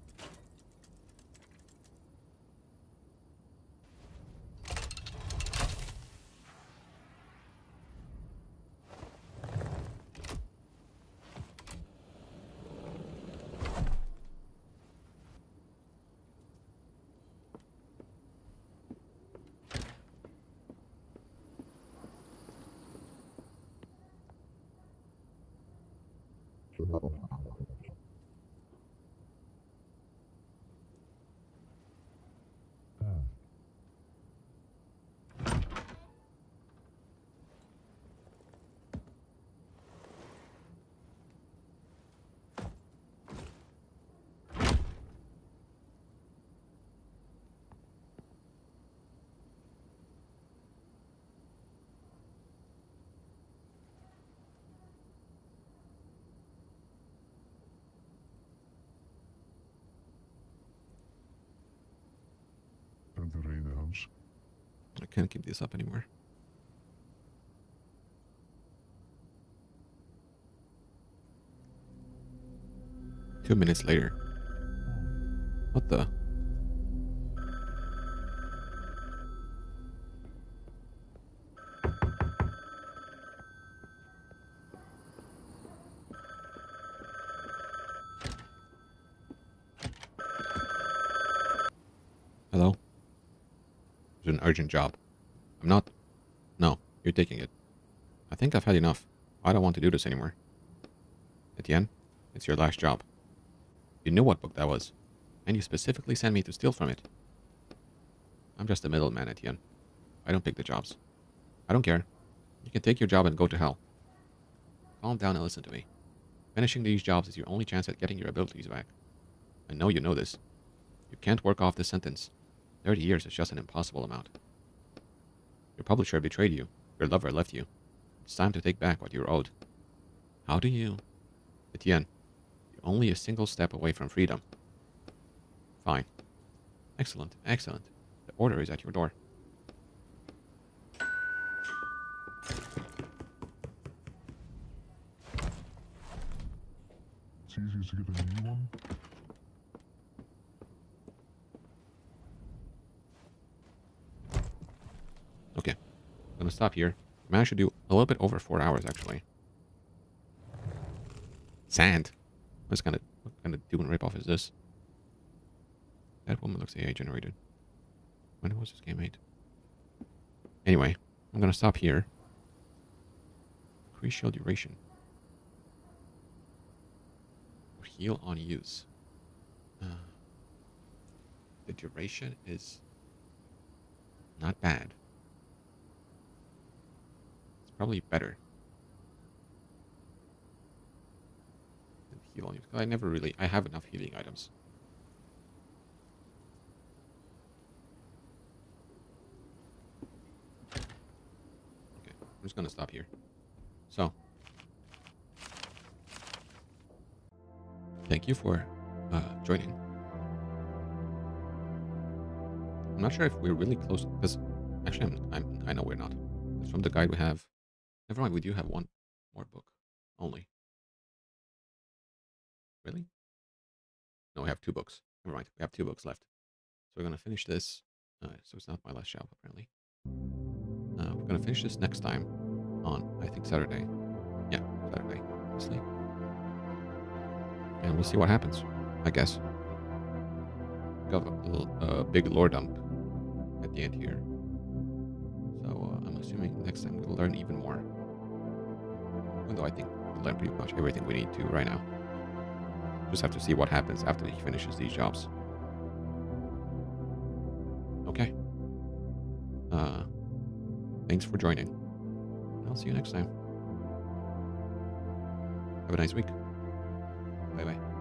Time to raid the house. I can't keep this up anymore. Two minutes later. What the? Hello? There's an urgent job. I'm not... No, you're taking it. I think I've had enough. I don't want to do this anymore. Etienne, it's your last job. You knew what book that was, and you specifically sent me to steal from it. I'm just a middleman, Etienne. I don't pick the jobs. I don't care. You can take your job and go to hell. Calm down and listen to me. Finishing these jobs is your only chance at getting your abilities back. I know you know this. You can't work off this sentence. 30 years is just an impossible amount. Your publisher betrayed you. Your lover left you. It's time to take back what you're owed. How do you... Etienne, you're only a single step away from freedom. Fine. Excellent, excellent. The order is at your door. It's easier to get a new one. Okay, I'm gonna stop here. I managed to do a little bit over 4 hours, actually. Sand. What kind of doing ripoff is this? That woman looks AI generated. When was this game made? Anyway, I'm gonna stop here. Increase shield duration. Or heal on use. The duration is not bad. It's probably better. heal on you. I never really... I have enough healing items. Okay, I'm just gonna stop here. So, thank you for joining. I'm not sure if we're really close, because actually I know we're not. Because from the guide we have... Never mind, we do have one more book only. Really? No, we have 2 books. Never mind, we have 2 books left. So we're gonna finish this. So it's not my last job, apparently. We're gonna finish this next time on, I think, Saturday. Yeah, Saturday, obviously. And we'll see what happens, I guess. Got a big lore dump at the end here. So I'm assuming next time we'll learn even more. Even though I think we'll learn pretty much everything we need to right now. Just have to see what happens after he finishes these jobs. Okay. Thanks for joining. And I'll see you next time. Have a nice week. Bye-bye.